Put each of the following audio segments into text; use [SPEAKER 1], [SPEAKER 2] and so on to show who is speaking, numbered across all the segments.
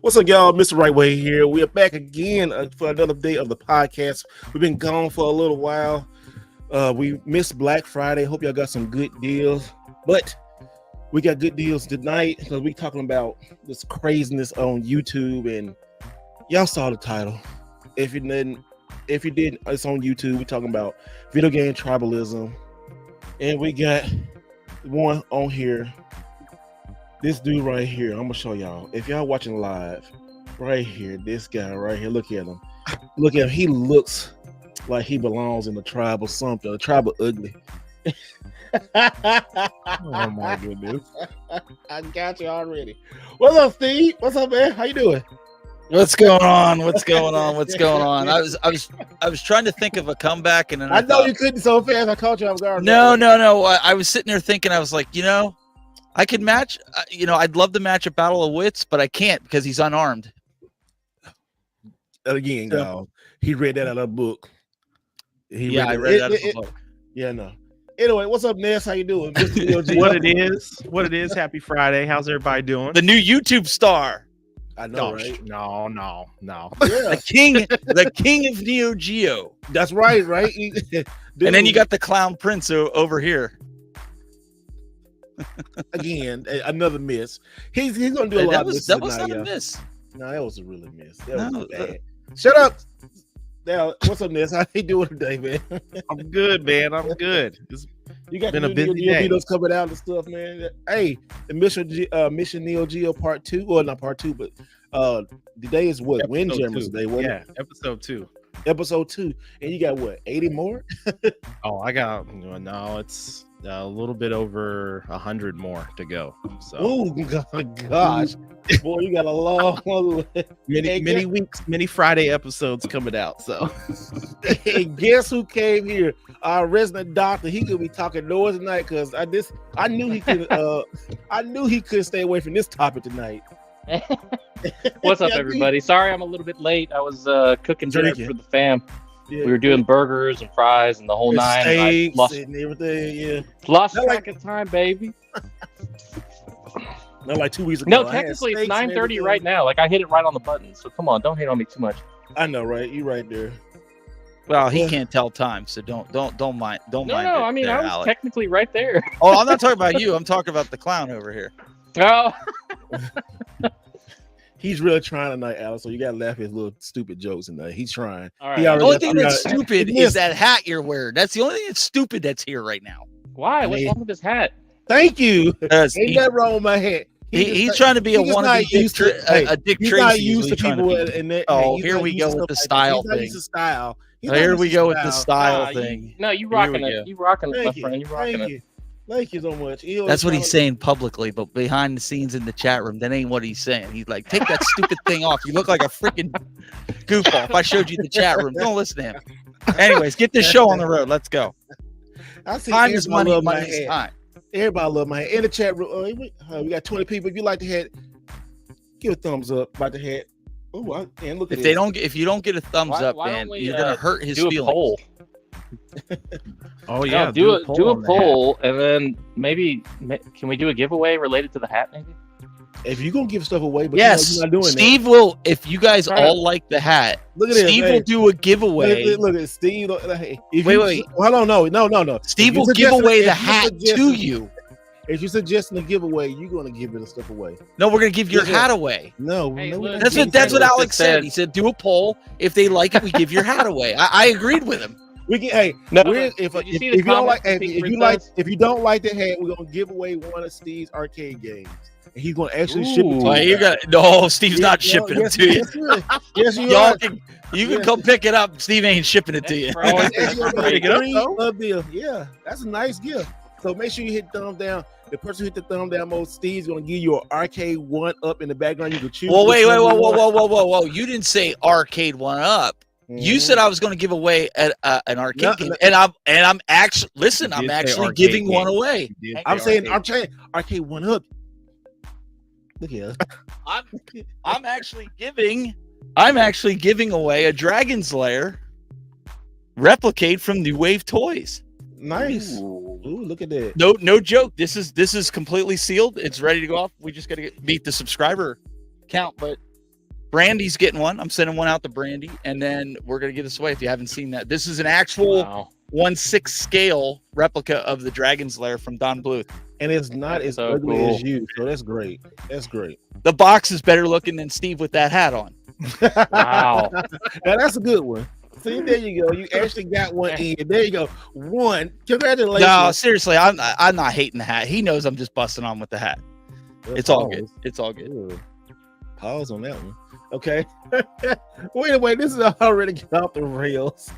[SPEAKER 1] What's up, y'all? Mr. Right Way here. We are back again for another day of the podcast. We've been gone for a little while. We missed Black Friday. Hope y'all got some good deals. But we got good deals tonight because we talking about this craziness on YouTube. And y'all saw the title. If you didn't, it's on YouTube. We're talking about video game tribalism. And we got one on here. This dude right here, I'm gonna show y'all. If y'all watching live, right here, this guy right here, look at him. Look at him. He looks like he belongs in the tribe or something. The tribe of ugly.
[SPEAKER 2] Oh my goodness!
[SPEAKER 1] I got you already. What's up, Steve? What's up, man? How you doing?
[SPEAKER 3] What's going on? What's going on? What's going on? I was trying to think of a comeback, and then
[SPEAKER 1] I know thought, you couldn't so fast. I caught you off guard.
[SPEAKER 3] No. I was sitting there thinking. I was like, I could match. I'd love to match a battle of wits, but I can't because he's unarmed.
[SPEAKER 1] Again, y'all, he read that out of a book.
[SPEAKER 3] I read that out of a book.
[SPEAKER 1] Yeah, no. Anyway, what's up, Ness? How you doing?
[SPEAKER 2] What it is. Happy Friday. How's everybody doing?
[SPEAKER 3] The new YouTube star.
[SPEAKER 1] I know, right?
[SPEAKER 2] No.
[SPEAKER 1] Yeah.
[SPEAKER 3] the king of Neo Geo.
[SPEAKER 1] That's right.
[SPEAKER 3] And then you got the clown prince over here.
[SPEAKER 1] Again, another miss. He's gonna do a lot of misses.
[SPEAKER 3] That was not a miss.
[SPEAKER 1] No, that was a really miss. That was bad. Shut up. Now, what's up, Ness? How you doing today, man?
[SPEAKER 2] I'm good, man. I'm good.
[SPEAKER 1] You got
[SPEAKER 2] been
[SPEAKER 1] the
[SPEAKER 2] a busy day.
[SPEAKER 1] videos coming out and stuff, man. Hey, the Mission Neo Geo Part 2. Well, not Part 2, but today is what? Windjammers Day, wasn't it?
[SPEAKER 2] Episode 2.
[SPEAKER 1] Episode 2. And you got what? 80 more?
[SPEAKER 2] I got it's a little bit over 100 more to go. So,
[SPEAKER 1] oh gosh, boy, you got a long
[SPEAKER 2] many Friday episodes coming out. So,
[SPEAKER 1] hey, guess who came here? Our resident doctor. He could be talking noise tonight because I knew he could. I knew he couldn't stay away from this topic tonight.
[SPEAKER 4] What's up, everybody? Sorry, I'm a little bit late. I was cooking dinner for the fam.
[SPEAKER 1] Yeah.
[SPEAKER 4] We were doing burgers and fries and the whole nine.
[SPEAKER 1] Steaks and everything. Yeah,
[SPEAKER 4] lost track of time, baby.
[SPEAKER 1] Not like 2 weeks ago.
[SPEAKER 4] No, technically it's 9:30 right now. Like I hit it right on the button. So come on, don't hate on me too much.
[SPEAKER 1] I know, right? You right there.
[SPEAKER 3] Well, he can't tell time, so don't mind. Don't mind.
[SPEAKER 4] No, I mean I was technically right there.
[SPEAKER 3] Oh, I'm not talking about you. I'm talking about the clown over here.
[SPEAKER 4] Oh.
[SPEAKER 1] He's really trying tonight, Alex. So you gotta laugh at his little stupid jokes tonight. He's trying.
[SPEAKER 4] All right.
[SPEAKER 3] The only thing that's stupid is that hat you're wearing. That's the only thing that's stupid that's here right now.
[SPEAKER 4] Why? What's wrong with this hat?
[SPEAKER 1] Thank you. Ain't that wrong with my hat?
[SPEAKER 3] He's trying to be a wannabe Dick Tracy.
[SPEAKER 1] He's not used to people and that.
[SPEAKER 3] Oh, here we go with the style thing.
[SPEAKER 1] He's style.
[SPEAKER 3] Here we go with the style thing.
[SPEAKER 4] No, you rocking it. You rocking it, my friend. You rocking it.
[SPEAKER 1] Thank you so much.
[SPEAKER 3] That's what he's saying publicly, but behind the scenes in the chat room, that ain't what he's saying. He's like, take that stupid thing off. You look like a freaking goofball. If I showed you the chat room, don't listen to him. Anyways, get this show on the road. Let's go. Time is money. Money is time.
[SPEAKER 1] Everybody love my hat. In the chat room, we got 20 people. If you like the hat, give a thumbs up about the hat. Oh, and look at
[SPEAKER 3] if you don't get a thumbs up, man, you're gonna hurt his feelings.
[SPEAKER 2] Oh yeah,
[SPEAKER 4] no, do a poll, and then maybe can we do a giveaway related to the hat? Maybe
[SPEAKER 1] if you're gonna give stuff away, but
[SPEAKER 3] yes,
[SPEAKER 1] you're not doing
[SPEAKER 3] Steve will. If you guys all like the hat, look at Steve will do a giveaway.
[SPEAKER 1] Look at Steve.
[SPEAKER 3] Wait.
[SPEAKER 1] Hold on, no.
[SPEAKER 3] Steve will give away the hat to you.
[SPEAKER 1] If you're suggesting a giveaway, you're gonna give the stuff away.
[SPEAKER 3] No, we're gonna give your hat away.
[SPEAKER 1] No,
[SPEAKER 3] that's what Alex said. He said, do a poll. If they like it, we give your hat away. I agreed with him.
[SPEAKER 1] We get if you don't like the hat, we're gonna give away one of Steve's arcade games, and he's gonna actually ship it to you.
[SPEAKER 3] No, Steve's not shipping it to you.
[SPEAKER 1] Yes, you are.
[SPEAKER 3] You can come pick it up. Steve ain't shipping it to you.
[SPEAKER 1] Yeah, that's a nice gift. So make sure you hit thumbs down. The person who hit the thumb down most, Steve's gonna give you an arcade 1-up in the background. You can choose.
[SPEAKER 3] Well, wait, whoa! You didn't say arcade 1-up. You said I was going to give away an arcade game, and I'm actually I'm actually giving one away.
[SPEAKER 1] I'm saying arcade 1-up. Look here.
[SPEAKER 3] I'm actually giving away a Dragon's Lair replicate from New Wave Toys.
[SPEAKER 1] Nice. Ooh, look at that.
[SPEAKER 3] No joke. This is completely sealed. It's ready to go off. We just got to meet the subscriber count, but Brandy's getting one. I'm sending one out to Brandy, and then we're gonna give this away if you haven't seen that. This is an actual 1/6 scale replica of the Dragon's Lair from Don Bluth.
[SPEAKER 1] And it's not as ugly as you, so that's great. That's great.
[SPEAKER 3] The box is better looking than Steve with that hat on.
[SPEAKER 4] Wow.
[SPEAKER 1] Now that's a good one. See, there you go. You actually got one in. There you go. One. Congratulations.
[SPEAKER 3] No, seriously, I'm not hating the hat. He knows I'm just busting on with the hat. It's all good. It's all good.
[SPEAKER 1] Ooh. Pause on that one. Okay. Well, anyway, this is already get off the rails.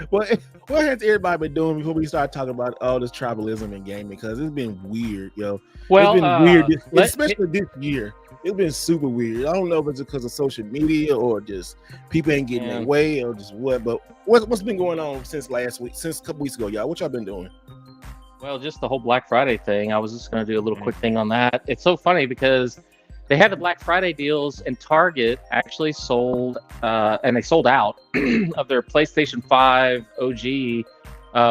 [SPEAKER 1] What has everybody been doing before we start talking about all this tribalism in gaming? Because it's been weird, yo.
[SPEAKER 4] Well,
[SPEAKER 1] it's been weird, especially this year. It's been super weird. I don't know if it's because of social media or just people ain't getting their way or just what. But what's been going on since last week, since a couple weeks ago, y'all? What y'all been doing?
[SPEAKER 4] Well, just the whole Black Friday thing. I was just going to do a little quick thing on that. It's so funny because they had the Black Friday deals, and Target actually sold, and they sold out of their PlayStation 5 OG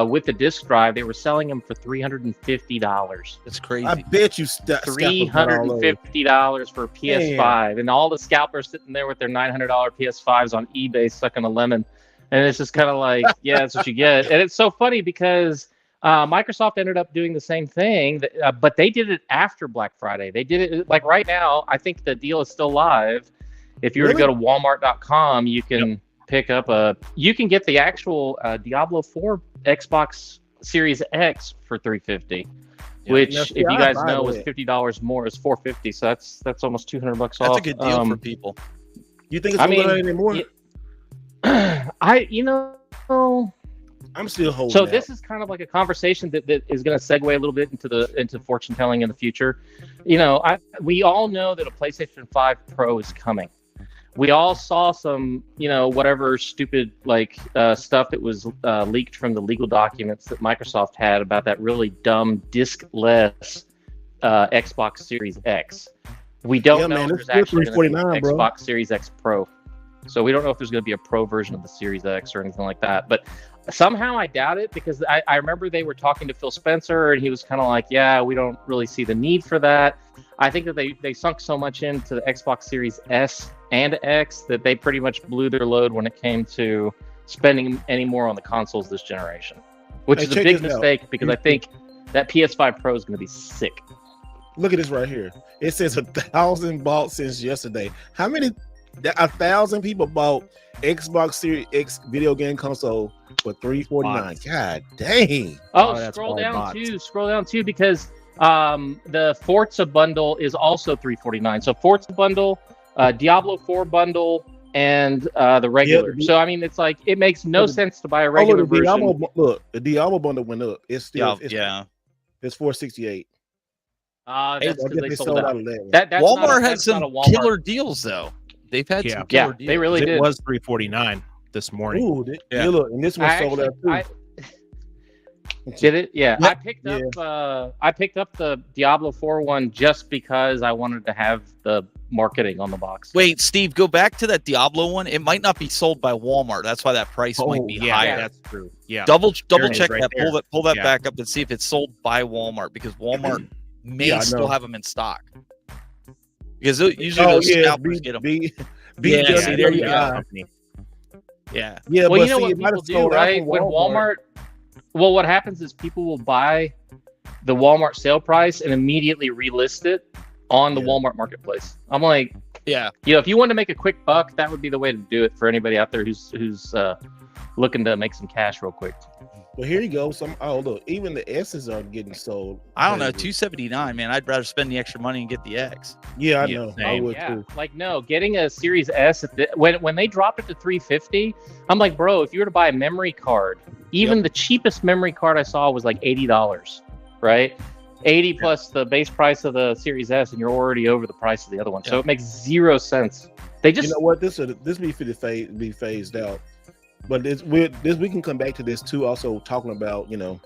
[SPEAKER 4] with the disc drive. They were selling them for $350.
[SPEAKER 3] That's crazy.
[SPEAKER 1] I bet you
[SPEAKER 4] $350 for a PS5, and all the scalpers sitting there with their $900 PS5s on eBay sucking a lemon, and it's just kind of like, yeah, that's what you get. And it's so funny because Microsoft ended up doing the same thing, but they did it after Black Friday. They did it like right now. I think the deal is still live. If you were to go to Walmart.com, you can pick up you can get the actual Diablo 4 Xbox Series X for $350, which if you guys know is $50 more, is $450. So that's almost $200 off.
[SPEAKER 3] That's a good deal for people.
[SPEAKER 1] You think it's anymore? I'm still holding.
[SPEAKER 4] So this is kind of like a conversation that is going to segue a little bit into fortune telling in the future. We all know that a PlayStation 5 Pro is coming. We all saw some, whatever stupid stuff that was leaked from the legal documents that Microsoft had about that really dumb disc-less Xbox Series X. We don't know if there's actually going to be an Xbox Series X Pro. So we don't know if there's going to be a Pro version of the Series X or anything like that. But somehow I doubt it, because I remember they were talking to Phil Spencer, and he was kind of like, yeah, we don't really see the need for that. I think that they sunk so much into the Xbox Series S and X that they pretty much blew their load when it came to spending any more on the consoles this generation, which is a big mistake, because I think that PS5 Pro is going to be sick.
[SPEAKER 1] Look at this right here. It says 1,000 bought since yesterday. How many? 1,000 people bought Xbox Series X video game console for $349. God dang!
[SPEAKER 4] Scroll down too, because the Forza bundle is also $349. So Forza bundle, Diablo 4 bundle, and the regular.
[SPEAKER 1] Yeah,
[SPEAKER 4] so I mean, it's like it makes no sense to buy a regular version.
[SPEAKER 1] The Diablo bundle went up. It's still it's $468.
[SPEAKER 4] That's because they sold out.
[SPEAKER 3] That's Walmart had some killer deals though. They've had some killer deals.
[SPEAKER 4] They really did.
[SPEAKER 2] It was $349 this morning.
[SPEAKER 1] Ooh, look, and this one sold out too.
[SPEAKER 4] Did it? Yeah. I picked up the Diablo 4 one just because I wanted to have the marketing on the box.
[SPEAKER 3] Wait, Steve, go back to that Diablo one. It might not be sold by Walmart. That's why that price might be higher.
[SPEAKER 2] Yeah, that's true. Yeah.
[SPEAKER 3] Double check right that. Pull that back up and see if it's sold by Walmart, because Walmart may still have them in stock. Because usually those scalpers get them. There you go. Yeah.
[SPEAKER 4] Yeah. Well, you know what people do, right? When Walmart, what happens is people will buy the Walmart sale price and immediately relist it on the Walmart marketplace. I'm like, if you want to make a quick buck, that would be the way to do it for anybody out there who's looking to make some cash real quick.
[SPEAKER 1] Well, here you go. Look, even the S's are getting sold.
[SPEAKER 3] I don't know, $279, man. I'd rather spend the extra money and get the X.
[SPEAKER 1] Yeah, I know. I would too.
[SPEAKER 4] Getting a Series S when they dropped it to $350, I'm like, bro, if you were to buy a memory card, even the cheapest memory card I saw was like $80, right? 80 plus the base price of the Series S, and you're already over the price of the other one. So it makes zero sense. They just,
[SPEAKER 1] you know what, this be phased out. But we can come back to this too. Also talking about the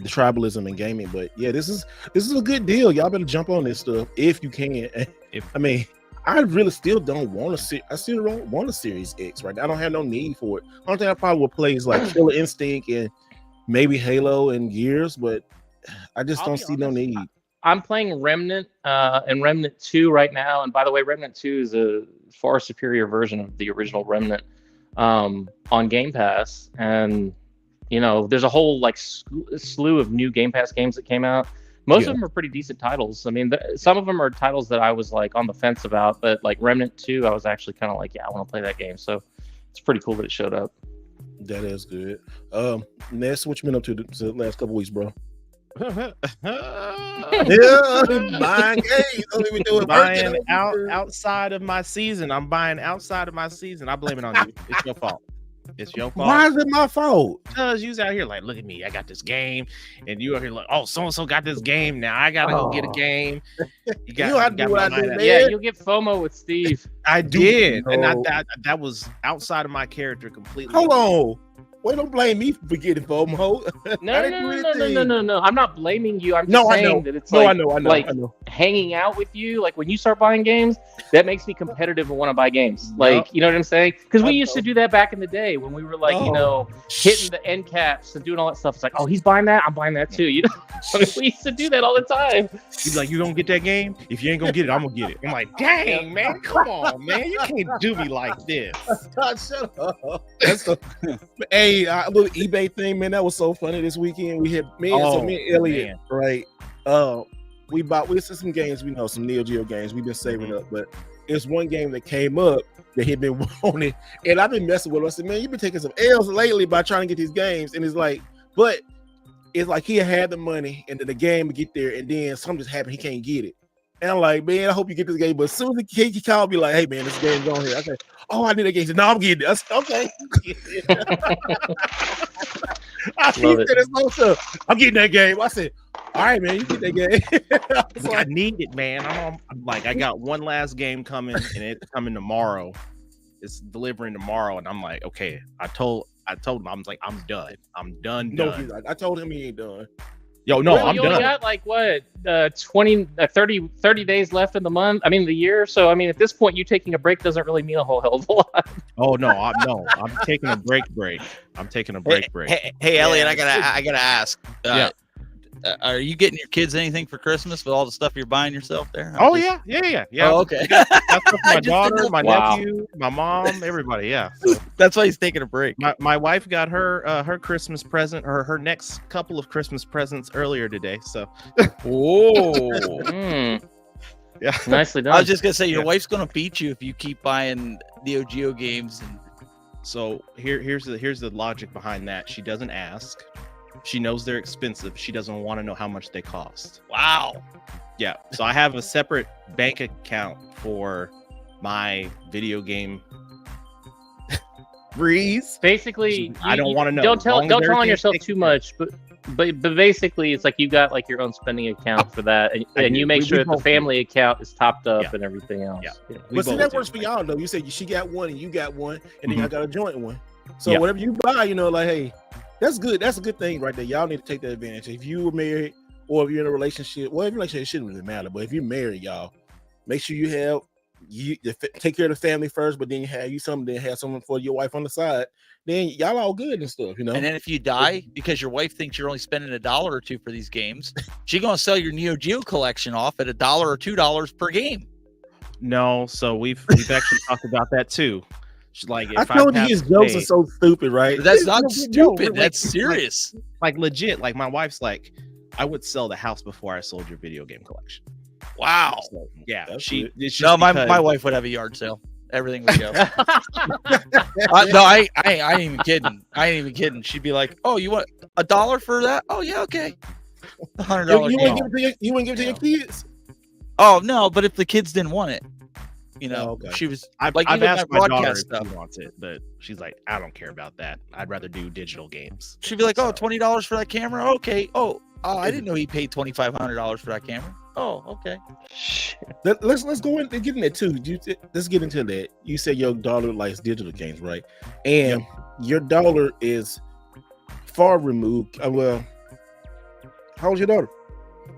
[SPEAKER 1] tribalism in gaming. But yeah, this is a good deal. Y'all better jump on this stuff if you can. I really still don't want I still don't want a Series X right now. I don't have no need for it. Only thing I probably will play is like Killer Instinct and maybe Halo and Gears, but I just don't see no need.
[SPEAKER 4] I'm playing Remnant and Remnant 2 right now. And by the way, Remnant 2 is a far superior version of the original Remnant on Game Pass. And there's a whole like slew of new Game Pass games that came out. Most of them are pretty decent titles. I mean, some of them are titles that I was like on the fence about, but like Remnant 2, I was actually kind of like, yeah, I want to play that game. So it's pretty cool that it showed up.
[SPEAKER 1] That is good. Ness, what you been up to the last couple weeks, bro?
[SPEAKER 2] Yeah,
[SPEAKER 1] buying games. Don't even do it.
[SPEAKER 2] Buying outside of my season. I'm buying outside of my season. I blame it on you. It's your fault. It's your fault.
[SPEAKER 1] Why is it my fault?
[SPEAKER 2] Because you's out here like, look at me, I got this game, and you out here like, oh, so and so got this game. Now I gotta go get a game. You got
[SPEAKER 1] do what I do, man.
[SPEAKER 4] Yeah, you'll get FOMO with Steve.
[SPEAKER 2] I did, and that was outside of my character completely.
[SPEAKER 1] Hold on. Wait, don't blame me for getting FOMO.
[SPEAKER 4] No. I'm not blaming you. I'm just saying that it's
[SPEAKER 1] I know.
[SPEAKER 4] Hanging out with you. Like when you start buying games, that makes me competitive and want to buy games. Like, you know what I'm saying? Because we used to do that back in the day when we were like, hitting the end caps and doing all that stuff. It's like, oh, he's buying that. I'm buying that too. We used to do that all the time.
[SPEAKER 2] He's like, you gonna get that game? If you ain't gonna get it, I'm gonna get it. I'm like, dang, man, come on, man. You can't do me like this.
[SPEAKER 1] Shut up. Hey, a little eBay thing, man. That was so funny this weekend. We had me and Elliot, man. Right? We said some games. We know some Neo Geo games. We've been saving up, but it's one game that came up that he'd been wanting, and I've been messing with him. I said, man, you've been taking some L's lately by trying to get these games, and it's like he had the money, and then the game would get there, and then something just happened. He can't get it. And I'm like, man, I hope you get this game. But as soon as he called me like, hey, man, this game's on here. I said, oh, I need a game. He said, no, I'm getting it. I said, okay. I'm getting that game. I said, all right, man, you get that game.
[SPEAKER 2] I need it, man. I'm like, I got one last game coming, and it's coming tomorrow. It's delivering tomorrow, and I'm like, okay. I told him, I was like, I'm done. I'm done.
[SPEAKER 1] No, I told him he ain't done.
[SPEAKER 2] Yo, no, I'm
[SPEAKER 4] you
[SPEAKER 2] done.
[SPEAKER 4] only got like what, 30 days left in the month. I mean, the year. So, I mean, at this point, you taking a break doesn't really mean a whole hell of a lot.
[SPEAKER 2] Oh no, I'm taking a break. I'm taking a break.
[SPEAKER 3] Hey, Elliot, I gotta ask. Are you getting your kids anything for Christmas with all the stuff you're buying yourself there?
[SPEAKER 2] Yeah.
[SPEAKER 3] Oh, okay.
[SPEAKER 2] That's for my daughter, my nephew, my mom, everybody. Yeah. So
[SPEAKER 3] that's why he's taking a break.
[SPEAKER 2] My wife got her Christmas present, or her next couple of Christmas presents earlier today. So.
[SPEAKER 4] Yeah. Nicely done.
[SPEAKER 3] I was just gonna say your wife's gonna beat you if you keep buying Neo Geo games.
[SPEAKER 2] So here's the logic behind that. She doesn't ask. She knows they're expensive. She doesn't want to know how much they cost.
[SPEAKER 3] Wow.
[SPEAKER 2] Yeah. So I have a separate bank account for my video game breeze.
[SPEAKER 4] Basically,
[SPEAKER 2] I don't want to know.
[SPEAKER 4] Don't tell on yourself too much, but basically, it's like you got like your own spending account for that, and you make sure that the family account is topped up and everything else.
[SPEAKER 2] Yeah.
[SPEAKER 1] But see, that works for y'all though. You said she got one and you got one, and then y'all got a joint one. So whatever you buy, like, hey. That's good. That's a good thing right there. Y'all need to take that advantage. If you were married or if you're in a relationship, well, if you're in a relationship, it shouldn't really matter. But if you're married, y'all, make sure you take care of the family first, but then you have something for your wife on the side. Then y'all all good and stuff, And
[SPEAKER 3] then if you die because your wife thinks you're only spending $1 or $2 for these games, she's gonna sell your Neo Geo collection off at $1 or $2 per game.
[SPEAKER 2] No, so we've actually talked about that too. Like,
[SPEAKER 1] I told you his jokes are so stupid, right?
[SPEAKER 3] That's not stupid. That's serious.
[SPEAKER 2] Like legit. Like my wife's like, I would sell the house before I sold your video game collection.
[SPEAKER 3] Wow.
[SPEAKER 2] So, yeah.
[SPEAKER 3] My wife would have a yard sale. Everything would go. I ain't even kidding. I ain't even kidding. She'd be like, "Oh, you want $1 for that? Oh yeah, okay." $100.
[SPEAKER 1] You wouldn't give it to your kids?
[SPEAKER 3] Oh no, but if the kids didn't want it. She was.
[SPEAKER 2] I've asked my daughter if she wants it, but she's like, I don't care about that. I'd rather do digital games.
[SPEAKER 3] She'd be like, oh, $20 for that camera? Okay. Oh, I didn't know he paid $2,500 for that camera. Oh, okay.
[SPEAKER 1] Let's go in and get in there too. Let's get into that. You said your daughter likes digital games, right? And your daughter is far removed. Well, how old's your daughter?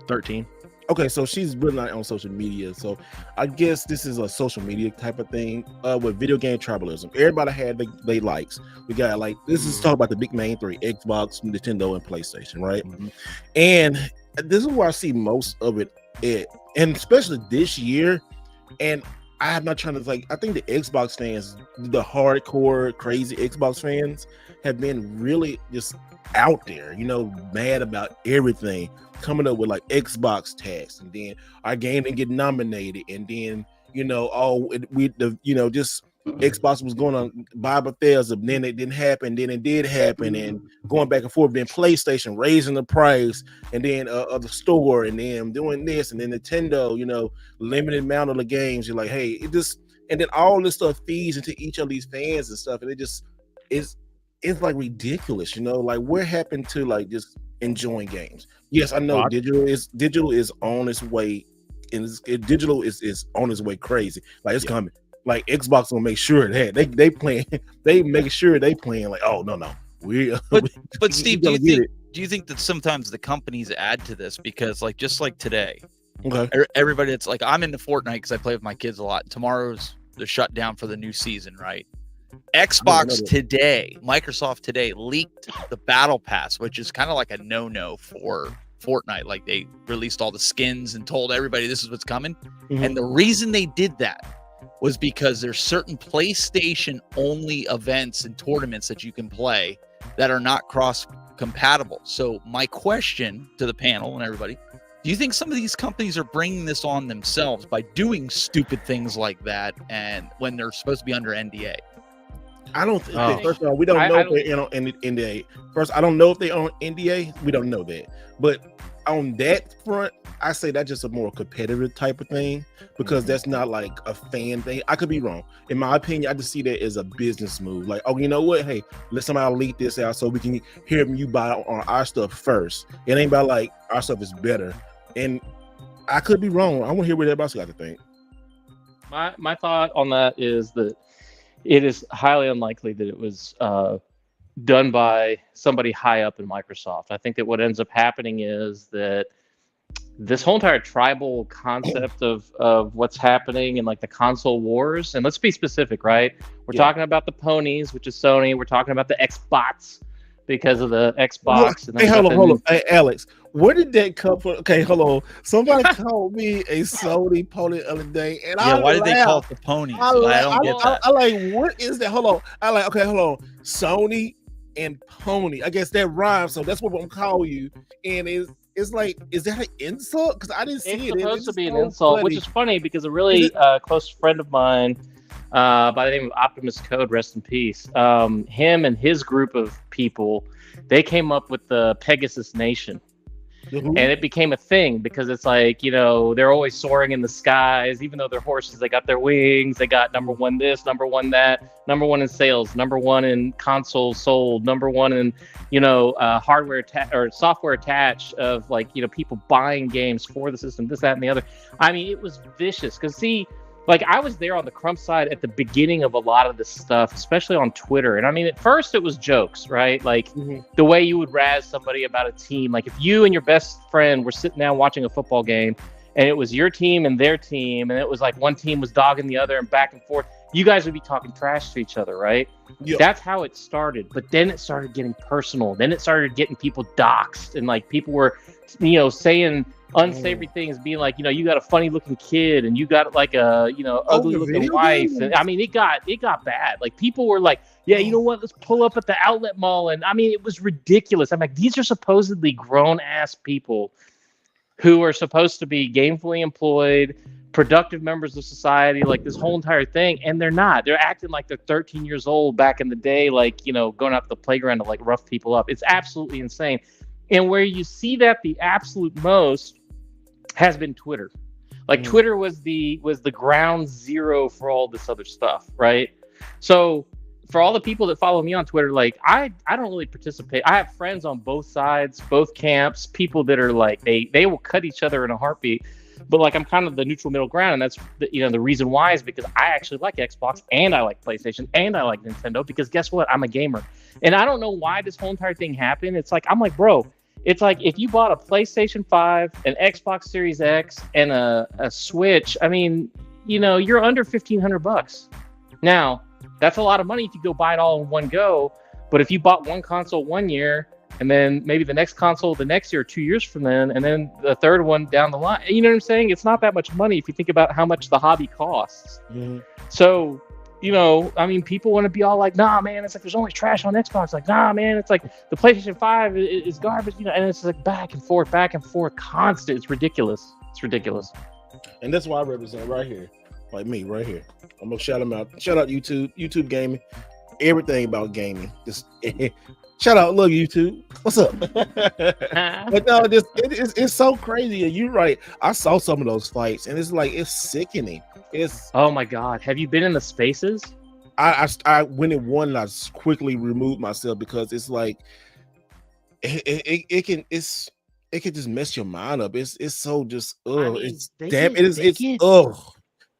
[SPEAKER 2] 13.
[SPEAKER 1] Okay, so she's really not on social media. So I guess this is a social media type of thing with video game tribalism. Everybody had they likes. We got this is talking about the big main three: Xbox, Nintendo, and PlayStation, right? And this is where I see most of it it, and especially this year. And I'm not trying to I think the Xbox fans, the hardcore crazy Xbox fans, have been really just out there, mad about everything, coming up with Xbox tax, and then our game didn't get nominated, and then just Xbox was going to buy Bethesda, then it didn't happen, then it did happen, and going back and forth. Then PlayStation raising the price, and then of the store, and then doing this, and then Nintendo, limited amount of the games. You're like, hey, and then all this stuff feeds into each of these fans and stuff, and it just it's ridiculous. What happened to just enjoying games? Yes, I know digital is on its way, and digital is on its way crazy. It's coming. Xbox will make sure that they playing, they make sure they playing oh no,
[SPEAKER 3] but Steve, do you think that sometimes the companies add to this because just like today,
[SPEAKER 1] okay,
[SPEAKER 3] everybody that's I'm into Fortnite because I play with my kids a lot. Tomorrow's the shutdown for the new season, right? Xbox today, Microsoft today leaked the Battle Pass, which is kind of like a no-no for Fortnite. They released all the skins and told everybody this is what's coming. Mm-hmm. And the reason they did that was because there's certain PlayStation only events and tournaments that you can play that are not cross compatible. So my question to the panel and everybody, do you think some of these companies are bringing this on themselves by doing stupid things like that, and when they're supposed to be under NDA?
[SPEAKER 1] I don't think. First of all, we don't know if they're on NDA. First, I don't know if they're on NDA. We don't know that. But on that front, I say that's just a more competitive type of thing, because that's not a fan thing. I could be wrong. In my opinion, I just see that as a business move. Oh, you know what? Hey, let somebody leak this out so we can hear you buy on our stuff first. It ain't about our stuff is better. And I could be wrong. I want to hear what everybody's got to think.
[SPEAKER 4] My thought on that is that it is highly unlikely that it was done by somebody high up in Microsoft. I think that what ends up happening is that this whole entire tribal concept of what's happening in the console wars, and let's be specific, right? We're talking about the ponies, which is Sony. We're talking about the Xbots because of the Xbox.
[SPEAKER 1] Hey, hold on. Hey, Alex, where did that come from? Okay, hold on. Somebody called me a Sony pony the other day, and
[SPEAKER 3] why did they call it the ponies? I don't get that.
[SPEAKER 1] I what is that? Hold on. Okay, hold on. Sony and pony. I guess that rhymes, so that's what I'm calling you. And is that an insult? Because I didn't see it.
[SPEAKER 4] It's supposed to be an insult, which is funny because a really close friend of mine by the name of Optimus Code, rest in peace, him and his group of people, they came up with the Pegasus Nation. Mm-hmm. And it became a thing because it's they're always soaring in the skies. Even though they're horses, they got their wings. They got number one this, number one that, number one in sales, number one in consoles sold, number one in hardware or software attached of people buying games for the system, this, that, and the other. I mean, it was vicious because I was there on the Crump side at the beginning of a lot of this stuff, especially on Twitter. And I mean, at first it was jokes, right? The way you would razz somebody about a team. If you and your best friend were sitting down watching a football game and it was your team and their team, and it was one team was dogging the other and back and forth, you guys would be talking trash to each other, right? Yep. That's how it started. But then it started getting personal. Then it started getting people doxxed, and people were, saying unsavory things, being you got a funny looking kid and you got a ugly looking wife. And I mean, it got bad. People were you know what, let's pull up at the outlet mall. And I mean, it was ridiculous. I'm these are supposedly grown ass people who are supposed to be gainfully employed, productive members of society, this whole entire thing. And they're not. They're acting like they're 13 years old back in the day, going out to the playground to rough people up. It's absolutely insane. And where you see that the absolute most has been Twitter. Twitter was the ground zero for all this other stuff, right? So for all the people that follow me on Twitter, I don't really participate. I have friends on both sides, both camps, people that are they will cut each other in a heartbeat. But I'm kind of the neutral middle ground, and that's the reason why is because I actually like Xbox and I like PlayStation and I like Nintendo, because guess what? I'm a gamer. And I don't know why this whole entire thing happened. It's I'm bro, it's if you bought a PlayStation 5, an Xbox Series X, and a Switch, I mean, you're under $1,500. Now, that's a lot of money if you go buy it all in one go. But if you bought one console one year and then maybe the next console the next year, 2 years from then, and then the third one down the line. You know what I'm saying? It's not that much money if you think about how much the hobby costs.
[SPEAKER 1] Mhm.
[SPEAKER 4] So, you know, I mean, people want to be all like, nah, man, it's like there's only trash on Xbox. Like, nah, man, it's like the PlayStation 5 is garbage, you know, and it's like back and forth, constant. It's ridiculous. It's ridiculous.
[SPEAKER 1] And that's why I represent right here, like me, right here. I'm gonna shout them out. Shout out YouTube gaming, everything about gaming. Just shout out, love YouTube. What's up? But no, it's so crazy. And you're right. I saw some of those fights, and it's like it's sickening. It's
[SPEAKER 4] Oh my God, have you been in the spaces?
[SPEAKER 1] I went in one and I quickly removed myself because it's like it can just mess your mind up. It's so just it's damn it's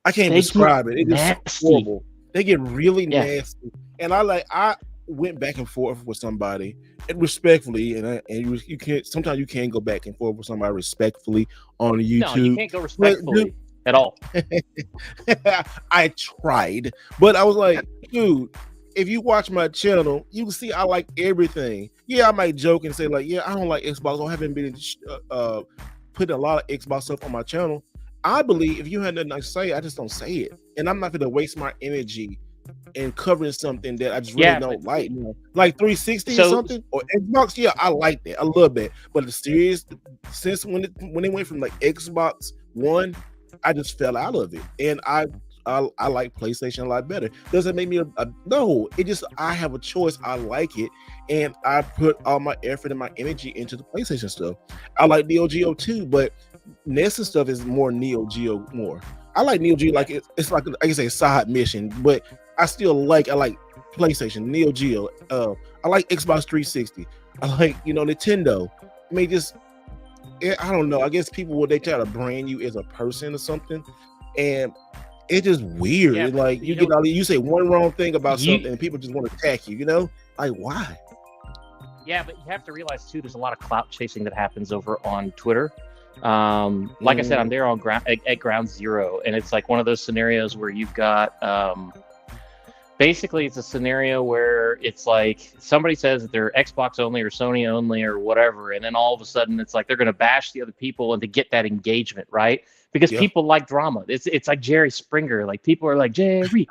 [SPEAKER 1] I can't describe it. It is so horrible. They get really nasty. And I went back and forth with somebody and respectfully, and you can't sometimes you can't go back and forth with somebody respectfully on YouTube.
[SPEAKER 4] No, you can't go respectfully at all.
[SPEAKER 1] I tried, but I was like, dude, if you watch my channel, you can see I like everything. Yeah, I might joke and say like, yeah, I don't like Xbox. I haven't been putting a lot of Xbox stuff on my channel. I believe if you had nothing to say, I just don't say it, and I'm not going to waste my energy in covering something that I just really don't like. You know, like 360 or something or Xbox. Yeah, I like that. I love that. But the series, since when it went from like Xbox One, I just fell out of it, and I like PlayStation a lot better. Doesn't make me no. It just I have a choice. I like it, and I put all my effort and my energy into the PlayStation stuff. I like Neo Geo too, but Ness and stuff is more Neo Geo more. I like Neo Geo like it's like I can say side mission, but I like PlayStation, Neo Geo. I like Xbox 360. I like Nintendo. I mean, just I don't know. I guess people they try to brand you as a person or something, and it's just weird.
[SPEAKER 4] Yeah,
[SPEAKER 1] like you say one wrong thing about something, and people just want to attack you. Like why?
[SPEAKER 4] Yeah, but you have to realize too, there's a lot of clout chasing that happens over on Twitter. Like I said, I'm there on at ground zero, and it's like one of those scenarios where you've got basically it's a scenario where it's like somebody says that they're Xbox only or Sony only or whatever, and then all of a sudden it's like they're going to bash the other people and to get that engagement, right? Because people like drama. It's like Jerry Springer. Like people are like Jerry.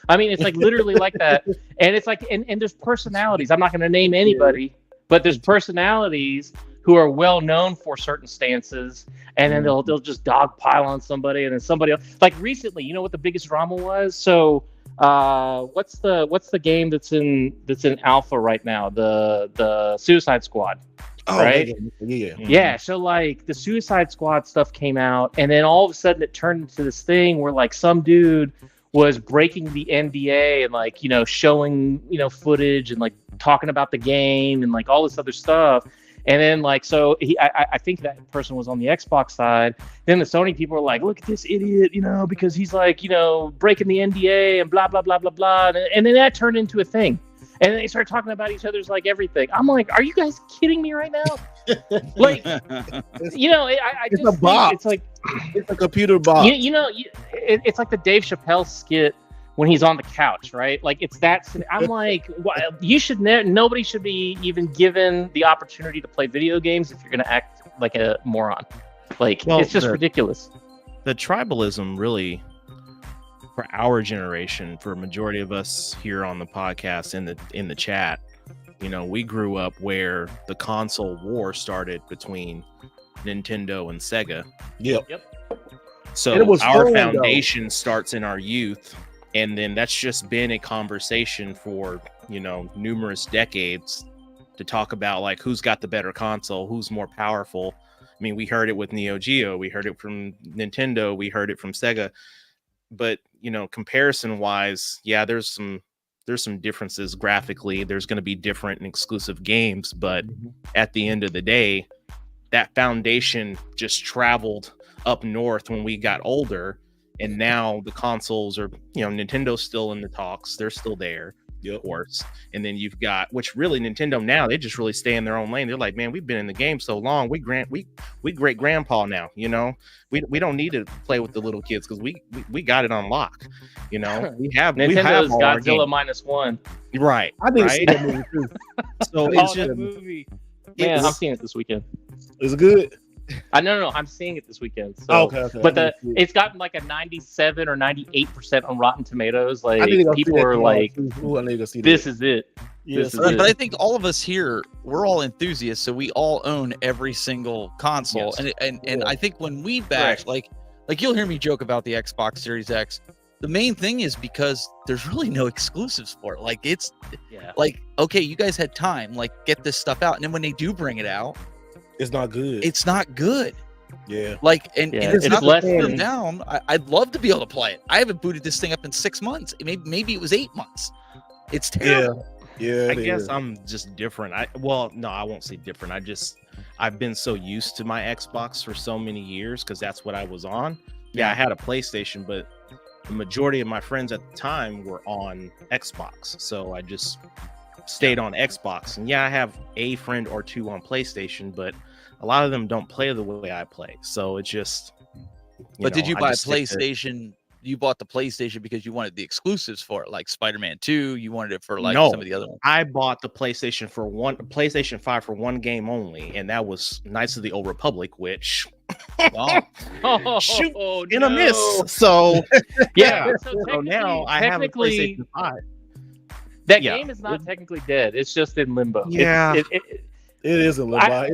[SPEAKER 4] I mean, it's like literally like that, and it's like and there's personalities. I'm not going to name anybody, but there's personalities who are well known for certain stances, and then they'll just dogpile on somebody, and then somebody else. Like recently, you know what the biggest drama was? So what's the game that's in alpha right now? The Suicide Squad.
[SPEAKER 1] Oh,
[SPEAKER 4] right?
[SPEAKER 1] Yeah.
[SPEAKER 4] So like the Suicide Squad stuff came out, and then all of a sudden it turned into this thing where like some dude was breaking the NDA and like showing footage and like talking about the game and like all this other stuff. And then like so I think that person was on the Xbox side. Then the Sony people were like, look at this idiot, because he's like breaking the NDA and blah blah blah blah blah. And then that turned into a thing. And then they started talking about each other's like everything. I'm like, are you guys kidding me right now? Like, I
[SPEAKER 1] it's
[SPEAKER 4] just
[SPEAKER 1] a bot.
[SPEAKER 4] It's like
[SPEAKER 1] it's a computer bot.
[SPEAKER 4] It's like the Dave Chappelle skit when he's on the couch, right? Like it's that. I'm like, you should. Nobody should be even given the opportunity to play video games if you're going to act like a moron. Like it's just ridiculous.
[SPEAKER 2] The tribalism really, for our generation, for a majority of us here on the podcast in the chat, we grew up where the console war started between Nintendo and Sega.
[SPEAKER 1] Yep.
[SPEAKER 2] So our foundation starts in our youth, and then that's just been a conversation for numerous decades to talk about like who's got the better console, who's more powerful. I mean, we heard it with Neo Geo, we heard it from Nintendo, we heard it from Sega. But comparison wise, yeah, there's some differences graphically. There's going to be different and exclusive games, but at the end of the day, that foundation just traveled up north when we got older, and now the consoles are, Nintendo's still in the talks. They're still there, of course. And then you've got, which really Nintendo now, they just really stay in their own lane. They're like, man, we've been in the game so long. We great grandpa now, we don't need to play with the little kids because we got it on lock. We have
[SPEAKER 4] Nintendo's
[SPEAKER 2] all our
[SPEAKER 4] Godzilla -1.
[SPEAKER 2] Right.
[SPEAKER 1] I didn't
[SPEAKER 2] right?
[SPEAKER 1] see that movie too.
[SPEAKER 2] So
[SPEAKER 1] it's
[SPEAKER 2] it's just
[SPEAKER 4] that movie. Man, I'm seeing it this weekend.
[SPEAKER 1] Is it good?
[SPEAKER 4] No, I'm seeing it this weekend. So,
[SPEAKER 1] Okay.
[SPEAKER 4] But it's gotten like a 97 or 98% on Rotten Tomatoes. Like
[SPEAKER 1] I need to go
[SPEAKER 4] people
[SPEAKER 1] see that
[SPEAKER 4] are
[SPEAKER 1] tomorrow,
[SPEAKER 4] like,
[SPEAKER 1] too. Ooh, I need to go see
[SPEAKER 4] "This
[SPEAKER 1] that.
[SPEAKER 4] is it."
[SPEAKER 1] Yes,
[SPEAKER 4] This is
[SPEAKER 3] But
[SPEAKER 4] it.
[SPEAKER 3] I think all of us here, we're all enthusiasts, so we all own every single console.
[SPEAKER 2] Yes.
[SPEAKER 3] And I think when we bash, like you'll hear me joke about the Xbox Series X. The main thing is because there's really no exclusives for it. Like it's like, okay, you guys had time, like get this stuff out, and then when they do bring it out,
[SPEAKER 1] it's not good.
[SPEAKER 3] it's not good.
[SPEAKER 1] Yeah.
[SPEAKER 3] Like, and it's not
[SPEAKER 4] less
[SPEAKER 3] to put them
[SPEAKER 4] than-
[SPEAKER 3] down. I'd love to be able to play it. I haven't booted this thing up in 6 months. Maybe it was 8 months. It's terrible.
[SPEAKER 1] Yeah.
[SPEAKER 2] I guess I'm just different. I won't say different. I've been so used to my Xbox for so many years because that's what I was on. Yeah, I had a PlayStation, but the majority of my friends at the time were on Xbox. So I just stayed on Xbox. And I have a friend or two on PlayStation, but a lot of them don't play the way I play. So it's just.
[SPEAKER 3] But did you buy a PlayStation? You bought the PlayStation because you wanted the exclusives for it, like Spider-Man 2. You wanted it for like some of the other ones.
[SPEAKER 2] I bought the PlayStation 5 for one game only, and that was Knights of the Old Republic, which shoot in a miss. So so now I have a PlayStation 5.
[SPEAKER 4] That game is not technically dead. It's just in limbo.
[SPEAKER 2] Yeah.
[SPEAKER 4] It
[SPEAKER 1] is in limbo.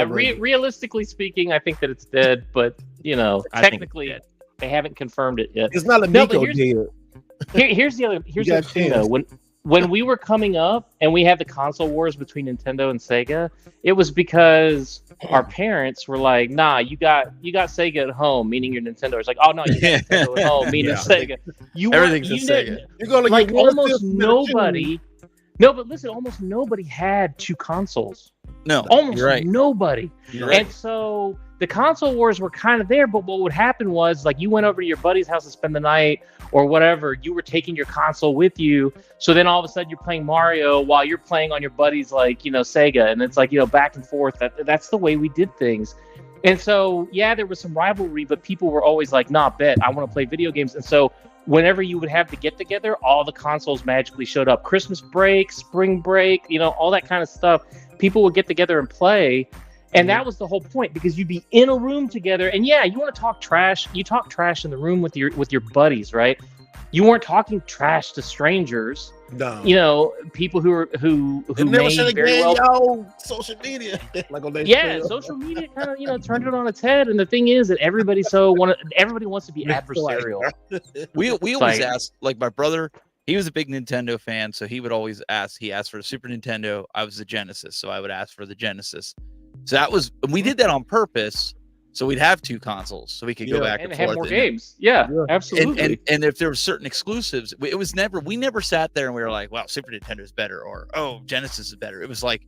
[SPEAKER 4] Realistically speaking, I think that it's dead, but technically they haven't confirmed it yet.
[SPEAKER 1] It's not a Miko deal.
[SPEAKER 4] Here's the other thing though. When we were coming up and we had the console wars between Nintendo and Sega, it was because our parents were like, "Nah, you got Sega at home," meaning your Nintendo. It's like, "Oh no, you got Nintendo at home," meaning Sega.
[SPEAKER 3] Everything's a Sega.
[SPEAKER 1] You're gonna
[SPEAKER 4] like almost nobody. No, but listen, almost nobody had two consoles.
[SPEAKER 3] No,
[SPEAKER 4] almost nobody.
[SPEAKER 3] Right.
[SPEAKER 4] And so the console wars were kind of there, but what would happen was like you went over to your buddy's house to spend the night or whatever, you were taking your console with you. So then all of a sudden you're playing Mario while you're playing on your buddy's Sega. And it's like, back and forth. That's the way we did things. And so, there was some rivalry, but people were always like, nah, bet, I want to play video games. And so whenever you would have the get together, all the consoles magically showed up. Christmas break, spring break, all that kind of stuff. People would get together and play. And that was the whole point, because you'd be in a room together, and you want to talk trash. You talk trash in the room with your buddies, right? You weren't talking trash to strangers.
[SPEAKER 1] No.
[SPEAKER 4] People who
[SPEAKER 1] never
[SPEAKER 4] may very well.
[SPEAKER 1] Social media,
[SPEAKER 4] social media kind of turned it on its head. And the thing is that everybody wants to be adversarial.
[SPEAKER 3] We always ask, like my brother. He was a big Nintendo fan, so he would always ask. He asked for the Super Nintendo. I was the Genesis, so I would ask for the Genesis. So we did that on purpose, so we'd have two consoles, so we could go back and forth.
[SPEAKER 4] Have more games. Yeah, absolutely.
[SPEAKER 3] And if there were certain exclusives, we never sat there and we were like, well, Super Nintendo is better, or Genesis is better. It was like,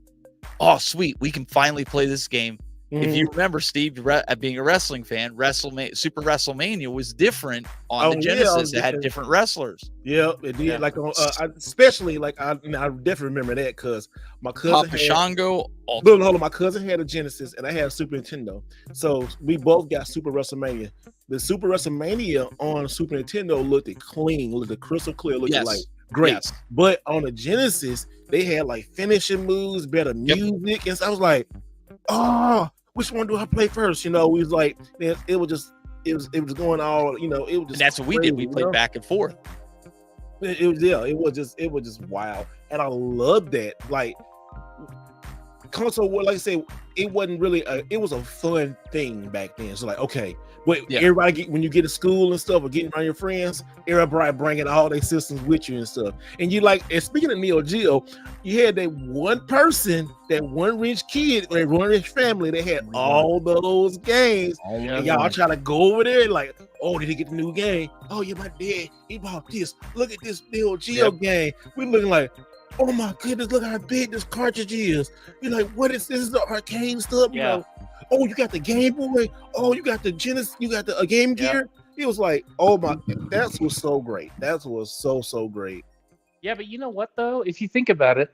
[SPEAKER 3] oh, sweet, we can finally play this game. If you remember, Steve, being a wrestling fan, Super WrestleMania was different on the Genesis. It had different wrestlers.
[SPEAKER 1] Yeah, it did. Yeah. Like especially like I definitely remember that because my cousin my cousin had a Genesis and I had a Super Nintendo. So we both got Super WrestleMania. The Super WrestleMania on Super Nintendo looked clean, looked crystal clear, looked like great. Yes. But on the Genesis, they had like finishing moves, better music, and so I was like, oh. Which one do I play first? We was like, it was going all, it was just.
[SPEAKER 3] And that's what we did. We played back and forth.
[SPEAKER 1] It was just wild, and I love that. Like console war, like I say, it wasn't really. It was a fun thing back then. So like, okay, but everybody when you get to school and stuff, or getting around your friends, everybody bringing all their systems with you and stuff. And you like, and speaking of Neo Geo, you had that one person, that one rich kid, that one rich family that had all those games. And y'all try to go over there like, oh, did he get the new game? Oh yeah, my dad, he bought this. Look at this Neo Geo game. We looking like, oh my goodness, look how big this cartridge is. You're like, what is this? Is the arcade stuff? Oh, you got the Game Boy. Oh, you got the Genesis. You got the Game Gear. It was like, oh my, that was so great. That was so great.
[SPEAKER 4] Yeah, but you know what though? If you think about it,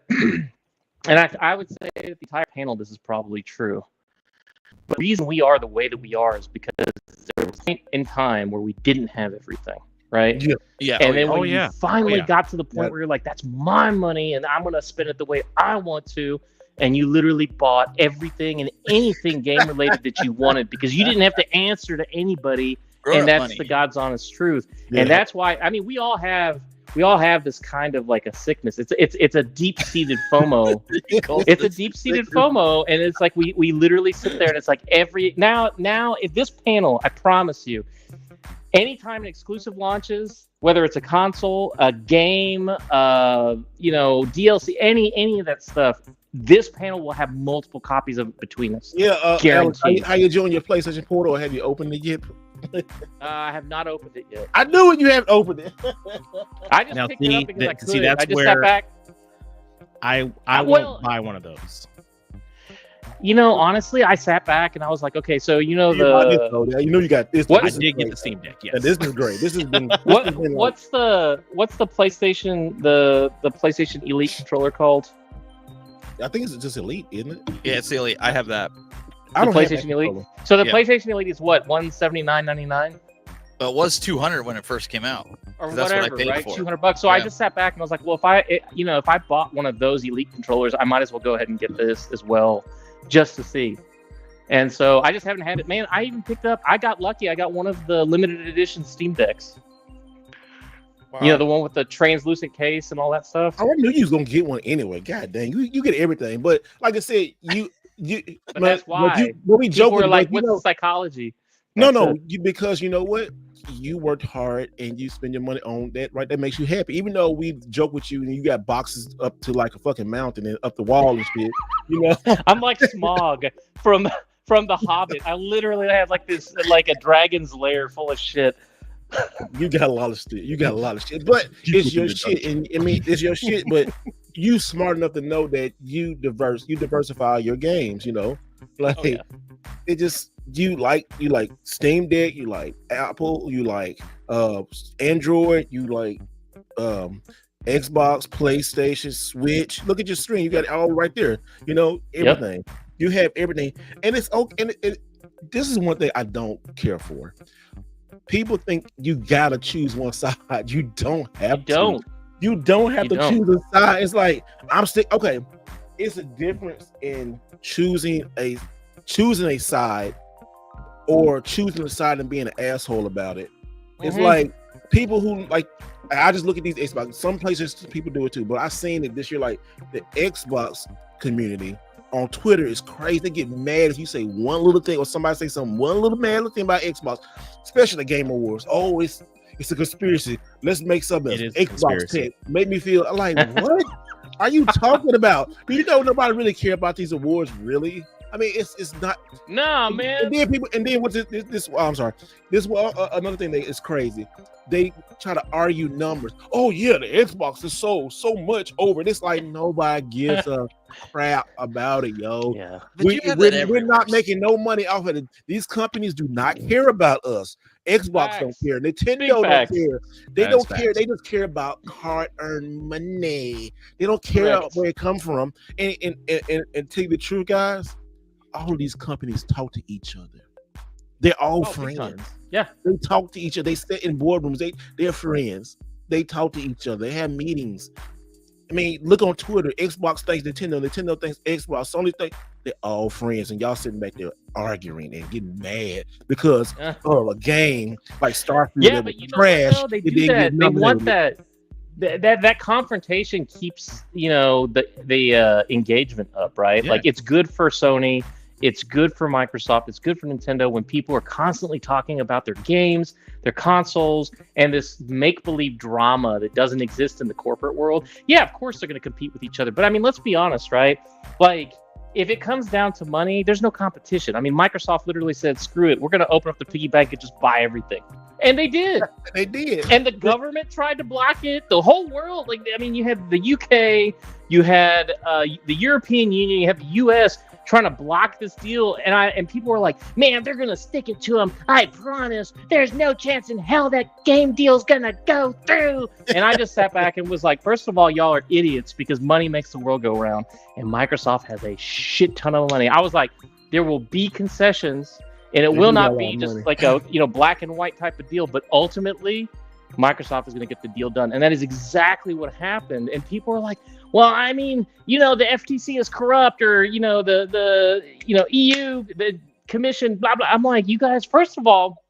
[SPEAKER 4] and I would say the entire panel, this is probably true. But the reason we are the way that we are is because there was a point in time where we didn't have everything. right?
[SPEAKER 3] Yeah.
[SPEAKER 4] And then when you finally got to the point where you're like, that's my money and I'm going to spend it the way I want to. And you literally bought everything and anything game related that you wanted because you didn't have to answer to anybody. And that's the God's honest truth. Yeah. And that's why, I mean, we all have this kind of like a sickness. It's a deep-seated FOMO. It's a deep-seated FOMO. And it's like, we literally sit there and it's like now if this panel, I promise you, anytime an exclusive launches, whether it's a console, a game, DLC, any of that stuff, this panel will have multiple copies of it between us.
[SPEAKER 1] Yeah, Alex, how you doing your PlayStation Portal? Have you opened it yet?
[SPEAKER 4] I have not opened it yet.
[SPEAKER 1] I knew it. You haven't opened it.
[SPEAKER 4] I just picked it up because I could.
[SPEAKER 2] That's
[SPEAKER 4] I just sat back.
[SPEAKER 2] I won't buy one of those.
[SPEAKER 4] Honestly, I sat back and I was like, okay, so you got this.
[SPEAKER 2] I did get the Steam Deck. Yes,
[SPEAKER 1] and this is great. This has been.
[SPEAKER 4] What's the PlayStation the PlayStation Elite controller called?
[SPEAKER 1] I think it's just Elite, isn't it?
[SPEAKER 3] Yeah, it's the Elite. I have that.
[SPEAKER 4] The PlayStation Elite. So the PlayStation Elite is what, $179.99?
[SPEAKER 3] Well, it was $200 when it first came out.
[SPEAKER 4] Or whatever, right? $200. So I just sat back and I was like, well, if I bought one of those Elite controllers, I might as well go ahead and get this as well, just to see. And so I just haven't had it. Man, I even picked up. I got lucky. I got one of the limited edition Steam Decks. Wow. The one with the translucent case and all that stuff.
[SPEAKER 1] I knew you was gonna get one anyway. God dang, you get everything. But like I said,
[SPEAKER 4] but that's why.
[SPEAKER 1] When we joke,
[SPEAKER 4] we're like, what's the psychology?
[SPEAKER 1] Because you know what, you worked hard and you spend your money on that. Right, that makes you happy. Even though we joke with you and you got boxes up to like a fucking mountain and up the wall and shit.
[SPEAKER 4] I'm like Smog from The Hobbit. I literally have like a dragon's lair full of shit.
[SPEAKER 1] You got a lot of shit. But it's your shit, and I mean it's your shit. But you smart enough to know that you diversify your games. It just you like Steam Deck, you like Apple, you like Android, you like Xbox, PlayStation, Switch. Look at your screen, you got it all right there. Everything. Yep. You have everything, and it's okay. And this is one thing I don't care for. People think you gotta choose one side. You don't have to. You don't have to choose a side. It's like okay. It's a difference in choosing a side or choosing a side and being an asshole about it. It's like people who I just look at these Xbox. Some places people do it too, but I've seen it this year. Like the Xbox community on Twitter is crazy. They get mad if you say one little thing or somebody say one little mad little thing about Xbox, especially the Game Awards. Oh, it's a conspiracy. Let's make something else. Xbox Tech. Make me feel like, what are you talking about? Nobody really care about these awards, really. I mean, it's not.
[SPEAKER 4] No, man.
[SPEAKER 1] And then what's this? I'm sorry. This another thing that is crazy. They try to argue numbers. Oh yeah, the Xbox is so much over. This like nobody gives a crap about it, yo.
[SPEAKER 4] Yeah.
[SPEAKER 1] We're not making no money off of it. These companies do not care about us. Xbox don't care. Nintendo don't care. They don't care. They just care about hard-earned money. They don't care where it come from. And tell you the truth, guys, all of these companies talk to each other. They're all friends.
[SPEAKER 4] Yeah,
[SPEAKER 1] they talk to each other. They sit in boardrooms. They're friends. They talk to each other. They have meetings. I mean, look on Twitter. Xbox thinks Nintendo. Nintendo thinks Xbox. Sony thinks they're all friends, and y'all sitting back there arguing and getting mad because of a game like Starfield.
[SPEAKER 4] Yeah, but trash. They do that. They want that. That confrontation keeps the engagement up, right? Yeah. Like it's good for Sony. It's good for Microsoft. It's good for Nintendo when people are constantly talking about their games, their consoles, and this make-believe drama that doesn't exist in the corporate world. Yeah, of course they're going to compete with each other. But I mean, let's be honest, right? Like, if it comes down to money, there's no competition. I mean, Microsoft literally said, screw it. We're going to open up the piggy bank and just buy everything. And they did.
[SPEAKER 1] They did.
[SPEAKER 4] And the government tried to block it. The whole world. You had the UK, you had the European Union, you have the US trying to block this deal, and people were like, man, they're gonna stick it to them. I promise there's no chance in hell that game deal's gonna go through. And I just sat back and was like, first of all, y'all are idiots because money makes the world go round, and Microsoft has a shit ton of money. I was like, there will be concessions, and it will not be just like a black and white type of deal, but ultimately Microsoft is going to get the deal done. And that is exactly what happened. And people are like, well, I mean, the FTC is corrupt, or, the EU, the commission, blah, blah. I'm like, you guys, first of all,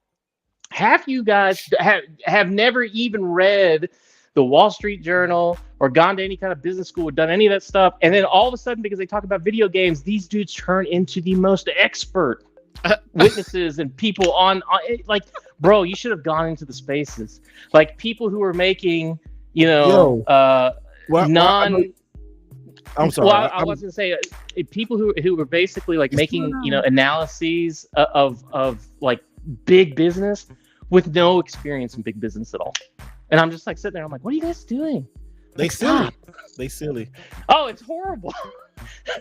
[SPEAKER 4] half you guys have never even read the Wall Street Journal or gone to any kind of business school or done any of that stuff. And then all of a sudden, because they talk about video games, these dudes turn into the most expert witnesses and people on like, bro, you should have gone into the spaces. Like people who are making, I'm sorry. Well, I was going to say people who were basically like making, analyses of like big business with no experience in big business at all. And I'm just like sitting there. I'm like, what are you guys doing?
[SPEAKER 1] They silly.
[SPEAKER 4] Oh, it's horrible.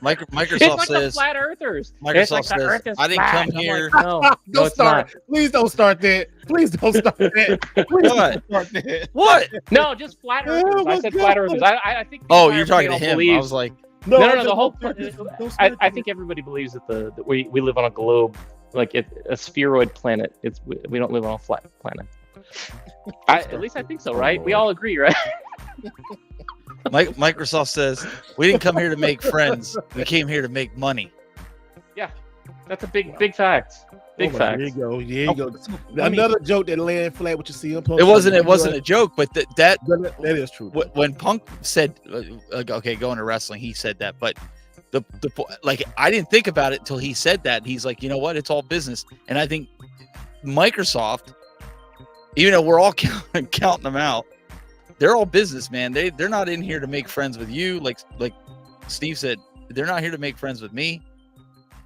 [SPEAKER 3] Microsoft
[SPEAKER 4] it's like
[SPEAKER 3] says
[SPEAKER 4] the flat earthers.
[SPEAKER 3] Microsoft says I didn't come here.
[SPEAKER 4] Like, no,
[SPEAKER 1] don't start. Please don't start that. Please don't start that. Please
[SPEAKER 3] what?
[SPEAKER 1] Don't start that.
[SPEAKER 3] What?
[SPEAKER 4] No, just flat earthers. I said flat earthers. I think.
[SPEAKER 3] Oh, you're talking to him. I was like,
[SPEAKER 4] no. The whole. I think everybody believes that we live on a globe, like a spheroid planet. We don't live on a flat planet. At least I think so, right? We all agree, right?
[SPEAKER 3] Microsoft says we didn't come here to make friends. We came here to make money.
[SPEAKER 4] Yeah, that's a big fact. Big fact.
[SPEAKER 1] There you go. Another joke that landed flat with your CM Punk.
[SPEAKER 3] It wasn't a joke, but that
[SPEAKER 1] is true.
[SPEAKER 3] When Punk said, "Okay, going to wrestling," he said that, but the like I didn't think about it till he said that. He's like, you know what? It's all business, and I think Microsoft, even though we're all counting them out, they're all business, man. They're not in here to make friends with you. Like Steve said, they're not here to make friends with me.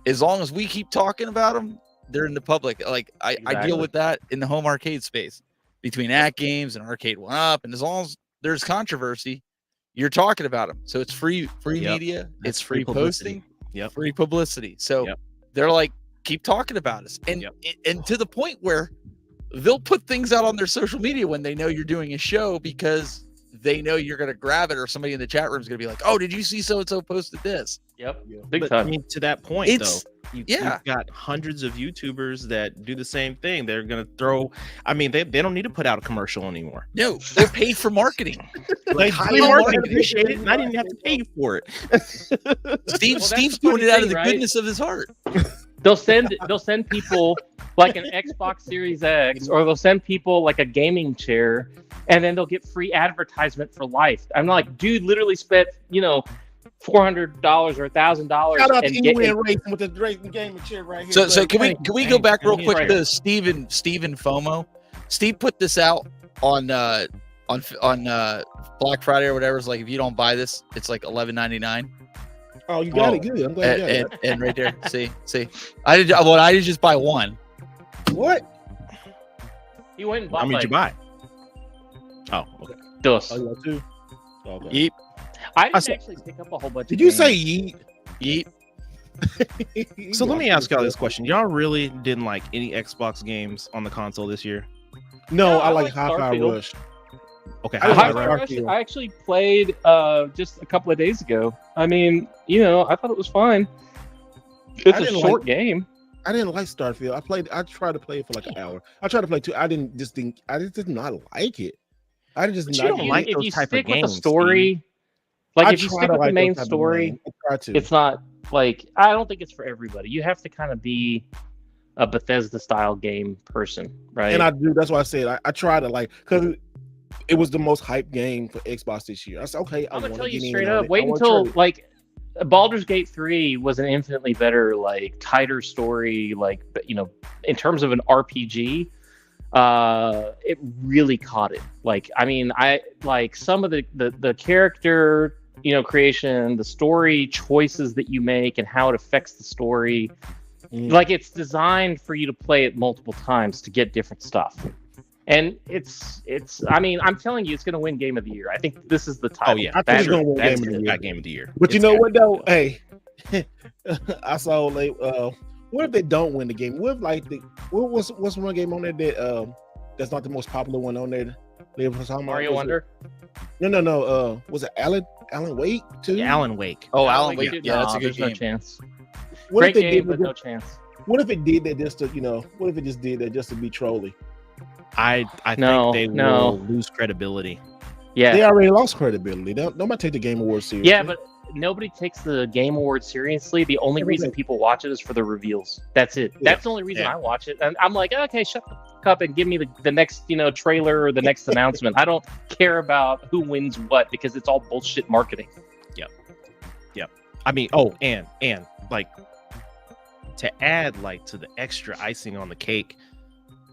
[SPEAKER 3] As long as we keep talking about them, they're in the public. Like I deal with that in the home arcade space between At Games and Arcade 1-Up, and as long as there's controversy, you're talking about them. So it's free media. It's free posting. Free publicity. So they're like, keep talking about us, and to the point where they'll put things out on their social media when they know you're doing a show because they know you're going to grab it, or somebody in the chat room is going to be like, oh, did you see so-and-so posted this?
[SPEAKER 4] Yep.
[SPEAKER 2] Big time. I mean, to that point, you've got hundreds of YouTubers that do the same thing. They're going to throw, I mean, they don't need to put out a commercial anymore.
[SPEAKER 3] No, they're paid for marketing.
[SPEAKER 2] Like, marketing, appreciate it, and I didn't have to pay for it.
[SPEAKER 3] Steve's doing it out of the goodness of his heart.
[SPEAKER 4] They'll send people like an Xbox Series X, or they'll send people like a gaming chair, and then they'll get free advertisement for life. I'm like, dude, literally spent $400 or $1,000
[SPEAKER 1] and get racing with the Drayton gaming chair right here.
[SPEAKER 3] So can we go back real quick to Steven FOMO? Steve put this out on Black Friday or whatever. It's like, if you don't buy this, it's like $11.99.
[SPEAKER 1] Oh, you got it good. I'm glad you got it.
[SPEAKER 3] And right there, see, I did just buy one.
[SPEAKER 1] What?
[SPEAKER 4] You went and bought.
[SPEAKER 2] How many did you buy? Oh, okay.
[SPEAKER 4] Dos.
[SPEAKER 1] Oh, you got two. Oh, okay.
[SPEAKER 3] Yeet.
[SPEAKER 4] I didn't actually pick up a whole bunch.
[SPEAKER 1] Did you say yeet?
[SPEAKER 3] Yeet.
[SPEAKER 2] So let me ask y'all this question: y'all really didn't like any Xbox games on the console this year?
[SPEAKER 1] No, I like Hi-Fi Rush.
[SPEAKER 2] Okay,
[SPEAKER 4] Hi-Fi Rush. I actually played just a couple of days ago. I mean, I thought it was fine. It's a short game.
[SPEAKER 1] I didn't like Starfield. I tried to play it for like an hour. I tried to play two. I just did not like it. I just
[SPEAKER 2] but you don't like those type of games. If you stick with the story,
[SPEAKER 4] if you stick with the main story, it's not like, I don't think it's for everybody. You have to kind of be a Bethesda style game person, right?
[SPEAKER 1] And I do. That's why I said I try to because it was the most hyped game for Xbox this year. I said, okay,
[SPEAKER 4] I'm gonna tell you straight up. Wait until Baldur's Gate 3 was an infinitely better, tighter story, in terms of an RPG. It really caught it. I some of the character, creation, the story choices that you make and how it affects the story. It's designed for you to play it multiple times to get different stuff. And I'm telling you, it's going to win Game of the Year. I think this is the title.
[SPEAKER 2] Oh yeah,
[SPEAKER 1] I think it's going to win
[SPEAKER 2] Game of the Year.
[SPEAKER 1] But you know what though? Hey, I saw what if they don't win the game? What if what's one game on there that's not the most popular one on there?
[SPEAKER 4] Mario Wonder?
[SPEAKER 1] No. Was it Alan Wake too?
[SPEAKER 2] Yeah, Alan Wake.
[SPEAKER 3] Oh, Alan Wake. Yeah, that's a good game.
[SPEAKER 4] No chance.
[SPEAKER 1] What
[SPEAKER 4] Great game, but no chance.
[SPEAKER 1] What if it did that just to, what if it just did that just to be trolly?
[SPEAKER 2] I think they will lose credibility.
[SPEAKER 4] Yeah,
[SPEAKER 1] they already lost credibility. Nobody take the Game Awards seriously.
[SPEAKER 4] Yeah, but nobody takes the Game Awards seriously. The only reason people watch it is for the reveals. That's it. That's the only reason I watch it. And I'm like, okay, shut the fuck up and give me the next trailer or the next announcement. I don't care about who wins what because it's all bullshit marketing.
[SPEAKER 2] Yep. I mean, and like to add like to the extra icing on the cake,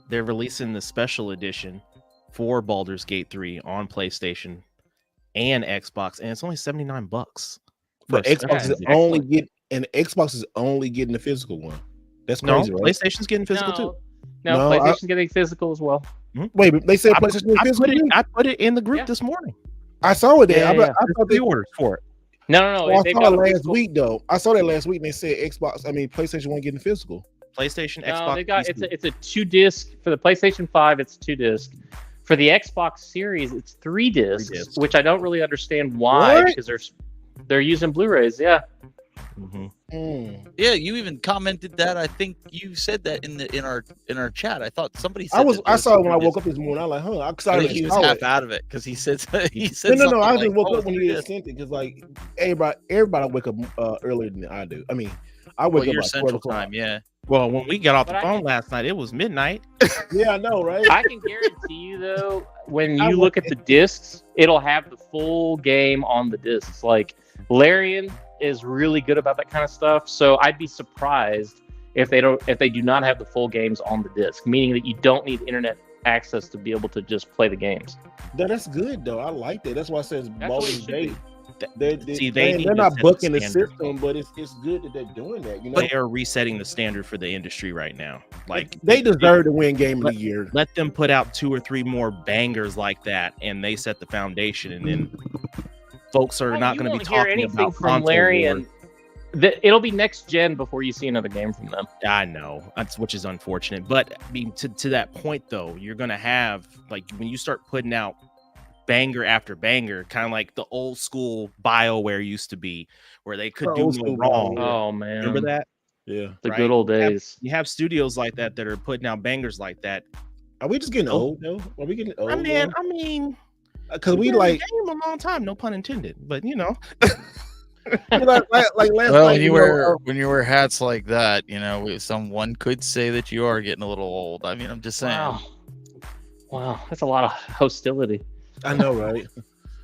[SPEAKER 2] they're releasing the special edition for Baldur's Gate 3 on PlayStation and Xbox, and it's only $79.
[SPEAKER 1] But Xbox is only getting the physical one. That's crazy, right?
[SPEAKER 2] PlayStation's getting physical too.
[SPEAKER 4] No, PlayStation's getting physical as well.
[SPEAKER 1] Wait, but they said PlayStation physical.
[SPEAKER 2] I put it in the group this morning.
[SPEAKER 1] I saw it there. I
[SPEAKER 2] thought they ordered for it.
[SPEAKER 4] No.
[SPEAKER 1] Well, I saw it last week though. I saw that last week. And they said PlayStation wasn't getting physical.
[SPEAKER 2] PlayStation,
[SPEAKER 4] no,
[SPEAKER 2] Xbox.
[SPEAKER 4] They got it's a 2-disc for the PlayStation 5. It's 2-disc. For the Xbox Series, it's 3 discs, which I don't really understand why because they're using Blu-rays. Yeah.
[SPEAKER 3] Mm-hmm. Yeah, you even commented that. I think you said that in our chat. I thought somebody said
[SPEAKER 1] I saw it when I woke up this morning. I was like,
[SPEAKER 3] I think he was half out of it because he said
[SPEAKER 1] no. I just woke up when he sent it because like everybody wake up earlier than I do. I mean, I wake up
[SPEAKER 3] your
[SPEAKER 1] like
[SPEAKER 3] Central Time. Yeah.
[SPEAKER 2] Well, when we got off the phone last night, it was midnight.
[SPEAKER 1] Yeah, I know, right?
[SPEAKER 4] I can guarantee you though, when you look at the discs, it'll have the full game on the discs. Like Larian is really good about that kind of stuff, so I'd be surprised if they do not have the full games on the disc, meaning that you don't need internet access to be able to just play the games.
[SPEAKER 1] That's good though. I like that. That's why I said Baldur's Gate.
[SPEAKER 2] They're
[SPEAKER 1] not booking the system, but it's good that they're doing that. You know,
[SPEAKER 2] they are resetting the standard for the industry right now. Like
[SPEAKER 1] they deserve to win Game of the Year.
[SPEAKER 2] Let them put out 2 or 3 more bangers like that, and they set the foundation. And then folks are not going to be talking about
[SPEAKER 4] from Larian. It'll be next gen before you see another game from them.
[SPEAKER 2] I know, which is unfortunate. But I mean, to that point though, you're going to have like when you start putting out banger after banger, kind of like the old school BioWare used to be, where they could do no wrong.
[SPEAKER 4] Oh man,
[SPEAKER 2] remember that?
[SPEAKER 1] Yeah,
[SPEAKER 4] the good old days.
[SPEAKER 2] You have studios like that are putting out bangers like that.
[SPEAKER 1] Are we just getting old? No, are we getting old?
[SPEAKER 2] I mean,
[SPEAKER 1] because we like
[SPEAKER 2] game a long time, no pun intended. But you know,
[SPEAKER 1] like last
[SPEAKER 3] night, when you wear hats like that, someone could say that you are getting a little old. I mean, I'm just saying.
[SPEAKER 4] Wow, that's a lot of hostility.
[SPEAKER 1] I know, right?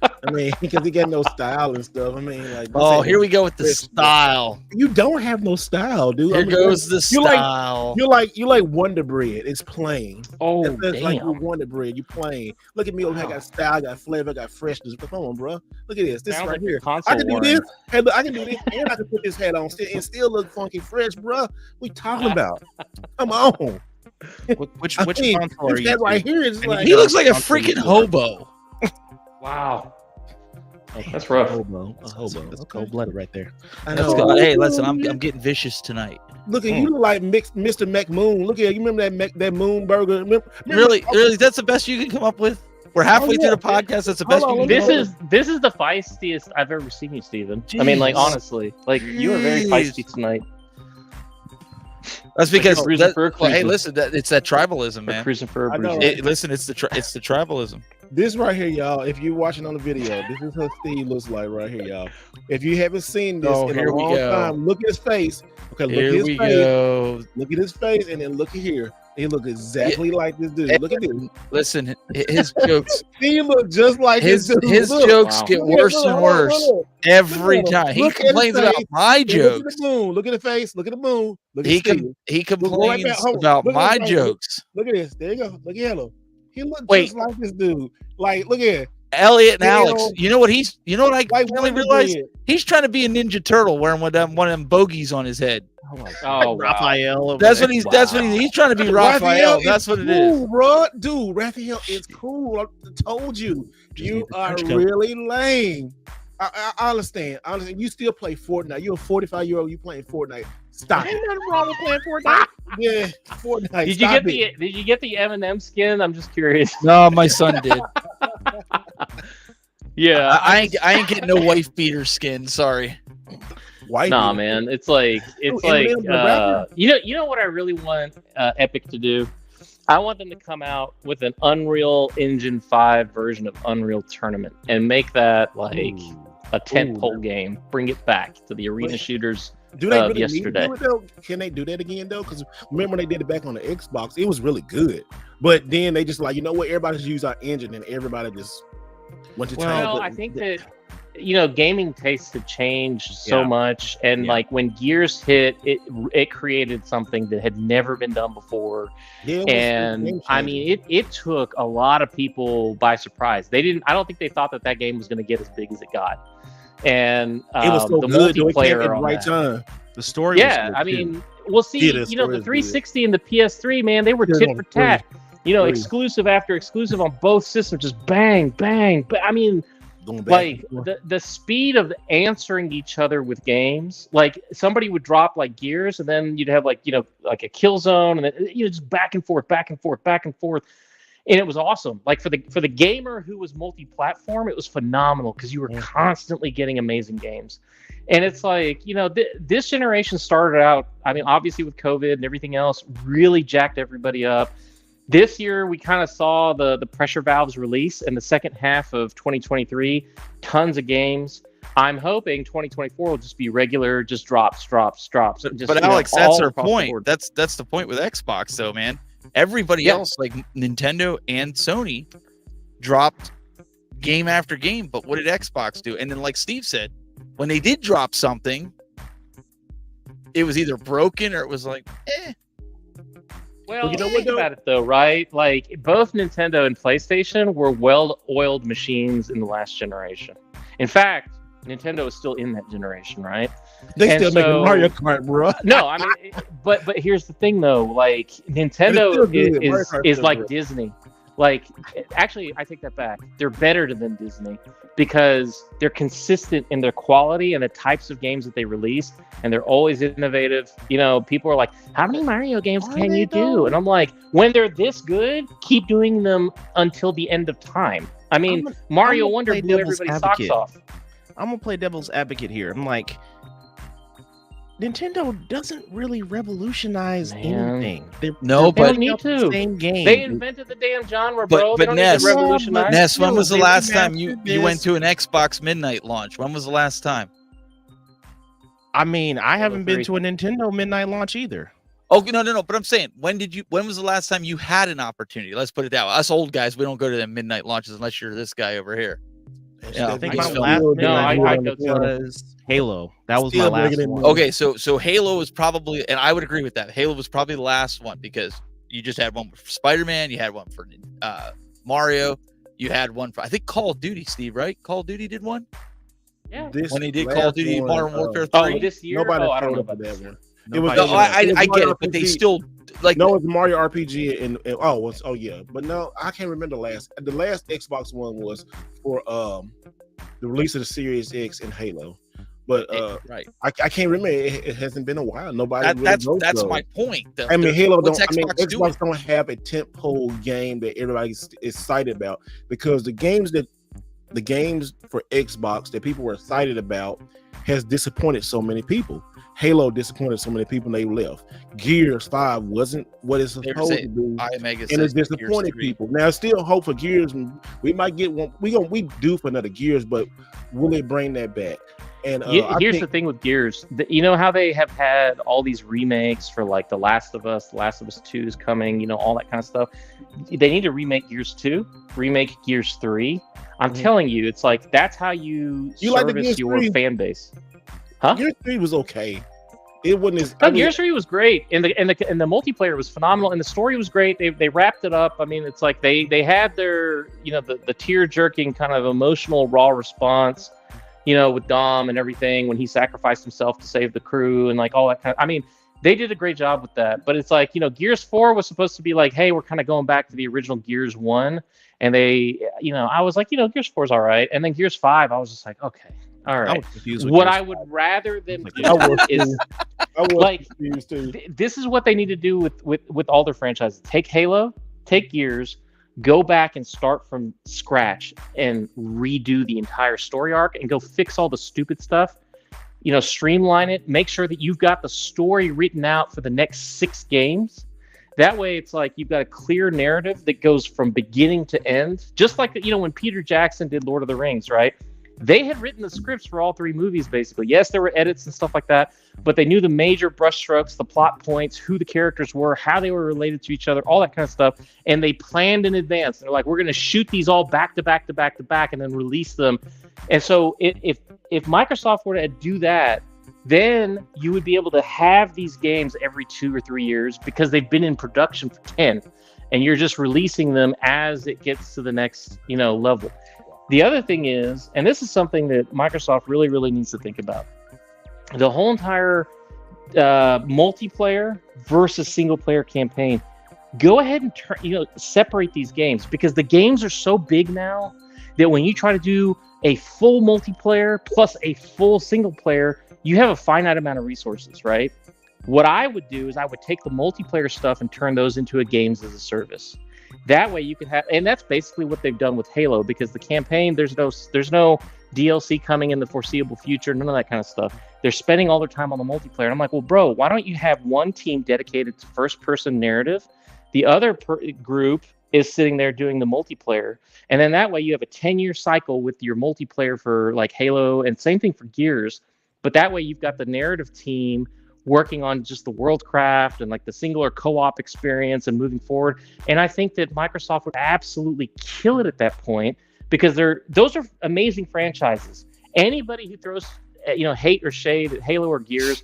[SPEAKER 1] I mean, because he got no style and stuff. I mean, like,
[SPEAKER 3] here we go with the style.
[SPEAKER 1] You don't have no style, dude.
[SPEAKER 3] Here goes the style.
[SPEAKER 1] You like Wonder Bread. It's plain.
[SPEAKER 4] Oh, damn.
[SPEAKER 1] Like you Wonder Bread. You plain. Look at me. I got style. I got flavor. I got freshness. Come on, bro. Look at this. This right here. I can do this. Hey, look, I can do this, and I can put this hat on and still look funky, fresh, bro. We talking about? Come on.
[SPEAKER 2] Which console are you?
[SPEAKER 1] Right here is like
[SPEAKER 3] he looks like a freaking hobo.
[SPEAKER 4] Wow. That's rough.
[SPEAKER 1] A hobo.
[SPEAKER 2] That's cold-blooded right there.
[SPEAKER 1] I know.
[SPEAKER 3] Hey, listen, I'm getting vicious tonight.
[SPEAKER 1] Look at you, look like Mr. McMoon. Look at you. Remember that Moon Burger? Remember,
[SPEAKER 3] really? That's the best you can come up with? We're halfway through the podcast. That's the best you can
[SPEAKER 4] This is the feistiest I've ever seen you, Steven. Jeez. I mean, like, honestly. Like, you are very feisty tonight.
[SPEAKER 3] That's because hey, listen, it's that tribalism, man.
[SPEAKER 4] Cruising for a bruise.
[SPEAKER 3] Listen, it's the tribalism.
[SPEAKER 1] This right here, y'all. If you're watching on the video, this is what Steve looks like right here, y'all. If you haven't seen this in a long time, look at his face. Okay, look at his face. Look at his face, and then look at here. He look exactly like this dude. Look at this.
[SPEAKER 3] Listen, his jokes.
[SPEAKER 1] He look just like
[SPEAKER 3] his jokes get worse and worse every time. He complains about my jokes.
[SPEAKER 1] Look at the face. Look at the moon.
[SPEAKER 3] He complains about my jokes.
[SPEAKER 1] Look at this. There you go. Look at him. He look just like this dude. Like, look at
[SPEAKER 3] Elliot and Alex. You know what I finally realized? He's trying to be a Ninja Turtle wearing one of them bogies on his head.
[SPEAKER 4] Oh,
[SPEAKER 2] Raphael.
[SPEAKER 3] That's what he's trying to be Raphael. That's what it is.
[SPEAKER 1] Bro. Dude, Raphael is cool. I told you. You are really lame. I understand. You still play Fortnite. You're a 45-year-old. You playing Fortnite. Stop.
[SPEAKER 2] Ain't nothing wrong with playing Fortnite.
[SPEAKER 1] Yeah, Fortnite.
[SPEAKER 4] Did you get the M&M skin? I'm just curious.
[SPEAKER 3] No, my son did.
[SPEAKER 4] Yeah,
[SPEAKER 3] I ain't getting no wife beater skin. Sorry.
[SPEAKER 4] Nah, man. It's like you know what I really want Epic to do I want them to come out with an Unreal Engine 5 version of Unreal Tournament and make that like a tentpole game. Bring it back to the arena shooters
[SPEAKER 1] do they really
[SPEAKER 4] yesterday.
[SPEAKER 1] Need to do it, though? Can they do that again though? Because remember when they did it back on the Xbox, it was really good. But then they just like, you know what? Everybody just use our engine, and everybody just went to try.
[SPEAKER 4] Well, I think that gaming tastes have changed so much, and like when Gears hit, it created something that had never been done before. And I mean, it took a lot of people by surprise. I don't think they thought that game was going to get as big as it got. And
[SPEAKER 1] it was so
[SPEAKER 4] the
[SPEAKER 1] good,
[SPEAKER 4] multiplayer
[SPEAKER 1] at the right time.
[SPEAKER 2] The story,
[SPEAKER 4] I mean, we'll see. The 360 and the PS3, man, they were tit for tat. Exclusive after exclusive on both systems, just bang, bang. But I mean, like the speed of answering each other with games, like somebody would drop like Gears, and then you'd have like a kill zone, and then just back and forth, and it was awesome. Like for the gamer who was multi-platform, it was phenomenal because you were constantly getting amazing games. And it's like this generation started out, I mean, obviously with COVID and everything else, really jacked everybody up. This year, we kind of saw the pressure valves release in the second half of 2023. Tons of games. I'm hoping 2024 will just be regular, just drops.
[SPEAKER 3] But Alex, that's our point. That's the point with Xbox, though, man. Everybody else, like Nintendo and Sony, dropped game after game. But what did Xbox do? And then, like Steve said, when they did drop something, it was either broken or it was like, eh.
[SPEAKER 4] Well, think about it though, right? Like both Nintendo and PlayStation were well-oiled machines in the last generation. In fact, Nintendo is still in that generation, right?
[SPEAKER 1] They still making Mario Kart, bro.
[SPEAKER 4] No, I mean, but here's the thing though, like Nintendo is like Disney. Like, actually, I take that back. They're better than Disney because they're consistent in their quality and the types of games that they release, and they're always innovative. People are like, how many Mario games can you do? And I'm like, when they're this good, keep doing them until the end of time. I mean, Mario Wonder blew everybody's socks off.
[SPEAKER 2] I'm going to play devil's advocate here. I'm like, Nintendo doesn't really revolutionize anything.
[SPEAKER 4] They don't need to.
[SPEAKER 2] Same game.
[SPEAKER 4] They invented the damn genre, bro.
[SPEAKER 3] But Ness, when was the last time you went to an Xbox midnight launch? When was the last time?
[SPEAKER 2] I mean, I haven't been to a Nintendo midnight launch either.
[SPEAKER 3] Oh, no. But I'm saying, when was the last time you had an opportunity? Let's put it that way. Us old guys, we don't go to the midnight launches unless you're this guy over here.
[SPEAKER 2] Yeah, I think my last midnight was Halo. That was my last one.
[SPEAKER 3] Okay, so Halo was probably, and I would agree with that. Halo was probably the last one because you just had one for Spider-Man, you had one for Mario, you had one for, I think, Call of Duty, Steve, right? Call of Duty did one?
[SPEAKER 4] Yeah.
[SPEAKER 3] When he did Call of Duty Modern Warfare 3.
[SPEAKER 4] Oh, this year?
[SPEAKER 1] I
[SPEAKER 4] don't know about that one.
[SPEAKER 1] It was.
[SPEAKER 3] I get it, but they still like.
[SPEAKER 1] No, it's Mario RPG and but no, I can't remember the last. The last Xbox one was for the release of the Series X and Halo, but
[SPEAKER 3] right.
[SPEAKER 1] I can't remember. It hasn't been a while. Nobody.
[SPEAKER 3] That's my point.
[SPEAKER 1] I mean, Xbox don't have a tentpole game that everybody is excited about because the games for Xbox that people were excited about has disappointed so many people. Halo disappointed so many people and they left. Gears 5 wasn't what it's supposed to be, and it disappointed people. Now, still hope for Gears. We might get one. We due for another Gears, but will it bring that back? And
[SPEAKER 4] here's the thing with Gears. You know how they have had all these remakes for like The Last of Us 2 is coming, all that kind of stuff. They need to remake Gears 2, remake Gears 3. I'm telling you, it's like that's how you service your fan base. Huh?
[SPEAKER 1] Gears 3 was okay. It wasn't as.
[SPEAKER 4] Gears 3 was great, and the multiplayer was phenomenal, and the story was great. They wrapped it up. I mean, it's like they had their the tear jerking kind of emotional raw response, with Dom and everything when he sacrificed himself to save the crew and like all that kind of. I mean, they did a great job with that. But it's like Gears 4 was supposed to be like, hey, we're kind of going back to the original Gears 1, and they I was like, Gears 4 is all right, and then Gears 5, I was just like, okay. All right. What I would rather them do is like this is what they need to do with all their franchises. Take Halo, take Gears, go back and start from scratch and redo the entire story arc and go fix all the stupid stuff. Streamline it. Make sure that you've got the story written out for the next 6 games. That way, it's like you've got a clear narrative that goes from beginning to end. Just like, when Peter Jackson did Lord of the Rings, right? They had written the scripts for all 3 movies, basically. Yes, there were edits and stuff like that, but they knew the major brushstrokes, the plot points, who the characters were, how they were related to each other, all that kind of stuff. And they planned in advance. They're like, we're going to shoot these all back to back to back to back and then release them. And so if Microsoft were to do that, then you would be able to have these games every 2 or 3 years because they've been in production for 10, and you're just releasing them as it gets to the next, level. The other thing is, and this is something that Microsoft really, really needs to think about, the whole entire multiplayer versus single player campaign. Go ahead and separate these games, because the games are so big now that when you try to do a full multiplayer plus a full single player, you have a finite amount of resources, right? What I would do is I would take the multiplayer stuff and turn those into a games as a service. That way you can have, and that's basically what they've done with Halo, because the campaign, there's no DLC coming in the foreseeable future, none of that kind of stuff. They're spending all their time on the multiplayer. And I'm like, well, bro, why don't you have one team dedicated to first-person narrative? The other group is sitting there doing the multiplayer. And then that way you have a 10-year cycle with your multiplayer for like Halo, and same thing for Gears. But that way you've got the narrative team working on just the worldcraft and like the singular co-op experience and moving forward. And I think that Microsoft would absolutely kill it at that point, because those are amazing franchises. Anybody who throws hate or shade at Halo or Gears,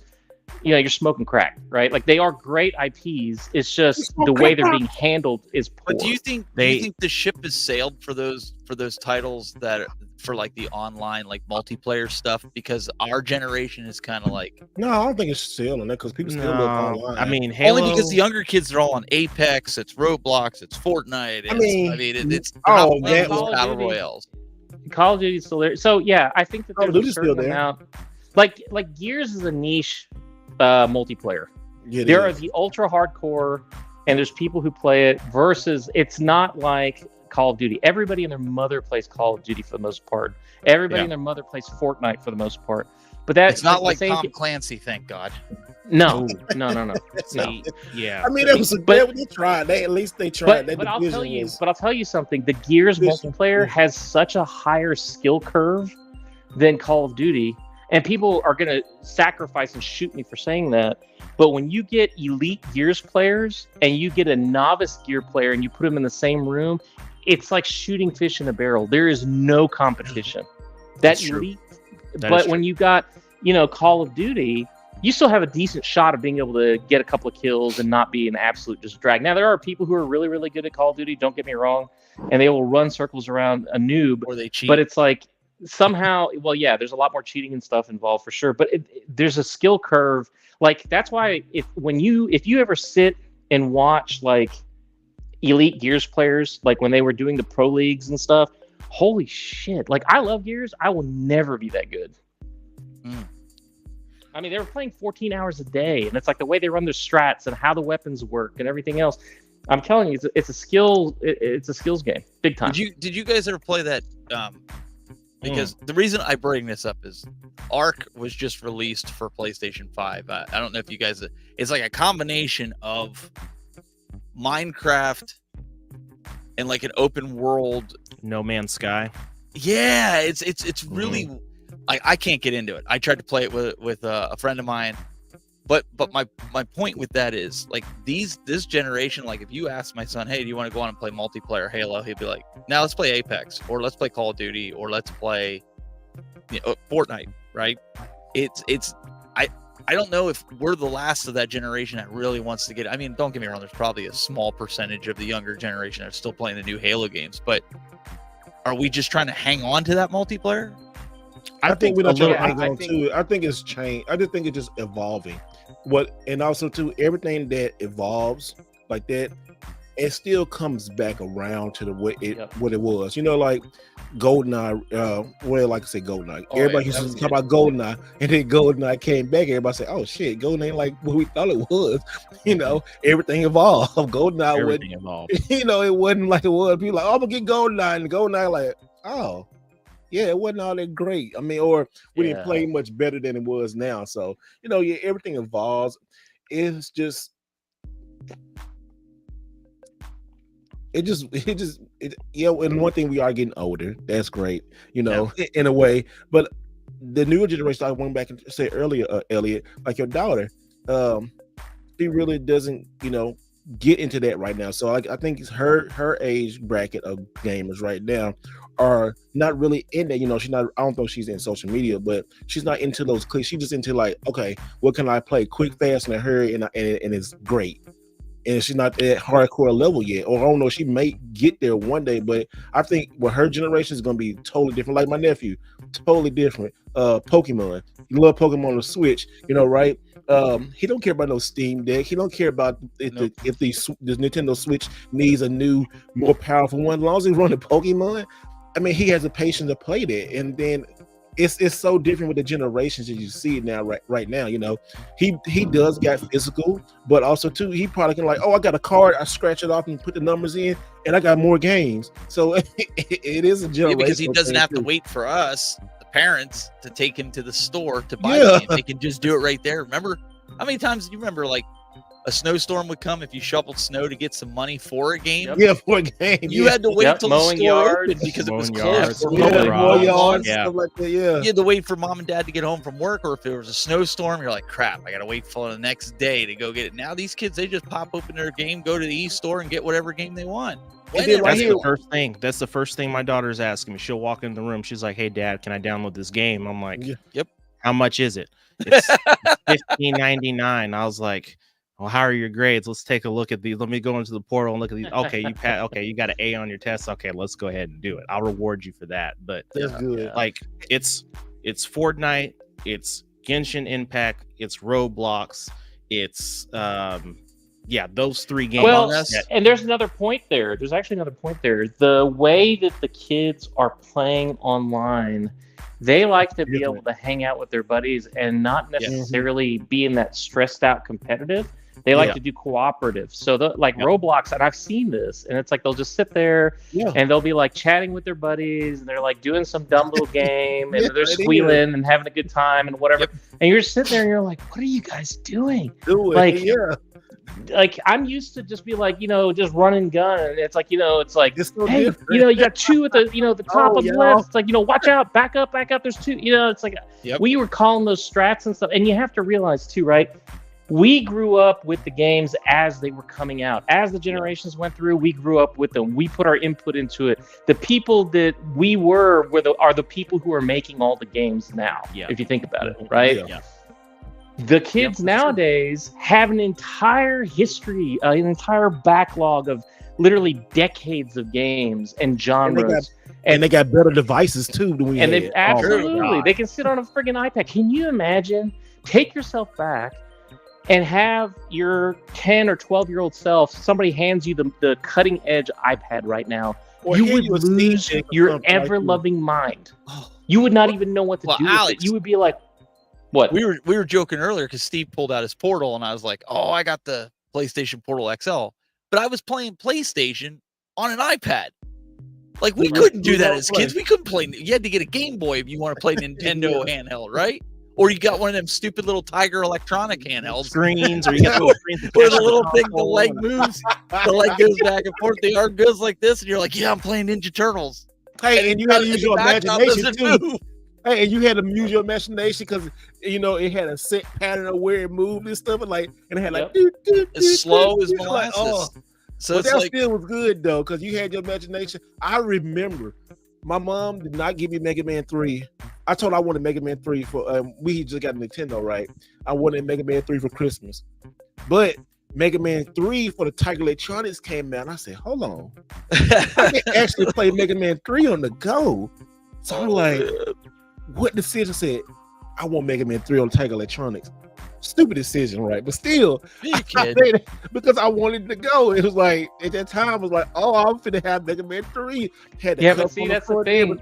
[SPEAKER 4] you're smoking crack, right? Like, they are great IPs. It's just the way they're being handled is poor.
[SPEAKER 3] But do you think the ship has sailed for those titles that for like the online like multiplayer stuff? Because our generation is kind of like,
[SPEAKER 1] no, I don't think it's sailing that, because people still look online.
[SPEAKER 2] I mean, Halo,
[SPEAKER 3] only because the younger kids are all on Apex, it's Roblox, it's Fortnite. It's battle royales.
[SPEAKER 4] Call of Duty's still there. So yeah, I think that there's a certain amount. Like Gears is a niche multiplayer. Yeah, there are the ultra hardcore, and there's people who play it, versus it's not like Call of Duty. Everybody and their mother plays Call of Duty for the most part. Everybody and their mother plays Fortnite for the most part. But it's
[SPEAKER 3] not like Tom Clancy, thank God.
[SPEAKER 4] No.
[SPEAKER 2] Yeah.
[SPEAKER 1] I mean, it was they tried. At least they tried.
[SPEAKER 4] But I'll tell you something. The Gears multiplayer has such a higher skill curve than Call of Duty. And people are going to sacrifice and shoot me for saying that. But when you get elite Gears players and you get a novice Gear player and you put them in the same room, it's like shooting fish in a barrel. There is no competition. That's elite. But when you got, Call of Duty, you still have a decent shot of being able to get a couple of kills and not be an absolute just drag. Now, there are people who are really, really good at Call of Duty, don't get me wrong, and they will run circles around a noob.
[SPEAKER 3] Or they cheat.
[SPEAKER 4] But it's like, somehow, well, yeah, there's a lot more cheating and stuff involved for sure, but there's a skill curve. Like, that's why if you ever sit and watch like elite Gears players, like when they were doing the pro leagues and stuff, holy shit, like, I love Gears, I will never be that good. I mean, they were playing 14 hours a day, and it's like the way they run their strats and how the weapons work and everything else. I'm telling you, it's a skills game, big time.
[SPEAKER 3] Did you guys ever play that because the reason I bring this up is Ark was just released for PlayStation 5. I don't know if you guys... It's like a combination of Minecraft and like an open world...
[SPEAKER 2] No Man's Sky.
[SPEAKER 3] Yeah, it's really... I can't get into it. I tried to play it with a friend of mine. But my point with that is, like, this generation, like, if you ask my son, hey, do you want to go on and play multiplayer Halo? He'd be like, now let's play Apex, or let's play Call of Duty, or let's play Fortnite, right? I don't know if we're the last of that generation that really wants to get... I mean, don't get me wrong, there's probably a small percentage of the younger generation that are still playing the new Halo games, but are we just trying to hang on to that multiplayer?
[SPEAKER 1] I think we're not trying to hang on to it. I think it's changed. I just think it's just evolving. And also too, everything that evolves like that, it still comes back around to what it was. Like GoldenEye. Like I said, GoldenEye. Everybody used to talk about GoldenEye, and then GoldenEye came back. Everybody said, "Oh shit, GoldenEye ain't like what we thought it was." Everything evolved. GoldenEye evolved. It wasn't like it was. People like, "Oh, I'm gonna get GoldenEye," and GoldenEye like, "Oh." Yeah, it wasn't all that great. I mean, or we didn't play much better than it was now. So, everything evolves. It's just, yeah. And one thing, we are getting older. That's great, in a way. But the newer generation, I went back and said earlier, Elliot, like your daughter, she really doesn't, get into that right now. So I think it's her age bracket of gamers right now are not really in that. She's not. I don't know if she's in social media, but she's not into those clicks. She's just into like, okay, what can I play quick, fast, and hurry, and it's great. And she's not at hardcore level yet, or I don't know. She may get there one day, but I think her generation is going to be totally different. Like my nephew, totally different. Pokemon, you love Pokemon on the Switch, right? He don't care about no Steam Deck. He don't care about if the Nintendo Switch needs a new, more powerful one. As long as he's running Pokemon, I mean, he has the patience to play that. And then it's so different with the generations that you see it now. Right now, he does got physical, but also too, he probably can I got a card, I scratch it off and put the numbers in, and I got more games. So it is a generation
[SPEAKER 3] because he doesn't have to wait for us, the parents, to take him to the store to buy the game. They can just do it right there. Remember how many times you remember a snowstorm would come if you shoveled snow to get some money for a game?
[SPEAKER 1] Yeah, for a game.
[SPEAKER 3] You had to wait till the store opened because it was closed.
[SPEAKER 1] Stuff like that,
[SPEAKER 3] You had to wait for mom and dad to get home from work, or if there was a snowstorm, you're like, crap, I got to wait for the next day to go get it. Now these kids, they just pop open their game, go to the e-store, and get whatever game they want.
[SPEAKER 2] That's the first thing. That's the first thing my daughter's asking me. She'll walk in the room. She's like, hey, Dad, can I download this game? I'm like,
[SPEAKER 3] yep.
[SPEAKER 2] How much is it? It's $15.99. I was like, well, how are your grades? Let's take a look at these. Let me go into the portal and look at these. Okay, you got an A on your test. Okay, let's go ahead and do it. I'll reward you for that. But
[SPEAKER 1] that's good.
[SPEAKER 2] It's Fortnite, it's Genshin Impact, it's Roblox, it's those three games.
[SPEAKER 4] Well, and there's another point there. There's actually another point there. The way that the kids are playing online, they like to be able to hang out with their buddies and not necessarily be in that stressed out competitive. They like to do cooperative. So Roblox, and I've seen this, and it's like they'll just sit there and they'll be chatting with their buddies, and they're doing some dumb little game, and they're squealing and having a good time and whatever. And you're sitting there and you're like, what are you guys doing? I'm used to just be just run and gun, and it's hey, you got two at the top of the left. It's watch out, back up, there's two. It's we were calling those strats and stuff. And you have to realize too, right? We grew up with the games as they were coming out. As the generations went through, we grew up with them. We put our input into it. The people that we are the people who are making all the games now. Yeah. If you think about it, right? Yeah. The kids nowadays have an entire history, an entire backlog of literally decades of games and genres.
[SPEAKER 1] And they got better devices too than we had.
[SPEAKER 4] Absolutely. They can sit on a friggin' iPad. Can you imagine? Take yourself back and have your 10 or 12-year-old self, somebody hands you the cutting edge iPad right now. You would lose your ever-loving mind. You would not even know what to do with it. You would be like, what?
[SPEAKER 3] We were joking earlier because Steve pulled out his Portal, and I was like, oh, I got the PlayStation Portal XL. But I was playing PlayStation on an iPad. We couldn't do that as kids. We couldn't play. You had to get a Game Boy if you want to play Nintendo handheld, right? Or you got one of them stupid little Tiger Electronic handheld
[SPEAKER 2] screens, or you got the screens
[SPEAKER 3] where the little thing, the leg moves, the leg goes back and forth, the arm goes like this, and you're like, yeah, I'm playing Ninja Turtles.
[SPEAKER 1] Hey, and you had to use your imagination too. Hey, and you had to use your imagination because it had a set pattern of where it moved and stuff, and it had
[SPEAKER 3] as slow as molasses.
[SPEAKER 1] So that still was good though, because you had your imagination. I remember my mom did not give me Mega Man 3. I told her I wanted Mega Man 3 for we just got a Nintendo, right? I wanted Mega Man 3 for Christmas. But Mega Man 3 for the Tiger Electronics came out, and I said, hold on. I can actually play Mega Man 3 on the go. So I'm like, what decision said? I want Mega Man 3 on Tiger Electronics. Stupid decision, right? But still, I made it because I wanted to go. It was at that time, I was like, oh, I'm finna have Mega Man 3.
[SPEAKER 4] But see, that's the thing.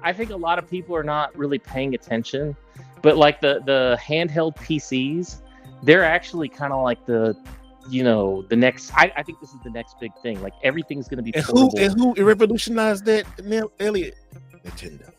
[SPEAKER 1] I
[SPEAKER 4] think a lot of people are not really paying attention, but the handheld PCs, they're actually kind of the next. I think this is the next big thing. Everything's gonna be portable.
[SPEAKER 1] And who revolutionized that, Elliot? Nintendo.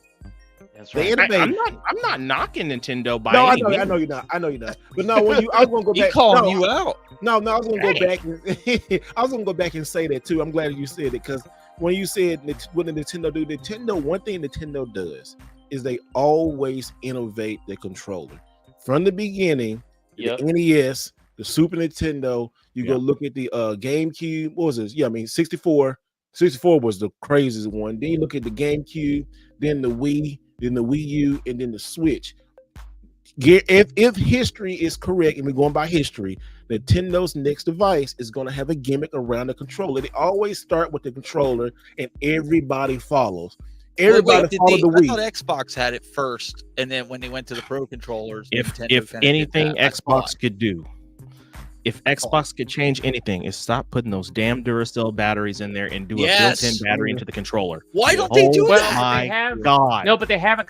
[SPEAKER 4] That's
[SPEAKER 1] They
[SPEAKER 4] right.
[SPEAKER 1] innovate.
[SPEAKER 2] I'm not knocking Nintendo by
[SPEAKER 1] No,
[SPEAKER 2] any
[SPEAKER 1] I
[SPEAKER 2] means.
[SPEAKER 1] know you're not. I know you're not. But no, when I was gonna go
[SPEAKER 3] He
[SPEAKER 1] back.
[SPEAKER 3] calling you out.
[SPEAKER 1] No, I was gonna go back. I was gonna go back and say that too. I'm glad you said it because when you said what did Nintendo do? One thing Nintendo does is they always innovate the controller from the beginning.
[SPEAKER 4] Yep.
[SPEAKER 1] The NES, the Super Nintendo. You go look at the GameCube. What was this? Yeah, I mean 64. 64 was the craziest one. Then you look at the GameCube, then the Wii, then the Wii U, and then the Switch. If history is correct, and we're going by history, Nintendo's next device is going to have a gimmick around the controller. They always start with the controller, and everybody follows. Everybody followed the Wii.
[SPEAKER 3] I thought Xbox had it first, and then when they went to the Pro controllers,
[SPEAKER 2] if anything Xbox could do, if Xbox could change anything, is stop putting those damn Duracell batteries in there and do a built-in battery into the controller.
[SPEAKER 3] Why don't they do that?
[SPEAKER 2] My God!
[SPEAKER 4] No, but they have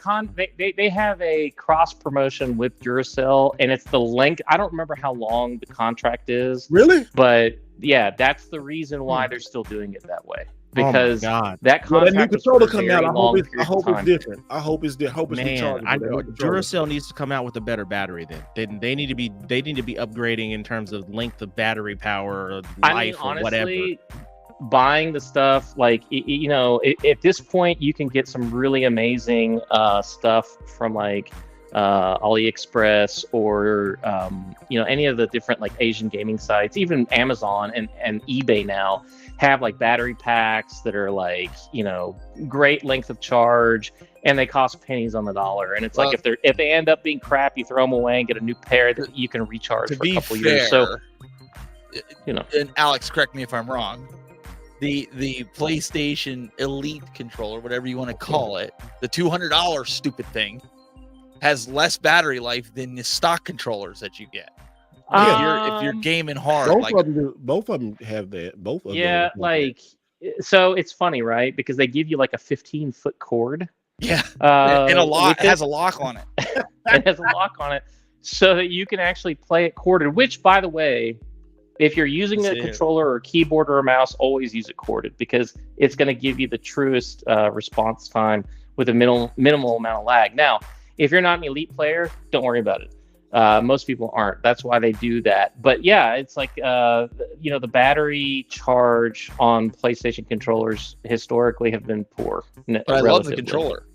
[SPEAKER 4] they have a cross promotion with Duracell, and it's the length. I don't remember how long the contract is.
[SPEAKER 1] Really?
[SPEAKER 4] But yeah, that's the reason why they're still doing it that way. Because that
[SPEAKER 1] new
[SPEAKER 4] contract
[SPEAKER 1] controller come out. I hope it's different.
[SPEAKER 4] I hope it's
[SPEAKER 2] Man, I know Duracell needs to come out with a better battery. Then they need to be upgrading in terms of length of battery power, or life,
[SPEAKER 4] honestly,
[SPEAKER 2] or whatever.
[SPEAKER 4] Buying the stuff like at this point, you can get some really amazing stuff from like AliExpress or any of the different like Asian gaming sites, even Amazon and eBay now have like battery packs that are like great length of charge, and they cost pennies on the dollar. And it's like if they end up being crap, you throw them away and get a new pair that you can recharge for a couple years. So
[SPEAKER 3] and Alex, correct me if I'm wrong. The PlayStation Elite controller, whatever you want to call it, the $200 stupid thing, has less battery life than the stock controllers that you get. If you're gaming hard,
[SPEAKER 1] both of them have that. Both of them.
[SPEAKER 4] Yeah, so it's funny, right? Because they give you like a 15-foot cord.
[SPEAKER 3] Yeah, and a lock. It has a lock on it.
[SPEAKER 4] It has a lock on it, so that you can actually play it corded. Which, by the way, if you're using a controller or a keyboard or a mouse, always use it corded because it's going to give you the truest response time with a minimal amount of lag. Now, if you're not an elite player, don't worry about it. Most people aren't. That's why they do that. But yeah, it's like the battery charge on PlayStation controllers historically have been poor.
[SPEAKER 3] But I love the controller.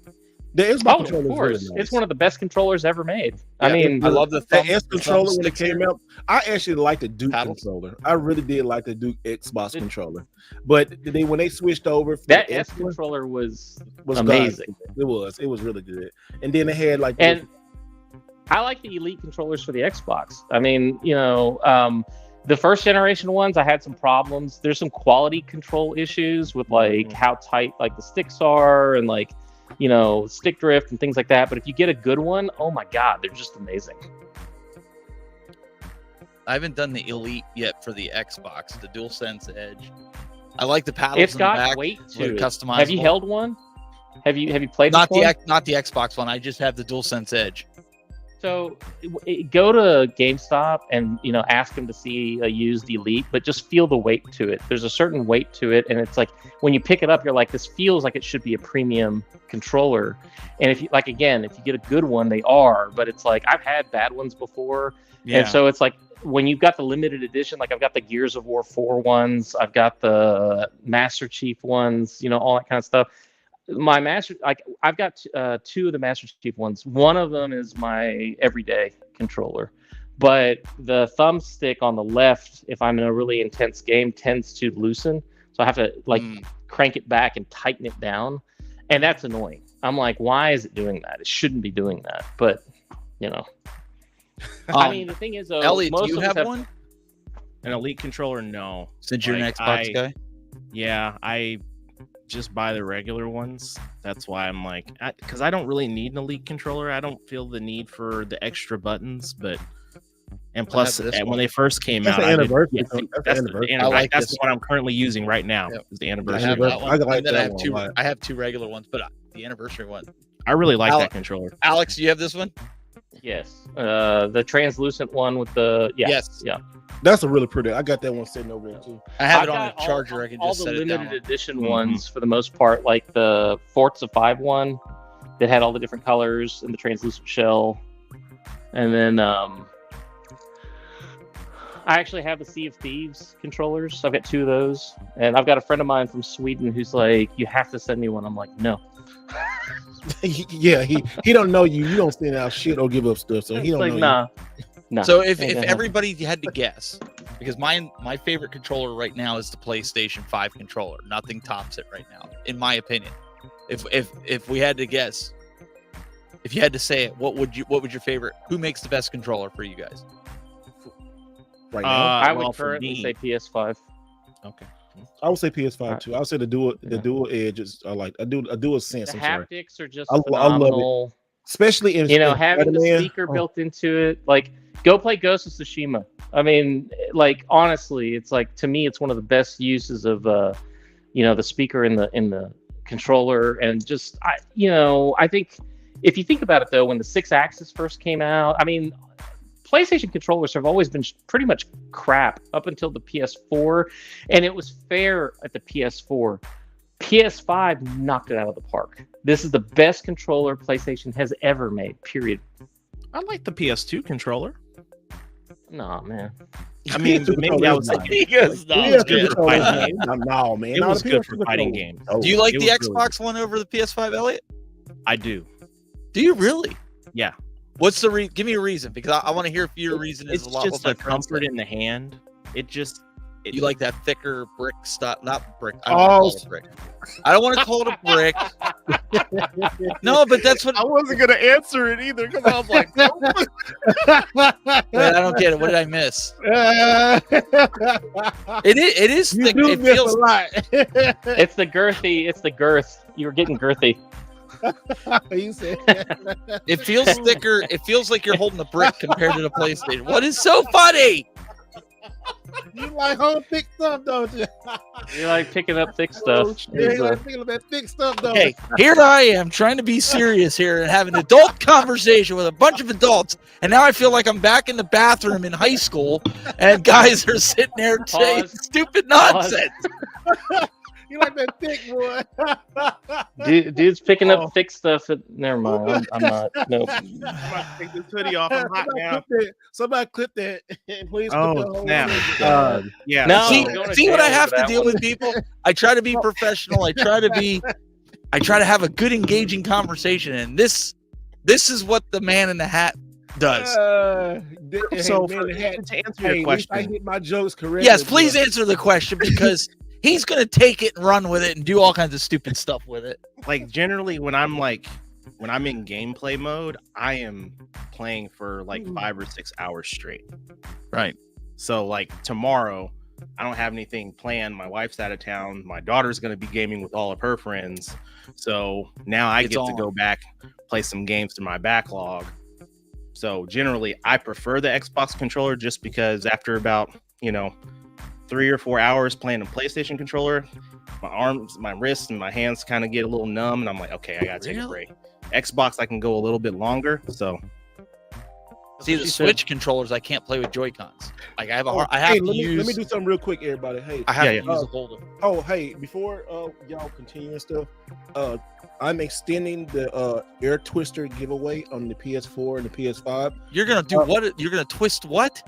[SPEAKER 1] The Xbox controller,
[SPEAKER 4] of course, really nice. It's one of the best controllers ever made.
[SPEAKER 1] Yeah,
[SPEAKER 4] I mean,
[SPEAKER 1] I love the S controller when it came out. I actually liked the Duke controller. I really did like the Duke Xbox controller. But when they switched over,
[SPEAKER 4] that S controller was amazing.
[SPEAKER 1] God. It was really good. And then they had like.
[SPEAKER 4] I like the Elite controllers for the Xbox. I mean, the first generation ones, I had some problems. There's some quality control issues with like how tight like the sticks are and like, stick drift and things like that. But if you get a good one, oh my God, they're just amazing.
[SPEAKER 3] I haven't done the Elite yet for the Xbox, the DualSense Edge. I like the paddles.
[SPEAKER 4] It's got
[SPEAKER 3] in the back,
[SPEAKER 4] weight to it.
[SPEAKER 3] Customizable.
[SPEAKER 4] Have you held one? Have you played
[SPEAKER 3] not
[SPEAKER 4] this one?
[SPEAKER 3] Not the Xbox one. I just have the DualSense Edge.
[SPEAKER 4] So go to GameStop and ask them to see a used Elite, but just feel the weight to it. There's a certain weight to it, and it's like when you pick it up, you're like, this feels like it should be a premium controller. And if you get a good one, they are. But it's like I've had bad ones before, and so it's like when you've got the limited edition, like I've got the Gears of War 4 ones, I've got the Master Chief ones, all that kind of stuff. My I've got two of the Master Chief ones. One of them is my everyday controller, but the thumbstick on the left, if I'm in a really intense game, tends to loosen. So I have to crank it back and tighten it down, and that's annoying. I'm like, why is it doing that? It shouldn't be doing that, but I mean, the thing is, though,
[SPEAKER 3] Elliot,
[SPEAKER 4] most
[SPEAKER 3] do you have one?
[SPEAKER 2] An Elite controller? No.
[SPEAKER 3] Since you're an Xbox guy?
[SPEAKER 2] Yeah, I just buy the regular ones. That's why I'm like, because I don't really need an Elite controller. I don't feel the need for the extra buttons, and plus when they first came out,
[SPEAKER 1] that's
[SPEAKER 2] the one I'm currently using right now.
[SPEAKER 3] Yep.
[SPEAKER 2] Is the anniversary.
[SPEAKER 3] I have two regular ones, but the anniversary one.
[SPEAKER 2] I really like that controller.
[SPEAKER 3] Alex, do you have this one?
[SPEAKER 4] Yes. The translucent one with the
[SPEAKER 3] yes.
[SPEAKER 4] Yeah.
[SPEAKER 1] That's a really pretty. I got that one sitting over there too.
[SPEAKER 3] I have it on a charger. I can just set it down.
[SPEAKER 4] All the limited edition ones, for the most part, like the Forza 5 one, that had all the different colors and the translucent shell. And then I actually have the Sea of Thieves controllers. I've got 2 of those, and I've got a friend of mine from Sweden who's like, "You have to send me one." I'm like, "No."
[SPEAKER 1] Yeah, he don't know you. You don't send out shit or give up stuff, so he don't know
[SPEAKER 4] nah. No.
[SPEAKER 3] So if everybody had to guess, because my favorite controller right now is the PlayStation 5 controller. Nothing tops it right now, in my opinion. If we had to guess, if you had to say it, what would your favorite? Who makes the best controller for you guys?
[SPEAKER 1] Right now,
[SPEAKER 4] I would currently say PS5.
[SPEAKER 3] Okay.
[SPEAKER 1] I would say PS5 too. I would say the dual edge is a dual sense.
[SPEAKER 4] The
[SPEAKER 1] I'm
[SPEAKER 4] haptics are just
[SPEAKER 1] I love
[SPEAKER 4] phenomenal.
[SPEAKER 1] Especially in
[SPEAKER 4] having the speaker built into it. Like, go play Ghost of Tsushima. I mean, like, honestly, it's like, to me, it's one of the best uses of the speaker in the controller. And just I think if you think about it though, when the 6-axis first came out, I mean, PlayStation controllers have always been pretty much crap up until the PS4, and it was fair at the PS4. PS5 knocked it out of the park. This is the best controller PlayStation has ever made, period.
[SPEAKER 2] I like the PS2 controller.
[SPEAKER 4] No, man.
[SPEAKER 2] I mean, maybe I was thinking it was good for fighting games.
[SPEAKER 1] No, man.
[SPEAKER 2] It was good for fighting games.
[SPEAKER 3] Do you like the Xbox One over the PS5, Elliot?
[SPEAKER 2] I do.
[SPEAKER 3] Do you really?
[SPEAKER 2] Yeah.
[SPEAKER 3] What's the give me a reason, because I want to hear if your reason is
[SPEAKER 2] it's
[SPEAKER 3] a lot.
[SPEAKER 2] just the comfort in the hand.
[SPEAKER 3] You like that thicker brick stuff, not brick. I don't want to call it a brick. I don't want to call it a brick. No, but that's what
[SPEAKER 2] I wasn't gonna answer it either because I was like, nope.
[SPEAKER 3] Wait, I don't get it. What did I miss? It is thick. It feels
[SPEAKER 1] a lot.
[SPEAKER 4] It's the girth. You were getting girthy.
[SPEAKER 1] You said
[SPEAKER 3] it feels thicker. It feels like you're holding a brick compared to the PlayStation. What is so funny?
[SPEAKER 1] You like whole thick stuff, don't you?
[SPEAKER 4] You like picking up thick stuff.
[SPEAKER 1] Oh, yeah, you like picking up that thick stuff, don't
[SPEAKER 3] you? Here I am trying to be serious here and have an adult conversation with a bunch of adults, and now I feel like I'm back in the bathroom in high school, and guys are sitting there saying stupid nonsense.
[SPEAKER 1] You like that thick, boy?
[SPEAKER 4] Dude's picking up thick stuff. Never mind. I'm not. Nope.
[SPEAKER 2] Take this hoodie off. I'm hot now.
[SPEAKER 1] Somebody clip that, please.
[SPEAKER 2] Oh, snap. Yeah.
[SPEAKER 4] No.
[SPEAKER 3] See what I have to deal with, people. I try to be professional. I try to have a good, engaging conversation, and this is what the man in the hat does.
[SPEAKER 2] So to answer your question,
[SPEAKER 1] I hit my jokes correctly.
[SPEAKER 3] Yes, please answer the question, because he's going to take it and run with it and do all kinds of stupid stuff with it.
[SPEAKER 2] Like, generally, when I'm in gameplay mode, I am playing for like 5 or 6 hours straight.
[SPEAKER 3] Right.
[SPEAKER 2] So, like, tomorrow, I don't have anything planned. My wife's out of town. My daughter's going to be gaming with all of her friends. So now I get to go back, play some games to my backlog. So generally, I prefer the Xbox controller just because after about, 3 or 4 hours playing a PlayStation controller, my arms, my wrists, and my hands kind of get a little numb, and I'm like, okay, I gotta take a break. Xbox, I can go a little bit longer. So,
[SPEAKER 3] see, the Switch controllers, I can't play with Joy-Cons. Like, I have
[SPEAKER 1] let me do something real quick, everybody. Hey,
[SPEAKER 3] I have to use a holder.
[SPEAKER 1] Oh, hey, before y'all continue and stuff, I'm extending the Air Twister giveaway on the PS4 and the PS5.
[SPEAKER 3] You're gonna do what? You're gonna twist what?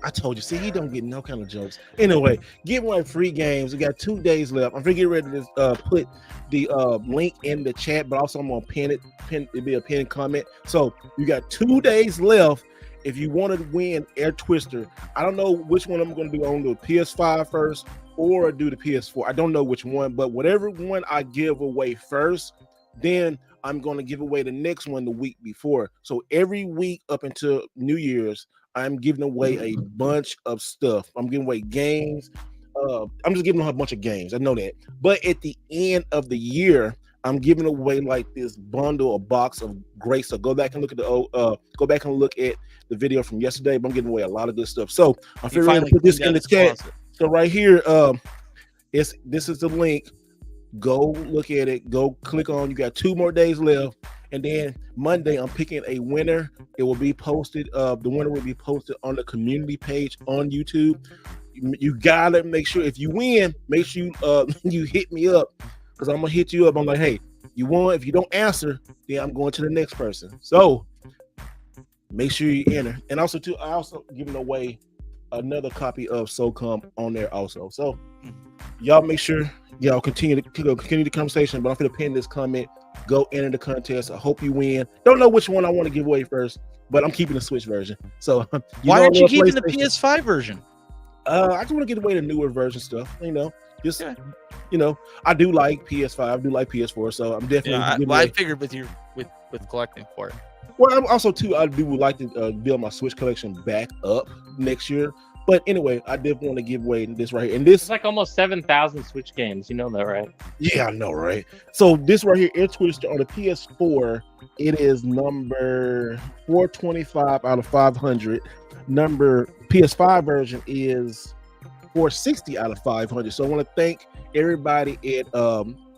[SPEAKER 1] I told you. See, he don't get no kind of jokes. Anyway, give away free games. We got 2 days left. I'm gonna get ready to put the link in the chat, but also I'm gonna pin it. It'll be a pinned comment. So you got 2 days left. If you want to win Air Twister, I don't know which one I'm gonna do on the PS5 first or do the PS4. I don't know which one, but whatever one I give away first, then I'm gonna give away the next one the week before. So every week up until New Year's, I'm giving away a bunch of stuff. I'm giving away games. I'm just giving a bunch of games. I know that. But at the end of the year, I'm giving away like this bundle, a box of grace. So go back and look at the video from yesterday. But I'm giving away a lot of good stuff. So I'm ready to put this in the chat. So right here, this is the link. Go look at it. Go click on. You got 2 more days left. And then Monday, I'm picking a winner. It will be posted. The winner will be posted on the community page on YouTube. You gotta make sure if you win, make sure you hit me up, because I'm gonna hit you up. I'm like, hey, You won. If you don't answer, then I'm going to the next person. So make sure you enter. And also, too, I also giving away another copy of SOCOM on there also. So y'all make sure y'all continue the conversation. But I'm going to pin this comment. Go enter the contest. I hope you win. Don't know which one I want to give away first, but I'm keeping the Switch version. So
[SPEAKER 3] why aren't you keeping the PS5 version?
[SPEAKER 1] I just want to get away the newer version stuff. Just I do like PS5. I do like PS4. So I'm definitely.
[SPEAKER 3] I figured with collecting for it.
[SPEAKER 1] Well, I'm also too. I do like to build my Switch collection back up next year. But anyway, I did want to give away this right here. And this
[SPEAKER 4] is like almost 7,000 Switch games. You know that, right?
[SPEAKER 1] Yeah, I know, right? So this right here, Air Twister on the PS4, it is number 425 out of 500. Number PS5 version is 460 out of 500. So I want to thank everybody at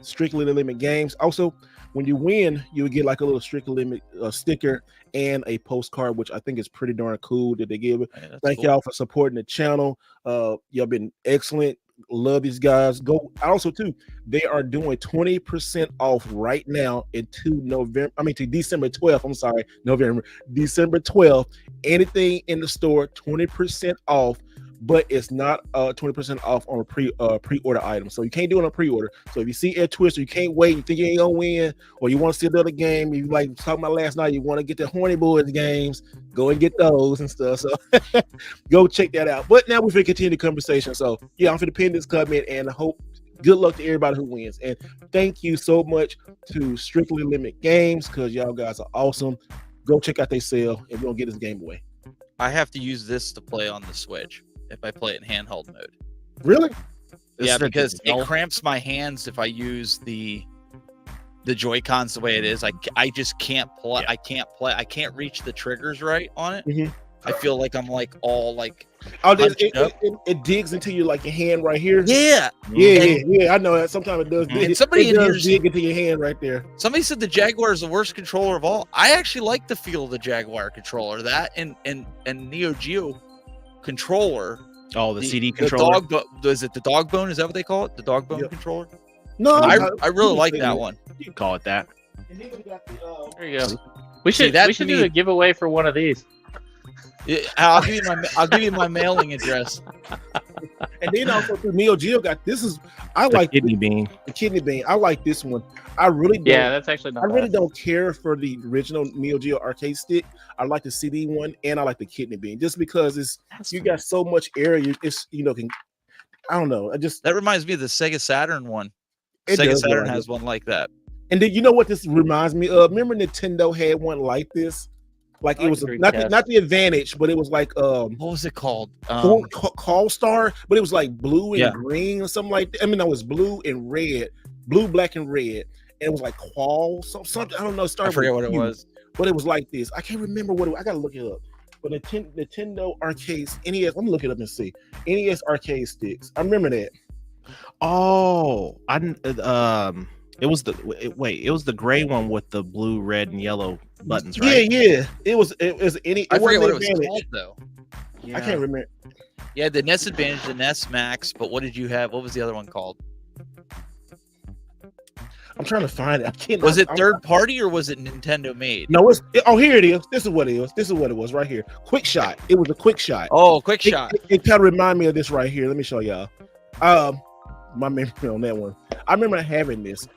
[SPEAKER 1] Strictly Limit Games. Also, when you win, you would get like a little Strictly Limit sticker and a postcard, which I think is pretty darn cool that they give it.
[SPEAKER 3] Yeah,
[SPEAKER 1] thank y'all for supporting the channel. Y'all been excellent. Love these guys. Go also too. They are doing 20% off right now to December 12th. I'm sorry, December 12th. Anything in the store, 20% off. But it's not 20% off on a pre-order item. So you can't do it on a pre-order. So if you see Air Twister, you can't wait, you think you ain't gonna win, or you want to see another game, you like talking about last night, you want to get the Horny Boys games, go and get those and stuff. So go check that out. But now we're gonna continue the conversation. So yeah, I'm gonna pin this comment and I hope good luck to everybody who wins. And thank you so much to Strictly Limit Games, because y'all guys are awesome. Go check out their sale and we're gonna get this game away.
[SPEAKER 3] I have to use this to play on the Switch if I play it in handheld mode.
[SPEAKER 1] Really?
[SPEAKER 3] Yeah, because it cramps my hands if I use the Joy-Cons the way it is. I just can't play. Yeah. I can't reach the triggers right on it. Mm-hmm. I feel like I'm like all like
[SPEAKER 1] it digs into your like your hand right here.
[SPEAKER 3] Yeah.
[SPEAKER 1] I know that sometimes it does.
[SPEAKER 3] And somebody
[SPEAKER 1] does dig into your hand right there.
[SPEAKER 3] Somebody said the Jaguar is the worst controller of all. I actually like the feel of the Jaguar controller. That and Neo Geo controller.
[SPEAKER 2] Oh, the CD controller.
[SPEAKER 3] Is it the dog bone? Is that what they call it? The dog bone controller?
[SPEAKER 1] No,
[SPEAKER 3] I really like that one.
[SPEAKER 2] You can call it that.
[SPEAKER 4] There you go. We should do a giveaway for one of these.
[SPEAKER 3] I'll give you my mailing address.
[SPEAKER 1] And then also Neo Geo got I like
[SPEAKER 2] kidney bean.
[SPEAKER 1] The kidney bean. I like this one. I really don't.
[SPEAKER 4] Yeah, that's actually not.
[SPEAKER 1] I really don't care for the original Neo Geo arcade stick. I like the CD one and I like the kidney bean just because you got so much area. I don't know.
[SPEAKER 3] That reminds me of the Sega Saturn one. Sega Saturn has one like that.
[SPEAKER 1] And then you know what this reminds me of? Remember Nintendo had one like this? Like it was not the Advantage, but it was like
[SPEAKER 3] what was it called?
[SPEAKER 1] Call Star, but it was like blue and green or something like that. I mean, it was blue, black, and red. And it was like Qual something. I don't know.
[SPEAKER 3] I forget what it was,
[SPEAKER 1] but it was like this. I can't remember what I gotta look it up. But Nintendo arcades, NES. I'm gonna look it up and see. NES arcade sticks. I remember that.
[SPEAKER 2] Oh, it was the gray one with the blue, red, and yellow buttons, right?
[SPEAKER 1] Yeah. It was
[SPEAKER 3] I forget what it was called though.
[SPEAKER 1] Yeah. I can't remember.
[SPEAKER 3] Yeah, the NES Advantage, the NES Max, but what did you have? What was the other one called?
[SPEAKER 1] I'm trying to find it. I can't.
[SPEAKER 3] Was it third party or was it Nintendo made?
[SPEAKER 1] No, here it is. This is what it is. This is what it was right here. Quick Shot. It was a Quick Shot.
[SPEAKER 3] Oh, Quick Shot.
[SPEAKER 1] It kind of reminded me of this right here. Let me show y'all. My memory on that one. I remember having this.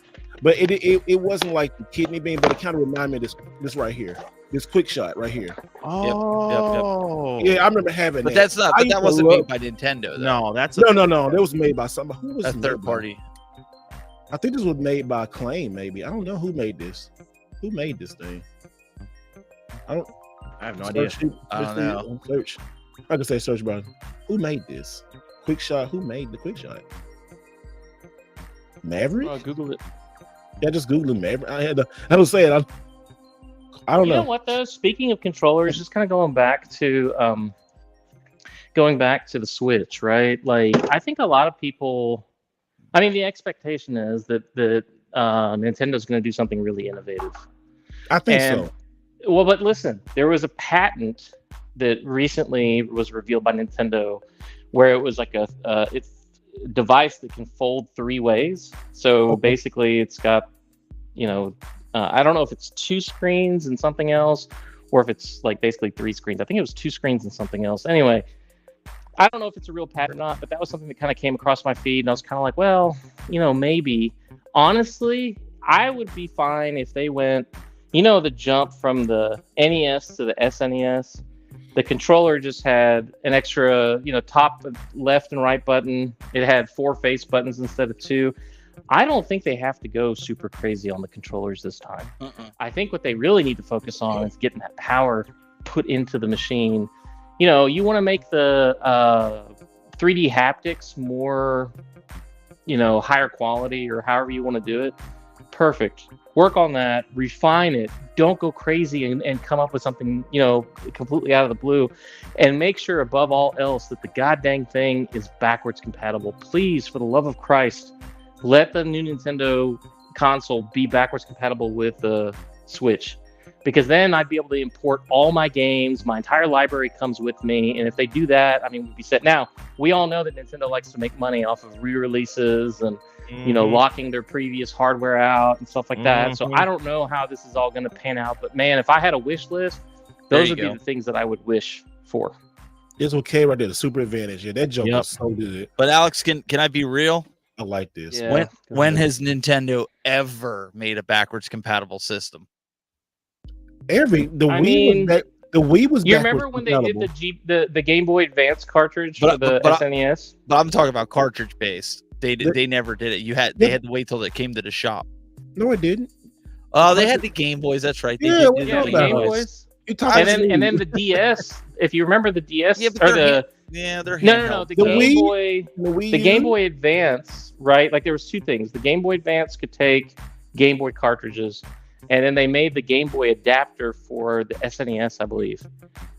[SPEAKER 1] But it wasn't like the kidney bean, but it kind of reminded me of this right here, this Quick Shot right here.
[SPEAKER 2] Oh,
[SPEAKER 1] yep. Yeah, I remember having
[SPEAKER 3] but
[SPEAKER 1] that.
[SPEAKER 3] That's not. But that wasn't made by Nintendo. Though.
[SPEAKER 2] No, that's
[SPEAKER 1] no. That was made by somebody. Who was
[SPEAKER 3] a third party?
[SPEAKER 1] I think this was made by Acclaim. Maybe I don't know who made this. Who made this thing?
[SPEAKER 2] I have no idea.
[SPEAKER 3] I don't know.
[SPEAKER 1] Search. I can say search button. Who made this Quick Shot? Who made the Quick Shot? Maverick.
[SPEAKER 4] Google it.
[SPEAKER 1] Yeah, just Google Maverick. I don't say it. I don't know.
[SPEAKER 4] You know what though? Speaking of controllers, just kind of going back to the Switch, right? Like I think a lot of people. I mean, the expectation is that Nintendo's going to do something really innovative.
[SPEAKER 1] I think so.
[SPEAKER 4] Well, but listen, there was a patent that recently was revealed by Nintendo, where it was like it's device that can fold 3 ways. So basically it's got I don't know if it's 2 screens and something else, or if it's like basically 3 screens. I think it was 2 screens and something else. Anyway, I don't know if it's a real pattern or not, but that was something that kind of came across my feed, and I was kind of like, well, maybe. Honestly, I would be fine if they went, the jump from the NES to the SNES. The controller just had an extra, top, left, and right button. It had 4 face buttons instead of 2. I don't think they have to go super crazy on the controllers this time. I think what they really need to focus on is getting that power put into the machine. You want to make the 3D haptics more, higher quality, or however you want to do it. Perfect. Work on that, refine it. Don't go crazy and come up with something, completely out of the blue. And make sure, above all else, that the goddamn thing is backwards compatible. Please, for the love of Christ, let the new Nintendo console be backwards compatible with the Switch. Because then I'd be able to import all my games. My entire library comes with me. And if they do that, we'd be set. Now, we all know that Nintendo likes to make money off of re-releases and locking their previous hardware out and stuff like that. So I don't know how this is all going to pan out. But man, if I had a wish list, those would be the things that I would wish for.
[SPEAKER 1] It's okay right there. The Super Advantage. Yeah, that joke is so good.
[SPEAKER 3] But Alex, can I be real?
[SPEAKER 1] I like this.
[SPEAKER 3] Yeah, when has Nintendo ever made a backwards compatible system?
[SPEAKER 1] The Wii was.
[SPEAKER 4] You remember when they did the Game Boy Advance cartridge for the SNES?
[SPEAKER 3] But I'm talking about cartridge based. They never did it. They had to wait till it came to the shop.
[SPEAKER 1] No, it didn't.
[SPEAKER 3] Oh, they had the Game Boys. That's right.
[SPEAKER 4] The Game Boys. And then the DS. If you remember the DS, they're handheld. The Game Boy Advance, right? Like there was 2 things. The Game Boy Advance could take Game Boy cartridges, and then they made the Game Boy adapter for the SNES, I believe.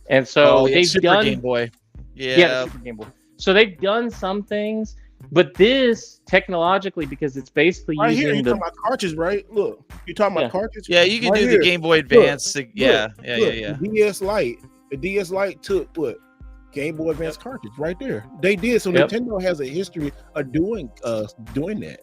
[SPEAKER 4] And so they've done
[SPEAKER 3] Game Boy.
[SPEAKER 4] The Super Game Boy. So they've done some things, but this technologically, because it's basically
[SPEAKER 1] right
[SPEAKER 4] using
[SPEAKER 1] here, you're talking about cartridges, right? Look, you're talking about cartridges.
[SPEAKER 3] Yeah, you can do the Game Boy Advance.
[SPEAKER 1] The DS Lite. The DS Lite took what? Game Boy Advance cartridge right there. They did. So Nintendo has a history of doing that.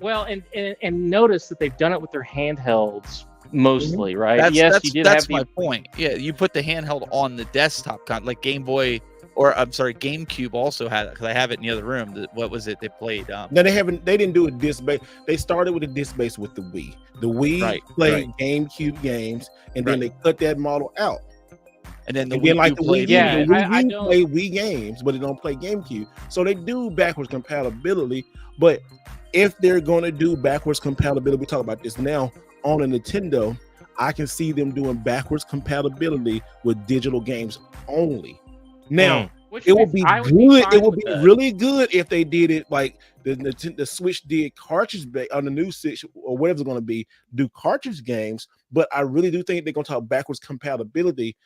[SPEAKER 4] Well, and notice that they've done it with their handhelds mostly, right?
[SPEAKER 3] That's my point. Yeah, you put the handheld on the desktop, like Game Boy, or I'm sorry, GameCube also had it, because I have it in the other room. What was it they played?
[SPEAKER 1] No, they didn't do a disc base. They started with a disc base with the Wii. The Wii played GameCube games, and then they cut that model out.
[SPEAKER 3] And then
[SPEAKER 1] the Wii play Wii games, but they don't play GameCube. So they do backwards compatibility. But if they're going to do backwards compatibility, we talk about this now on a Nintendo, I can see them doing backwards compatibility with digital games only. Now, it would be good. It would be really good if they did it like the Switch did cartridge on the new Switch or whatever it's going to be, do cartridge games. But I really do think they're going to talk backwards compatibility.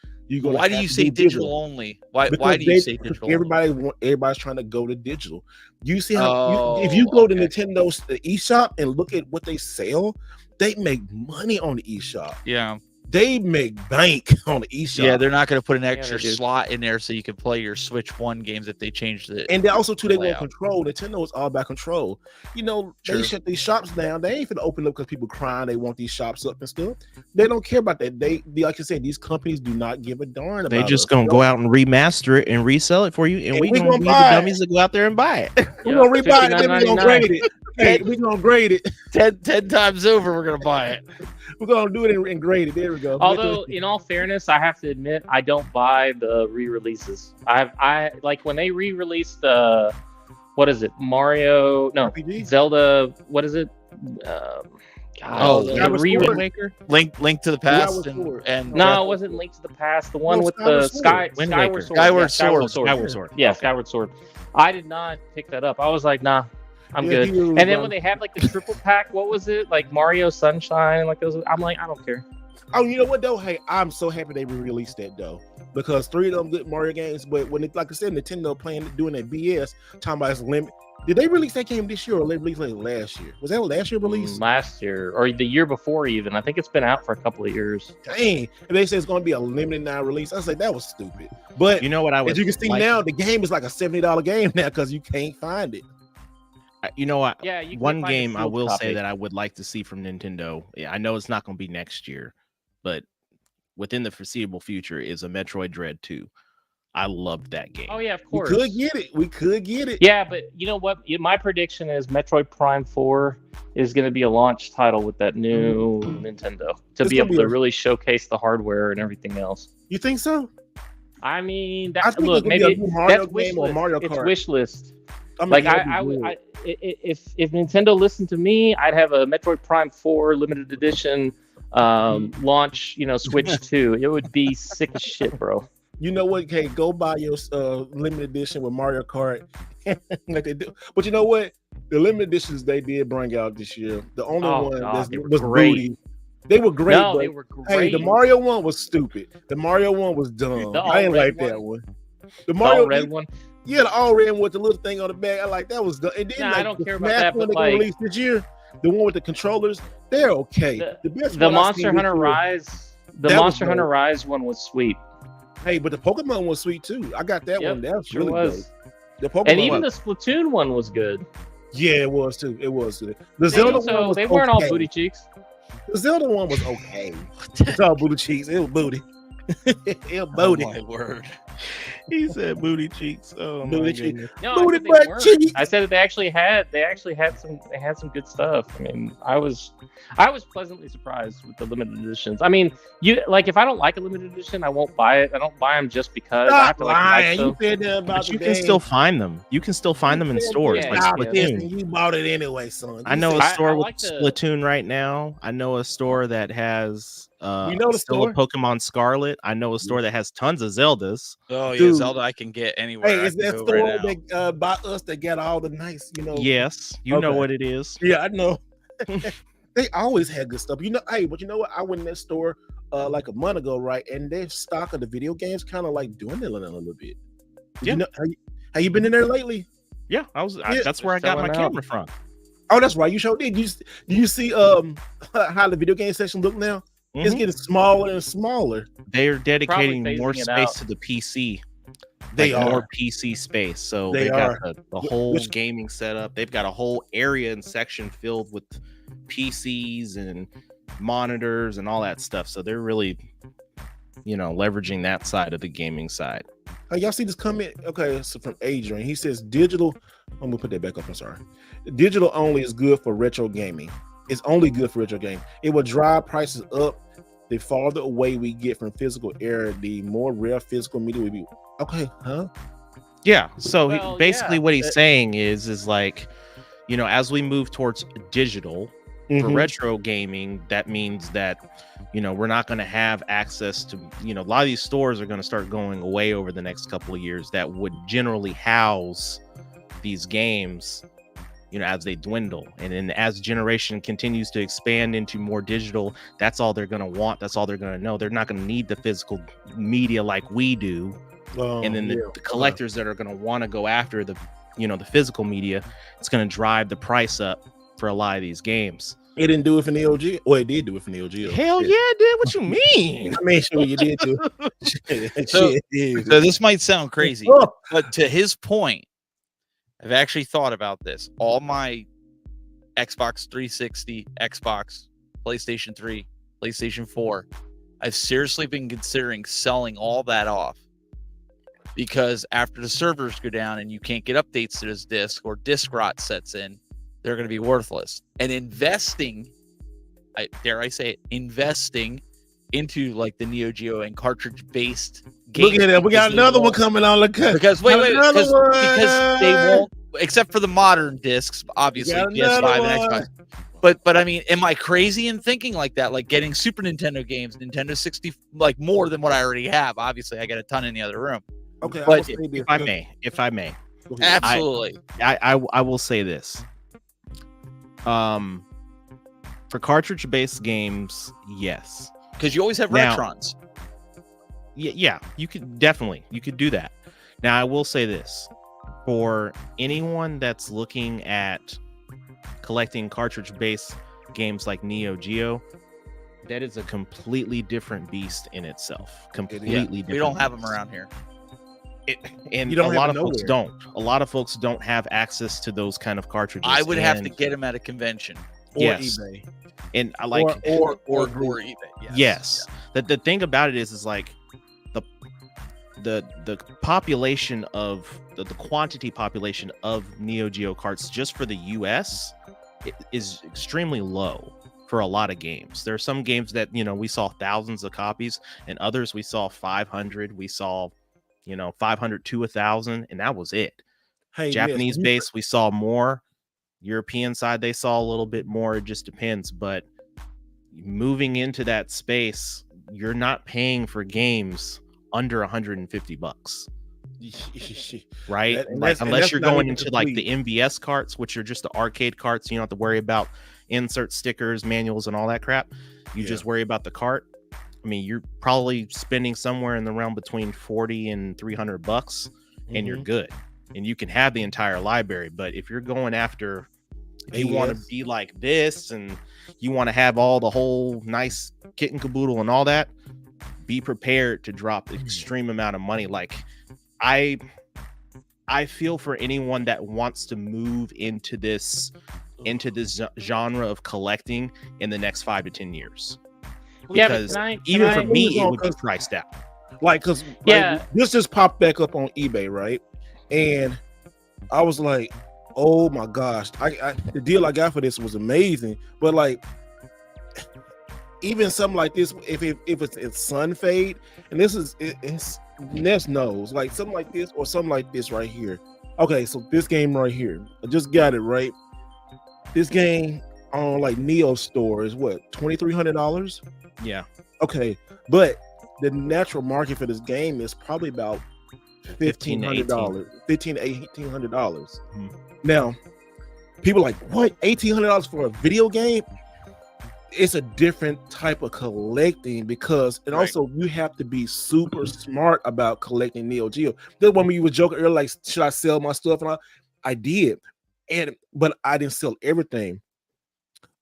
[SPEAKER 3] Why do you say digital only? Why do you say digital?
[SPEAKER 1] Everybody's trying to go to digital. You see how if you go to Nintendo's eShop and look at what they sell, they make money on the eShop.
[SPEAKER 3] Yeah.
[SPEAKER 1] They make bank on the eShop.
[SPEAKER 3] Yeah, they're not going to put an extra slot in there so you can play your Switch 1 games if they changed it.
[SPEAKER 1] And they also they want control. Nintendo is all about control. They shut these shops down. They ain't finna open up because people crying they want these shops up and stuff. They don't care about that. They like I said, these companies do not give a darn about it.
[SPEAKER 2] They just gonna go out and remaster it and resell it for you, and we gonna be the dummies that go out there and buy it.
[SPEAKER 1] We're gonna rebuy it, then we're gonna grade it. Hey, we're gonna grade it
[SPEAKER 3] 10 times over. We're gonna buy it.
[SPEAKER 1] We're gonna do it and grade it. There we go.
[SPEAKER 4] Although, in all fairness, I have to admit I don't buy the re-releases. I like when they re-released what is it? Mario? No, RPG? Zelda. What is it?
[SPEAKER 3] Wind Waker. Link to the Past. And
[SPEAKER 4] no, it wasn't Link to the Past. The one with the Skyward Sword. Yeah, Skyward Sword. I did not pick that up. I was like, nah. I'm good. And then when they had like the triple pack, what was it? Like Mario Sunshine and like those. I'm like, I don't care.
[SPEAKER 1] Oh, you know what though? Hey, I'm so happy they re-released that though, because 3 of them good Mario games. But when like I said, Nintendo doing that BS, talking about its limit. Did they release that game this year or they released it last year? Was that last year release?
[SPEAKER 4] Last year or the year before even. I think it's been out for a couple of years.
[SPEAKER 1] Dang. And they said it's going to be a limited now release. I was like, that was stupid. But
[SPEAKER 2] you know what I was
[SPEAKER 1] as you can see now, the game is like a $70 game now because you can't find it.
[SPEAKER 2] You know what?
[SPEAKER 4] Yeah, you can
[SPEAKER 2] One
[SPEAKER 4] find a
[SPEAKER 2] game I
[SPEAKER 4] sealed
[SPEAKER 2] will say
[SPEAKER 4] copy.
[SPEAKER 2] that I would like to see from Nintendo. Yeah, I know it's not going to be next year, but within the foreseeable future is a Metroid Dread 2. I loved that game.
[SPEAKER 4] Oh yeah, of
[SPEAKER 1] We
[SPEAKER 4] course.
[SPEAKER 1] could get it.
[SPEAKER 4] Yeah, but you know what? My prediction is Metroid Prime 4 is going to be a launch title with that new Nintendo to be able to really showcase the hardware and everything else.
[SPEAKER 1] You think so?
[SPEAKER 4] I mean,
[SPEAKER 1] I think
[SPEAKER 4] look,
[SPEAKER 1] it's gonna be
[SPEAKER 4] maybe
[SPEAKER 1] a Mario
[SPEAKER 4] that's wish
[SPEAKER 1] game or
[SPEAKER 4] list.
[SPEAKER 1] Mario
[SPEAKER 4] It's
[SPEAKER 1] Kart.
[SPEAKER 4] wish list.
[SPEAKER 1] I mean,
[SPEAKER 4] Like
[SPEAKER 1] that'd be good.
[SPEAKER 4] if Nintendo listened to me, I'd have a Metroid Prime 4 limited edition launch. Switch 2. It would be sick as shit, bro.
[SPEAKER 1] You know what? Hey, go buy your limited edition with Mario Kart, like they do. But you know what? The limited editions they did bring out this year, the only one that was
[SPEAKER 4] great.
[SPEAKER 1] booty. They were great.
[SPEAKER 4] No,
[SPEAKER 1] but,
[SPEAKER 4] they were great.
[SPEAKER 1] hey, the Mario one was stupid. The Mario one was dumb. I didn't like that one. The Mario
[SPEAKER 4] red one.
[SPEAKER 1] Yeah, the all red one with the little thing on the back. I like that was dumb. And then,
[SPEAKER 4] I don't care about that.
[SPEAKER 1] One
[SPEAKER 4] but
[SPEAKER 1] they released this year, the one with the controllers, they're okay. The best.
[SPEAKER 4] The Monster Hunter Rise. The Monster Hunter Rise one was sweet.
[SPEAKER 1] Hey, but the Pokemon was sweet too. I got that one. That was really good. The Pokemon
[SPEAKER 4] and even the Splatoon one was good.
[SPEAKER 1] Yeah, it was too. It was good. The Zelda one was
[SPEAKER 4] they weren't all booty cheeks.
[SPEAKER 1] The Zelda one was okay. It's all booty cheeks. It was booty. It was booty.
[SPEAKER 3] Oh my word.
[SPEAKER 2] He said booty cheeks. Oh,
[SPEAKER 1] booty cheeks.
[SPEAKER 4] No,
[SPEAKER 1] booty butt cheeks.
[SPEAKER 4] I said that they actually had some good stuff. I mean, I was pleasantly surprised with the limited editions. I mean, if I don't like a limited edition, I won't buy it. I don't buy them just because I have to like them.
[SPEAKER 1] You said that about
[SPEAKER 2] but you can still find them. You can still find them in stores like Splatoon.
[SPEAKER 1] You bought it anyway, son.
[SPEAKER 2] I know a store with Splatoon right now. I know a store that has still a Pokemon Scarlet. I know a store that has tons of Zeldas.
[SPEAKER 3] Oh yeah, Zelda I can get anywhere.
[SPEAKER 1] Hey, is that store that by us that got all the nice,
[SPEAKER 2] Yes, you know what it is.
[SPEAKER 1] Yeah, I know. They always had good stuff. But you know what? I went in that store like a month ago, right? And their stock of the video games kind of like dwindling a little bit.
[SPEAKER 2] Yeah.
[SPEAKER 1] Have you been in there lately?
[SPEAKER 2] Yeah, that's where I got my camera from.
[SPEAKER 1] Oh, that's right. You showed did. Do you see how the video game section look now? Mm-hmm. It's getting smaller and smaller.
[SPEAKER 2] They are dedicating more space to the PC.
[SPEAKER 1] They are
[SPEAKER 2] more PC space. So they've got the whole gaming setup. They've got a whole area and section filled with PCs and monitors and all that stuff. So they're really, leveraging that side of the gaming side.
[SPEAKER 1] Y'all see this comment? Okay, so from Adrian. He says digital. I'm gonna put that back up. I'm sorry. Digital only is good for retro gaming. It's only good for retro gaming. It will drive prices up. The farther away we get from physical era, the more rare physical media will be. Okay, huh?
[SPEAKER 2] Yeah. So basically, what he's saying is like, as we move towards digital for retro gaming, that means that, we're not going to have access to, a lot of these stores are going to start going away over the next couple of years that would generally house these games, as they dwindle. And then as generation continues to expand into more digital, that's all they're going to want. That's all they're going to know. They're not going to need the physical media like we do. And then the collectors that are going to want to go after the physical media, it's going to drive the price up for a lot of these games.
[SPEAKER 1] It didn't do it for Neo Geo. Well, it did do it for Neo Geo.
[SPEAKER 2] Hell yeah, it did. What you mean?
[SPEAKER 1] I mean, sure you did too.
[SPEAKER 3] So this might sound crazy, but to his point, I've actually thought about this. All my Xbox 360, Xbox, PlayStation 3, PlayStation 4, I've seriously been considering selling all that off. Because after the servers go down and you can't get updates to this disc or disk rot sets in, they're going to be worthless. And investing, dare I say it, investing into like the Neo Geo and cartridge-based games.
[SPEAKER 1] Look at that. We got another one coming on. Look at
[SPEAKER 3] because because they won't, except for the modern discs, obviously PS5 and Xbox. But I mean, am I crazy in thinking like that? Like getting Super Nintendo games, Nintendo 60, like more than what I already have. Obviously, I got a ton in the other room.
[SPEAKER 1] Okay,
[SPEAKER 3] but
[SPEAKER 2] if I may,
[SPEAKER 3] absolutely,
[SPEAKER 2] I will say this. For cartridge-based games, yes,
[SPEAKER 3] because you always have retrons.
[SPEAKER 2] Yeah, you could do that. Now, I will say this: for anyone that's looking at collecting cartridge-based games like Neo Geo, that is a completely different beast in itself. Completely different.
[SPEAKER 3] We don't have them around here.
[SPEAKER 2] And a lot of folks don't. A lot of folks don't have access to those kind of cartridges.
[SPEAKER 3] I would have to get them at a convention
[SPEAKER 1] or eBay,
[SPEAKER 2] and I like
[SPEAKER 3] or eBay.
[SPEAKER 2] Yes. The thing about it is like the population of the quantity population of Neo Geo carts just for the US is extremely low for a lot of games. There are some games that, you know, we saw thousands of copies, and others we saw 500, we saw, you know, 500 to 1,000, and that was it. Hey, Japanese base, we saw more. European side, they saw a little bit more. It just depends. But moving into that space, you're not paying for games under $150, right? Unless you're going into like the MVS carts, which are just the arcade carts. You don't have to worry about insert stickers, manuals, and all that crap. You just worry about the cart. I mean, you're probably spending somewhere in the realm between $40 and $300, and you're good. And you can have the entire library. But if you're going after, if you want to be like this, and you want to have all the whole nice kit and caboodle and all that, be prepared to drop the extreme amount of money. Like, I feel for anyone that wants to move into this genre of collecting in the next 5 to 10 years. Because even for me, it would be priced out.
[SPEAKER 1] Like, because this just popped back up on eBay, right? And I was like, oh my gosh, the deal I got for this was amazing. But like, even something like this, if it's sun fade, and it's Ness knows, like something like this or something like this right here. Okay, so this game right here, I just got it right. This game on like Neo store is what, $2,300?
[SPEAKER 2] Yeah.
[SPEAKER 1] Okay, but the natural market for this game is probably about $1,500, $1,500 to $1,800. Now, people are like, what? $1,800 for a video game? It's a different type of collecting because, and also you have to be super smart about collecting Neo Geo. That's when you were joking earlier, like, should I sell my stuff? And I did, but I didn't sell everything.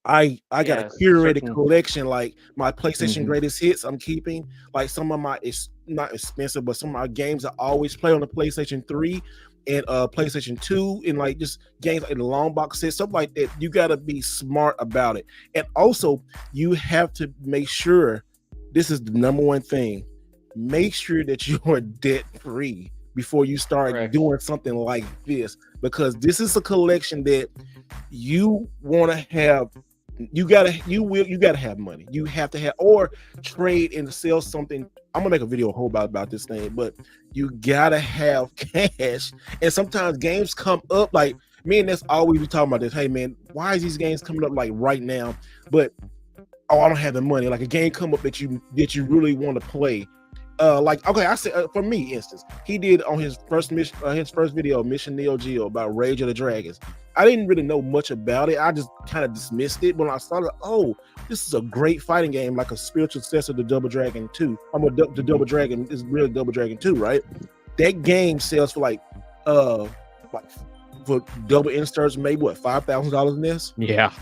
[SPEAKER 1] I got a curated collection, like my PlayStation greatest hits I'm keeping, like some of my, it's not expensive, but some of my games I always play on the PlayStation 3 and PlayStation 2, and like just games in the long box set, stuff like that. You got to be smart about it. And also you have to make sure, this is the number one thing, make sure that you are debt free before you start doing something like this, because this is a collection that you want to have. You gotta have money. You have to have, or trade and sell something. I'm gonna make a video whole about this thing, but you gotta have cash. And sometimes games come up, like me and that's always be talking about this. Hey man, why is these games coming up like right now? But I don't have the money. Like a game come up that you really want to play. Like, okay, I said for me, instance, he did on his first mission, his first video, Mission Neo Geo, about Rage of the Dragons. I didn't really know much about it. I just kind of dismissed it when I started. Oh, this is a great fighting game, like a spiritual successor to Double Dragon 2. The Double Dragon is really Double Dragon 2, right? That game sells for like for double inserts, maybe what, $5,000 in this?
[SPEAKER 4] Yeah,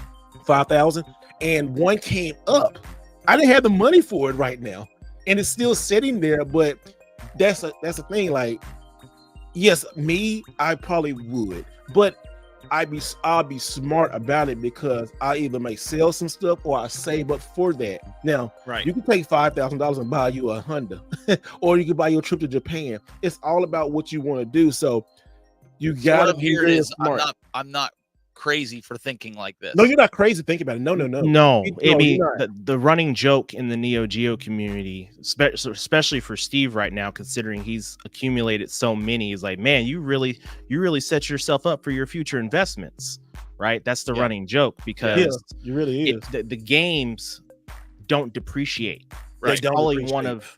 [SPEAKER 1] 5,000. And one came up. I didn't have the money for it right now. And it's still sitting there, but that's a thing. Like, yes, I probably would, but I'll be smart about it because I either may sell some stuff or I save up for that. Now, you can take $5,000 and buy you a Honda, or you can buy your trip to Japan. It's all about what you want to do. So you gotta be very smart.
[SPEAKER 3] I'm not crazy for thinking like this.
[SPEAKER 1] No, you're not crazy thinking about it. No.
[SPEAKER 2] I mean, the running joke in the Neo Geo community, especially for Steve right now, considering he's accumulated so many, is like, man, you really set yourself up for your future investments, right? That's the running joke, because
[SPEAKER 1] it really is.
[SPEAKER 2] The games don't depreciate.
[SPEAKER 1] Right?
[SPEAKER 2] It's probably one of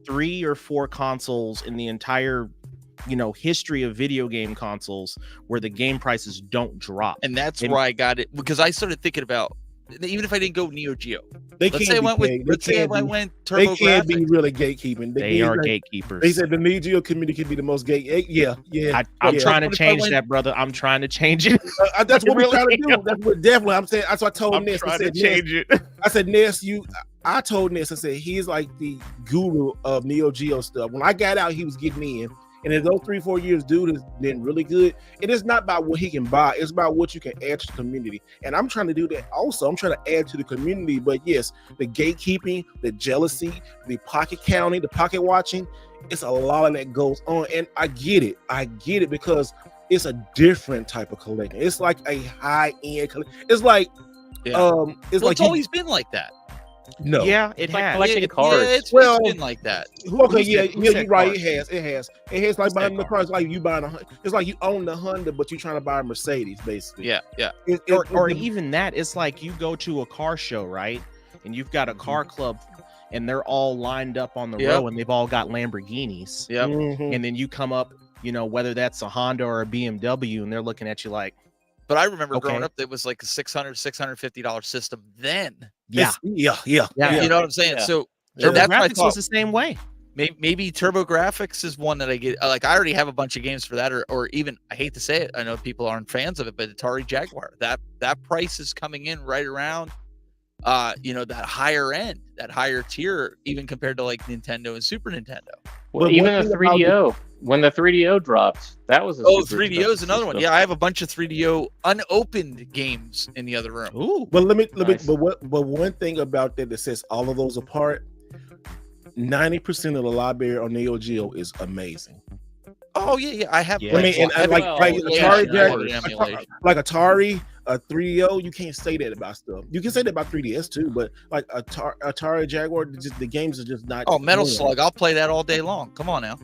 [SPEAKER 2] 3 or 4 consoles in the entire history of video game consoles where the game prices don't drop.
[SPEAKER 3] And that's where I got it, because I started thinking about even if I didn't go Neo Geo,
[SPEAKER 1] They
[SPEAKER 3] let's
[SPEAKER 1] can't
[SPEAKER 3] say I
[SPEAKER 1] be
[SPEAKER 3] went with,
[SPEAKER 1] gay.
[SPEAKER 3] let's say I went
[SPEAKER 1] They
[SPEAKER 3] TurboGrafx.
[SPEAKER 1] can't be really gatekeeping.
[SPEAKER 2] They are gatekeepers.
[SPEAKER 1] They said the Neo Geo community can be the most gay. Yeah.
[SPEAKER 2] I'm trying to change that, brother. I'm trying to change it.
[SPEAKER 1] That's what
[SPEAKER 2] really
[SPEAKER 1] we're trying to do. That's what definitely I'm saying. That's what I told
[SPEAKER 2] I'm
[SPEAKER 1] Ness.
[SPEAKER 2] trying to change it.
[SPEAKER 1] I said, Ness, I told Ness, I said, he's like the guru of Neo Geo stuff. When I got out, he was getting in. And in those 3-4 years, dude has been really good. It is not about what he can buy. It's about what you can add to the community. And I'm trying to do that also. I'm trying to add to the community. But yes, the gatekeeping, the jealousy, the pocket counting, the pocket watching, it's a lot of that goes on. And I get it. I get it because it's a different type of collecting. It's like a high-end collection. It's like,
[SPEAKER 3] it's always been like that.
[SPEAKER 1] No.
[SPEAKER 2] Yeah, it
[SPEAKER 4] like
[SPEAKER 2] has.
[SPEAKER 4] collecting cards.
[SPEAKER 3] Yeah, it's been like that.
[SPEAKER 1] Okay, you're right.
[SPEAKER 2] Cards?
[SPEAKER 1] It has. It's like buying the cars. Like you buying it's like you own the Honda, but you're trying to buy a Mercedes, basically.
[SPEAKER 3] Yeah.
[SPEAKER 2] Or even that, it's like you go to a car show, right? And you've got a car club, and they're all lined up on the row, and they've all got Lamborghinis.
[SPEAKER 3] Yep.
[SPEAKER 2] And then you come up, whether that's a Honda or a BMW, and they're looking at you like.
[SPEAKER 3] But I remember growing up, it was like a $650 system then.
[SPEAKER 1] Yeah.
[SPEAKER 3] You know what I'm saying?
[SPEAKER 4] Yeah.
[SPEAKER 3] So
[SPEAKER 2] TurboGrafx was the same way.
[SPEAKER 3] Maybe TurboGrafx is one that I get. Like I already have a bunch of games for that, or even I hate to say it, I know people aren't fans of it, but Atari Jaguar. That price is coming in right around, that higher end, that higher tier, even compared to like Nintendo and Super Nintendo.
[SPEAKER 4] Well, even the 3DO. When the 3DO dropped, that was
[SPEAKER 3] 3DO is another one. Yeah, I have a bunch of 3DO unopened games in the other room.
[SPEAKER 2] Ooh,
[SPEAKER 1] but let me. But one thing about that sets all of those apart: 90% of the library on Neo Geo is amazing.
[SPEAKER 3] Oh yeah, I have.
[SPEAKER 2] Yeah.
[SPEAKER 1] I mean, and like Atari, 3DO, you can't say that about stuff. You can say that about 3DS too, but like Atari Jaguar, the games are just not.
[SPEAKER 3] Oh, Metal Slug, I'll play that all day long. Come on now.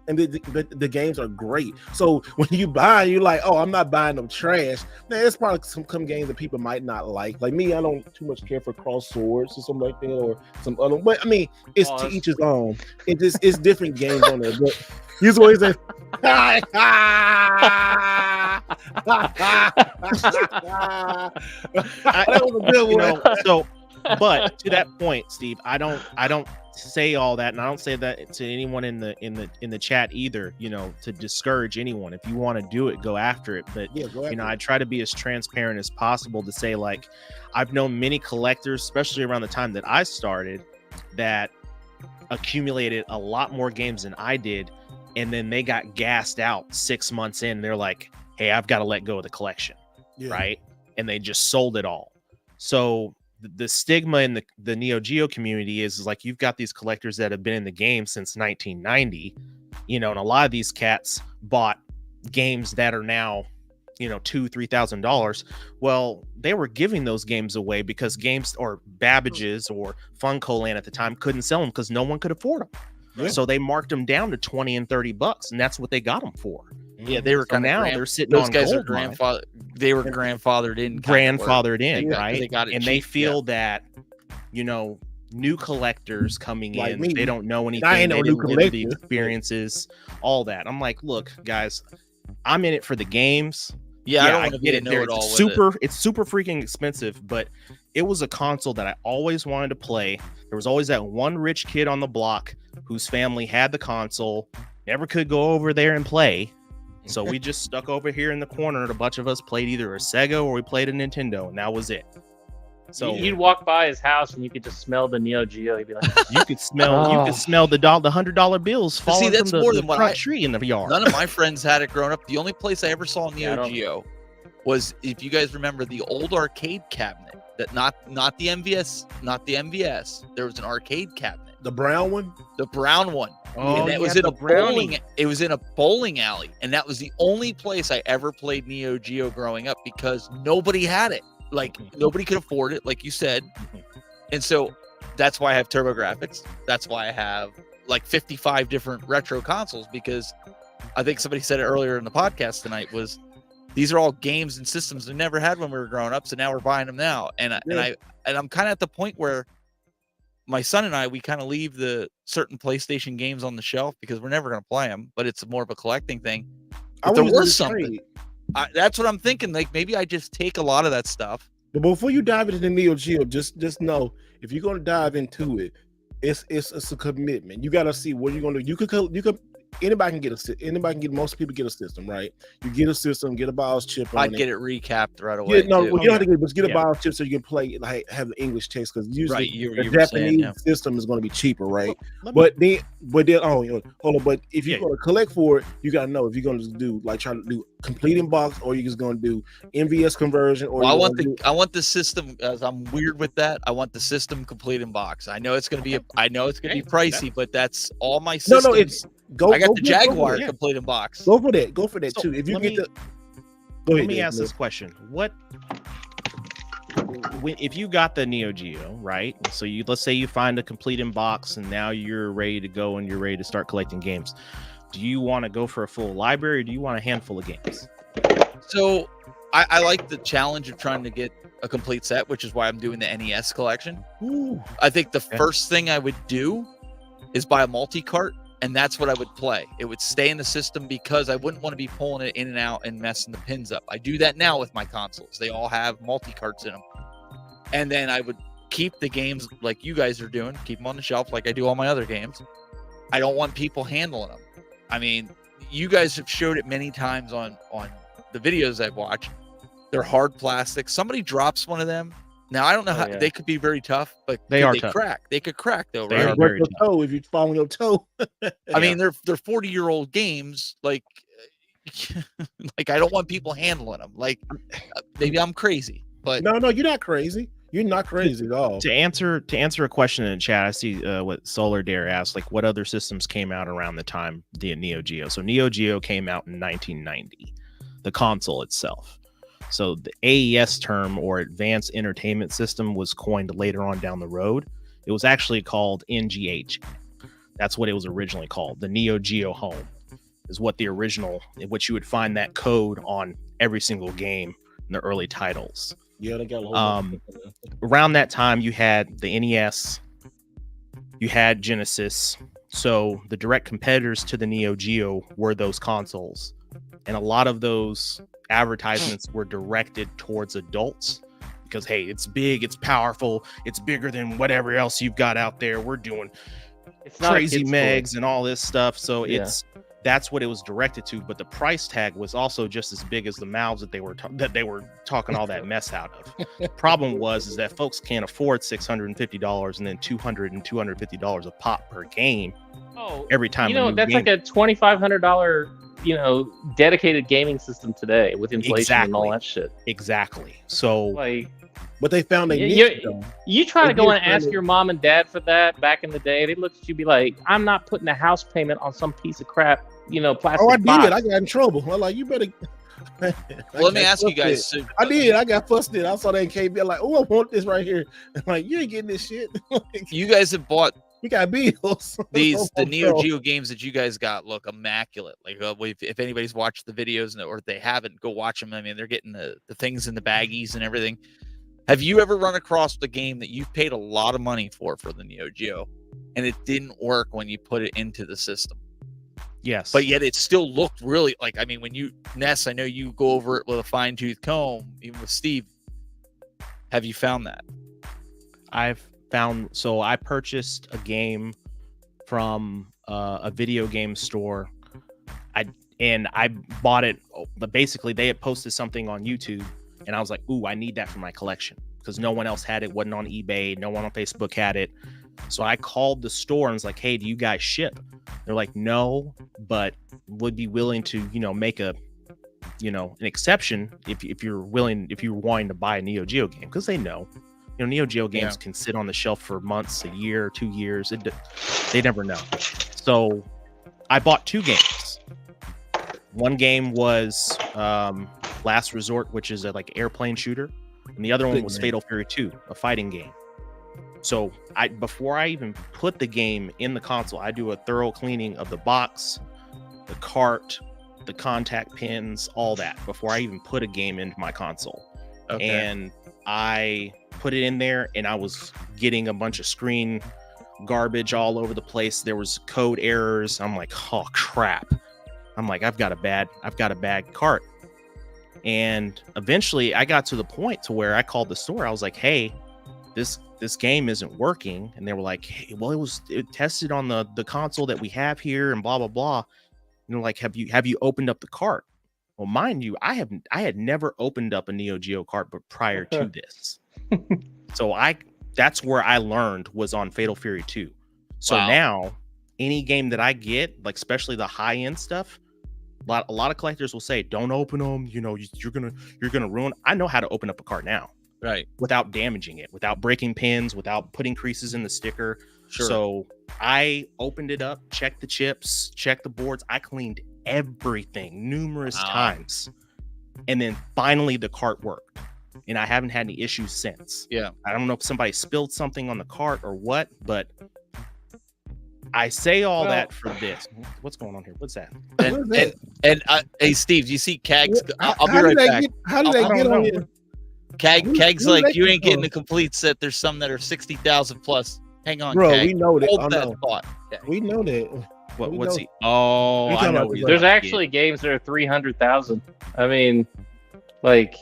[SPEAKER 1] And the games are great. So when you buy, you're like, oh, I'm not buying them trash. Man, there's probably some games that people might not like. Like me, I don't too much care for Cross Swords or something like that, or some other. But I mean, it's to each his own. It's different games on there. But he's always say, that was a good one.
[SPEAKER 2] So, but to that point, Steve, I don't say all that, and I don't say that to anyone in the chat either, to discourage anyone. If you want to do it, go after it. But I try to be as transparent as possible to say, like, I've known many collectors, especially around the time that I started, that accumulated a lot more games than I did, and then they got gassed out 6 months in. They're like, hey, I've got to let go of the collection, right? And they just sold it all. So the stigma in the Neo Geo community is like, you've got these collectors that have been in the game since 1990, and a lot of these cats bought games that are now, $2,000-$3,000. Well, they were giving those games away because games or Babbage's or Funko Land at the time couldn't sell them because no one could afford them. Yeah. So they marked them down to $20 and $30, and that's what they got them for.
[SPEAKER 3] Yeah, they were
[SPEAKER 2] they're sitting
[SPEAKER 3] those
[SPEAKER 2] on
[SPEAKER 3] guys
[SPEAKER 2] gold
[SPEAKER 3] are they were grandfathered in,
[SPEAKER 2] right?
[SPEAKER 3] They got it,
[SPEAKER 2] and they feel that new collectors coming
[SPEAKER 1] like
[SPEAKER 2] in,
[SPEAKER 1] me.
[SPEAKER 2] They don't know anything.
[SPEAKER 1] I ain't no new collector.
[SPEAKER 2] The experiences, all that. I'm like, look, guys, I'm in it for the games.
[SPEAKER 3] Yeah, I don't want to get it.
[SPEAKER 2] It's super freaking expensive, but it was a console that I always wanted to play. There was always that one rich kid on the block whose family had the console, never could go over there and play. So we just stuck over here in the corner, and a bunch of us played either a Sega or we played a Nintendo, and that was it.
[SPEAKER 4] So you'd walk by his house and you could just smell the Neo Geo. You'd be like,
[SPEAKER 2] you could smell the $100 bills falling
[SPEAKER 3] that's
[SPEAKER 2] from
[SPEAKER 3] more
[SPEAKER 2] the
[SPEAKER 3] than what
[SPEAKER 2] front tree in the yard.
[SPEAKER 3] None of my friends had it growing up. The only place I ever saw Neo Geo was, if you guys remember, the old arcade cabinet. That not the MVS. There was an arcade cabinet.
[SPEAKER 1] The brown one?
[SPEAKER 3] The brown one.
[SPEAKER 2] Oh,
[SPEAKER 3] and that was in a bowling. It was in a bowling alley, and that was the only place I ever played Neo Geo growing up because nobody had it. Like nobody could afford it, like you said. And so that's why I have TurboGrafx. That's why I have like 55 different retro consoles, because I think somebody said it earlier in the podcast tonight, was these are all games and systems we never had when we were growing up, so now we're buying them now. And I'm kind of at the point where my son and I, we kind of leave the certain PlayStation games on the shelf because we're never going to play them, but it's more of a collecting thing. But there was something. That's what I'm thinking. Like maybe I just take a lot of that stuff,
[SPEAKER 1] But before you dive into the Neo Geo, just know if you're gonna dive into it, it's a commitment. You gotta see what you're gonna do. You could anybody can get most people get a system, right? You get a system, get a BIOS chip on
[SPEAKER 3] I'd
[SPEAKER 1] it.
[SPEAKER 3] get it recapped right away.
[SPEAKER 1] Yeah, no, you don't have to get a BIOS chip so you can play like have the English text, because usually the Japanese system is going to be cheaper, right? But then hold on. But if you're going to collect for it, you got to know if you're going to do like try to do complete in box, or you're just going to do MVS conversion. Or
[SPEAKER 3] I want the system. As I'm weird with that. I want the system complete in box. I know it's going to be pricey, but that's all my systems. I got the Jaguar complete in box.
[SPEAKER 1] Go for that too. If you get
[SPEAKER 2] let me ask this question: if you got the Neo Geo, right? So let's say you find a complete in box, and now you're ready to go and you're ready to start collecting games. Do you want to go for a full library, or do you want a handful of games?
[SPEAKER 3] So I like the challenge of trying to get a complete set, which is why I'm doing the NES collection.
[SPEAKER 1] Ooh.
[SPEAKER 3] I think the first thing I would do is buy a multi-cart. And that's what I would play. It would stay in the system because I wouldn't want to be pulling it in and out and messing the pins up. I do that now with my consoles. They all have multi-carts in them. And then I would keep the games like you guys are doing, keep them on the shelf like I do all my other games. I don't want people handling them. I mean, you guys have showed it many times on the videos I've watched. They're hard plastic. Somebody drops one of them. Now, I don't know how they could be very tough, but
[SPEAKER 2] they tough.
[SPEAKER 3] Crack. They could crack though,
[SPEAKER 2] They
[SPEAKER 3] right?
[SPEAKER 2] are very
[SPEAKER 1] tough. If you fall on your toe.
[SPEAKER 3] I mean, they're 40-year-old games. Like I don't want people handling them. Like maybe I'm crazy, but
[SPEAKER 1] no, you're not crazy. You're not crazy at all.
[SPEAKER 2] To answer a question in the chat, I see what Solar Dare asked, like what other systems came out around the time the Neo Geo. So Neo Geo came out in 1990, the console itself. So the AES term, or Advanced Entertainment System, was coined later on down the road. It was actually called NGH. That's what it was originally called. The Neo Geo Home is what the original, in which you would find that code on every single game in the early titles.
[SPEAKER 1] Yeah, they got a whole
[SPEAKER 2] around that time, you had the NES, you had Genesis. So the direct competitors to the Neo Geo were those consoles. And a lot of those advertisements were directed towards adults because, hey, it's big, it's powerful, it's bigger than whatever else you've got out there. We're doing crazy megs and all this stuff. So that's what it was directed to. But the price tag was also just as big as the mouths that they were talking all that mess out of. Problem is that folks can't afford $650 and then $200 and $250 a pop per game. Every time
[SPEAKER 4] that's like a $2,500 dedicated gaming system today with inflation and all that shit.
[SPEAKER 2] Exactly. So
[SPEAKER 1] but they found
[SPEAKER 4] you try to go and ask your mom and dad for that back in the day, they looked at you be like, I'm not putting a house payment on some piece of crap, plastic
[SPEAKER 1] I did.
[SPEAKER 4] box.
[SPEAKER 1] I got in trouble. I'm like, you better
[SPEAKER 3] let me ask you guys. So,
[SPEAKER 1] I did. I got fussed in. I saw that in KB. I'm like, I want this right here. I'm like, you ain't getting this shit.
[SPEAKER 3] You guys have bought.
[SPEAKER 1] We got bills.
[SPEAKER 3] The Neo Geo games that you guys got look immaculate. Like if anybody's watched the videos or if they haven't, go watch them. I mean, they're getting the things in the baggies and everything. Have you ever run across the game that you've paid a lot of money for the Neo Geo and it didn't work when you put it into the system?
[SPEAKER 2] Yes.
[SPEAKER 3] But yet it still looked really like, I mean, when you, Ness, I know you go over it with a fine tooth comb, even with Steve. Have you found that?
[SPEAKER 2] So I purchased a game from a video game store. I bought it, but basically they had posted something on YouTube and I was like, ooh, I need that for my collection because no one else had it. Wasn't on eBay. No one on Facebook had it. So I called the store and was like, hey, do you guys ship? They're like, no, but would be willing to, make an exception if you're wanting to buy a Neo Geo game, because they know, Neo Geo games can sit on the shelf for months, a year, 2 years. They never know. So I bought 2 games. One game was Last Resort, which is a airplane shooter, and the other one was Fatal Fury 2, a fighting game. So before I even put the game in the console, I do a thorough cleaning of the box, the cart, the contact pins, all that before I even put a game into my console. Okay. And I put it in there and I was getting a bunch of screen garbage all over the place. There was code errors. I'm like, oh crap. I'm like, I've got a bad cart. And eventually I got to the point to where I called the store. I was like, hey, this game isn't working. And they were like, hey, well, it tested on the console that we have here and blah, blah, blah. And they're like, have you opened up the cart? Well, mind you, I had never opened up a Neo Geo cart, but prior to this. So that's where I learned was on Fatal Fury 2. So now any game that I get, like especially the high end stuff, a lot of collectors will say, don't open them. You know, you're gonna ruin. I know how to open up a cart now,
[SPEAKER 3] right?
[SPEAKER 2] Without damaging it, without breaking pins, without putting creases in the sticker.
[SPEAKER 3] Sure.
[SPEAKER 2] So I opened it up, checked the chips, checked the boards. I cleaned everything numerous times, and then finally the cart worked, and I haven't had any issues since.
[SPEAKER 3] Yeah,
[SPEAKER 2] I don't know if somebody spilled something on the cart or what, but I say all that for this. What's going on here? What's that?
[SPEAKER 3] And hey, Steve, do you see Kag's? I'll be right back.
[SPEAKER 1] How did they get on here?
[SPEAKER 3] Kag's like, you ain't getting a complete set. There's some that are 60,000 plus. Hang on,
[SPEAKER 1] bro.
[SPEAKER 3] Kag.
[SPEAKER 1] We know that.
[SPEAKER 3] Hold that thought.
[SPEAKER 1] We know that.
[SPEAKER 2] What's he? Oh, I know.
[SPEAKER 4] There's actually games that are 300,000. I mean, like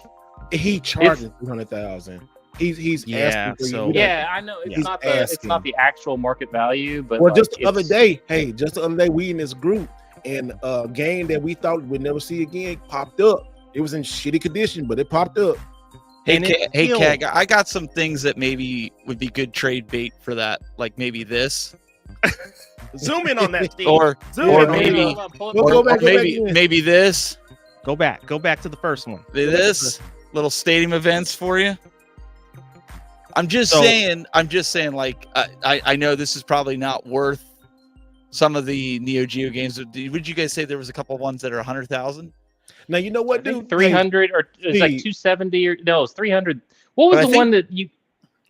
[SPEAKER 1] he charges 300,000. He's asking for
[SPEAKER 2] so
[SPEAKER 1] you.
[SPEAKER 4] Yeah, I know it's not the actual market value, but
[SPEAKER 1] well, just the other day, we in this group, and a game that we thought we'd never see again popped up. It was in shitty condition, but it popped up.
[SPEAKER 3] Hey, Kag, I got some things that maybe would be good trade bait for that, like maybe this.
[SPEAKER 2] Zoom in on that, Steve.
[SPEAKER 3] or
[SPEAKER 2] maybe
[SPEAKER 3] maybe this.
[SPEAKER 2] Go back to the first one.
[SPEAKER 3] This little stadium events for you. I'm just saying, like, I know this is probably not worth some of the Neo Geo games. Would you guys say there was a couple of ones that are 100,000?
[SPEAKER 1] Now, you know what, dude?
[SPEAKER 4] 300 or it's like 270 or no, it's 300. What was the one that you?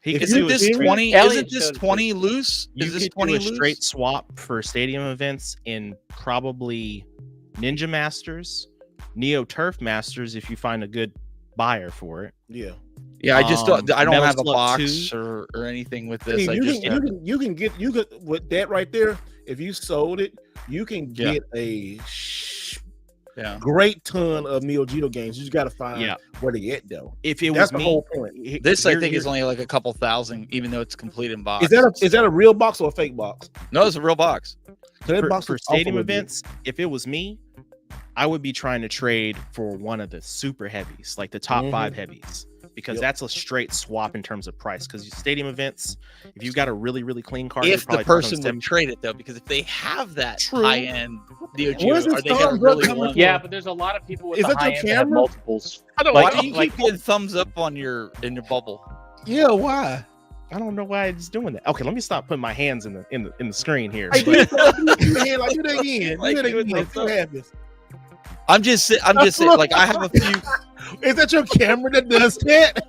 [SPEAKER 3] Isn't this 20? Isn't this 20 loose?
[SPEAKER 2] Is this 20 loose? Straight swap for stadium events in probably Ninja Masters, Neo Turf Masters if you find a good buyer for it.
[SPEAKER 1] Yeah.
[SPEAKER 3] Yeah, I just don't have a
[SPEAKER 2] Slug
[SPEAKER 3] box
[SPEAKER 2] 2.
[SPEAKER 3] or anything with this.
[SPEAKER 1] You can get with that right there. If you sold it, you can get a great ton of Neo Geo games. You just got to find where they get though.
[SPEAKER 2] If it
[SPEAKER 1] That's
[SPEAKER 2] was
[SPEAKER 1] the whole point.
[SPEAKER 3] This I think is only like a couple thousand, even though it's complete in box.
[SPEAKER 1] Is that a real box or a fake box?
[SPEAKER 3] No, it's a real box.
[SPEAKER 2] For stadium events, if it was me, I would be trying to trade for one of the super heavies, like the top 5 heavies, because that's a straight swap in terms of price. Because stadium events, if you've got a really, really clean card,
[SPEAKER 3] if the person would trade it though, because if they have that high-end Neo Geo, are they going to really want?
[SPEAKER 4] Yeah, but there's a lot of people with the high end that have multiples.
[SPEAKER 3] I don't know. Why do you keep getting thumbs up on in your bubble?
[SPEAKER 1] Yeah, why?
[SPEAKER 2] I don't know why it's doing that. Okay, let me stop putting my hands in the screen here.
[SPEAKER 1] Hey, do that again. What happens?
[SPEAKER 3] I'm just saying, like, I have a few.
[SPEAKER 1] Is that your camera that does that?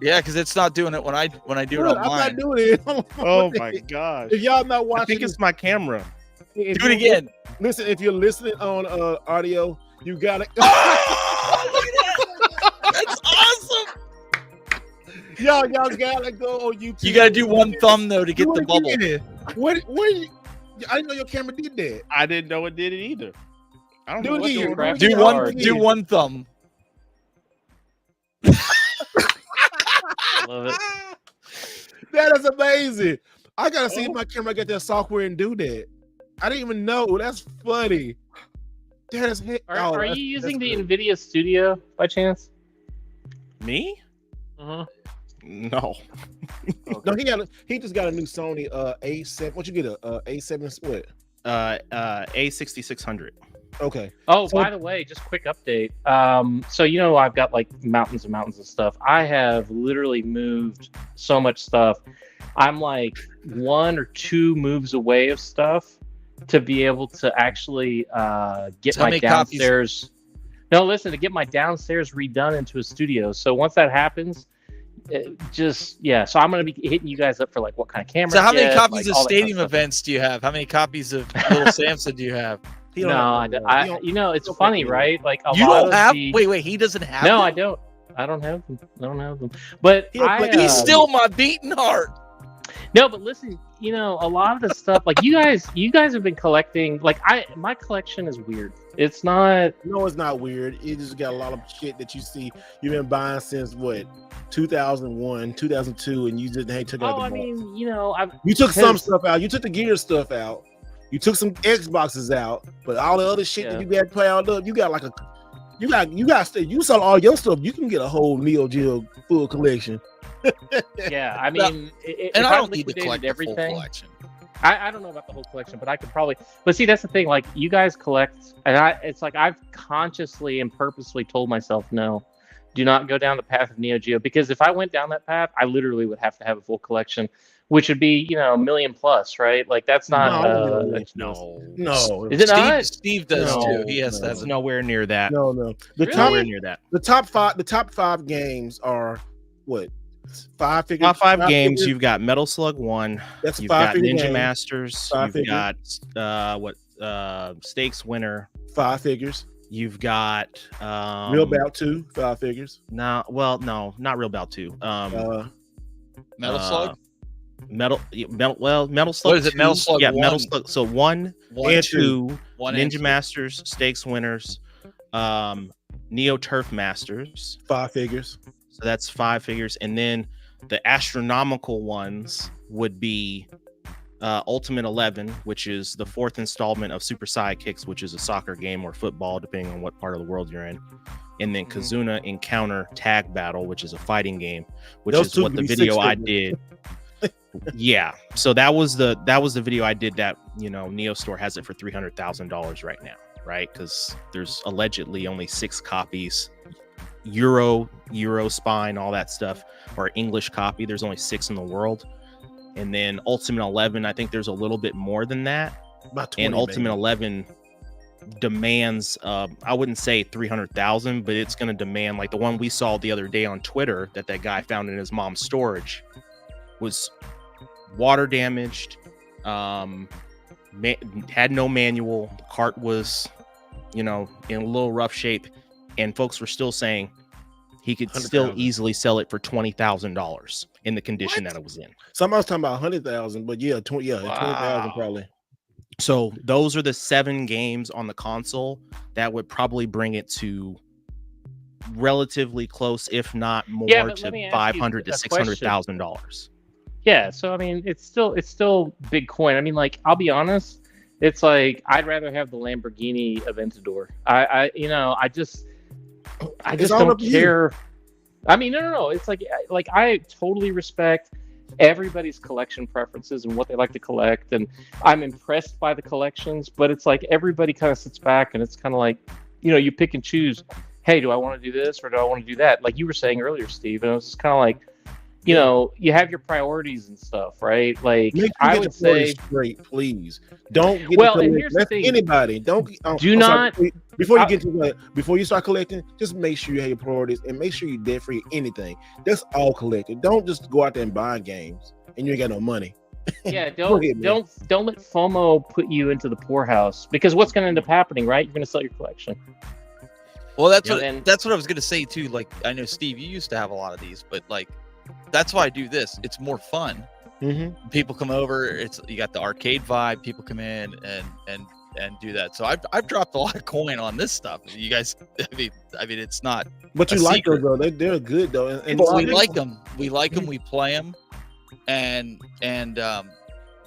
[SPEAKER 3] Yeah, because it's not doing it when I do it on mine.
[SPEAKER 1] I'm not doing it.
[SPEAKER 2] Oh my gosh!
[SPEAKER 1] If y'all not watching,
[SPEAKER 2] I think it's my camera.
[SPEAKER 3] Do it again.
[SPEAKER 1] Listen, if you're listening on audio, you got it.
[SPEAKER 3] That's awesome.
[SPEAKER 1] Y'all gotta go on YouTube.
[SPEAKER 3] You gotta do one thumb though to get the bubble.
[SPEAKER 1] What? I didn't know your camera did that.
[SPEAKER 2] I didn't know it did it either. I don't know
[SPEAKER 1] what's going on.
[SPEAKER 3] Do one thumb.
[SPEAKER 4] Love it.
[SPEAKER 1] That is amazing. I gotta see if my camera got that software and do that. I didn't even know. That's funny. That is.
[SPEAKER 4] Are you using the NVIDIA Studio by chance?
[SPEAKER 2] Me? No.
[SPEAKER 1] Okay. No, he just got a new Sony A7. What you get a A7 what?
[SPEAKER 2] A6600.
[SPEAKER 1] Okay.
[SPEAKER 4] Oh, by the way, just quick update. So I've got like mountains and mountains of stuff. I have literally moved so much stuff. I'm like 1 or 2 moves away of stuff to be able to actually get my downstairs. Copies? No, listen, to get my downstairs redone into a studio. So once that happens, so I'm gonna be hitting you guys up for like what kind of camera.
[SPEAKER 3] So how many copies of stadium events do you have? How many copies of Little Samson do you have?
[SPEAKER 4] It's funny, right? Like
[SPEAKER 3] you don't have. Wait, he doesn't have.
[SPEAKER 4] No,
[SPEAKER 3] them?
[SPEAKER 4] I don't have them. But
[SPEAKER 3] he's still my beating heart.
[SPEAKER 4] No, but listen, you know, a lot of the stuff like you guys have been collecting. Like my collection is weird. It's not.
[SPEAKER 1] No, it's not weird. It just got a lot of shit that you see you've been buying since what 2001, 2002, and you just took out.
[SPEAKER 4] Oh, I mean, you know,
[SPEAKER 1] you took some stuff out. You took the Gear stuff out. You took some Xboxes out, but all the other shit that you got to play out of, you got like a. You sell all your stuff. You can get a whole Neo Geo full collection.
[SPEAKER 4] Yeah, I mean,
[SPEAKER 3] and I don't need to collect everything. The full collection.
[SPEAKER 4] I don't know about the whole collection, but I could probably. But see, that's the thing. Like, you guys collect, and it's like I've consciously and purposely told myself, no, do not go down the path of Neo Geo, because if I went down that path, I literally would have to have a full collection, which would be, you know, $1 million plus, right? Like, that's not.
[SPEAKER 1] No.
[SPEAKER 4] Is it not?
[SPEAKER 3] Steve does too. He has to have
[SPEAKER 2] nowhere near that.
[SPEAKER 1] No.
[SPEAKER 2] Nowhere near that.
[SPEAKER 1] The top five games are what? 5 figures.
[SPEAKER 2] Top five games. Figures? You've got Metal Slug 1.
[SPEAKER 1] That's
[SPEAKER 2] you've got Ninja
[SPEAKER 1] game.
[SPEAKER 2] Masters. You've got Stakes Winner.
[SPEAKER 1] 5 figures.
[SPEAKER 2] You've got
[SPEAKER 1] Real Bout 2. 5 figures.
[SPEAKER 2] No, not Real Bout 2.
[SPEAKER 3] Metal Slug.
[SPEAKER 2] Metal Slug.
[SPEAKER 3] What is it?
[SPEAKER 2] 2?
[SPEAKER 3] Metal Slug.
[SPEAKER 2] Yeah,
[SPEAKER 3] 1.
[SPEAKER 2] Metal Slug. So 1 and 2.
[SPEAKER 3] Ninja
[SPEAKER 2] Masters, Stakes Winners, Neo Turf Masters.
[SPEAKER 1] 5 figures.
[SPEAKER 2] So that's 5 figures, and then the astronomical ones would be Ultimate 11, which is the 4th installment of Super Sidekicks, which is a soccer game or football, depending on what part of the world you're in. And then Kazuna Encounter Tag Battle, which is a fighting game, which is what the video I did. Yeah, so that was the video I did that, you know, Neo Store has it for $300,000 right now, right? Because there's allegedly only 6 copies. Euro spine, all that stuff, or English copy. There's only 6 in the world. And then Ultimate 11, I think there's a little bit more than that.
[SPEAKER 1] About 20,
[SPEAKER 2] and Ultimate 11 demands, I wouldn't say 300,000, but it's going to demand, like the one we saw the other day on Twitter that guy found in his mom's storage was water damaged, had no manual. The cart was, you know, in a little rough shape. And folks were still saying he could still easily sell it for $20,000 in the condition that it was in.
[SPEAKER 1] Somebody's talking about 100,000, but 20,000 probably.
[SPEAKER 2] So those are the 7 games on the console that would probably bring it to relatively close, if not more, to $500,000 to $600,000.
[SPEAKER 4] Yeah, so I mean, it's still big coin. I mean, like, I'll be honest, it's like I'd rather have the Lamborghini Aventador. I just don't care. I mean, no. It's like I totally respect everybody's collection preferences and what they like to collect, and I'm impressed by the collections. But it's like everybody kind of sits back, and it's kind of like, you know, you pick and choose. Hey, do I want to do this or do I want to do that? Like you were saying earlier, Steve, and it was kind of like, you know, you have your priorities and stuff, right? Like, I would say
[SPEAKER 1] straight, please. Don't get
[SPEAKER 4] and here's the thing.
[SPEAKER 1] Anybody. Before you start collecting, just make sure you have your priorities and make sure you're debt free. Anything. That's all collected. Don't just go out there and buy games and you ain't got no money.
[SPEAKER 4] Yeah, don't let FOMO put you into the poorhouse, because what's going to end up happening, right? You're going to sell your collection.
[SPEAKER 3] Well, that's what I was going to say too. Like, I know, Steve, you used to have a lot of these, but like, that's why I do this. It's more fun.
[SPEAKER 1] Mm-hmm.
[SPEAKER 3] People come over. You got the arcade vibe. People come in and do that. So I've dropped a lot of coin on this stuff. You guys, I mean, it's not.
[SPEAKER 1] But you like those though. They're good though. And
[SPEAKER 3] we like them. We like them. We play them. And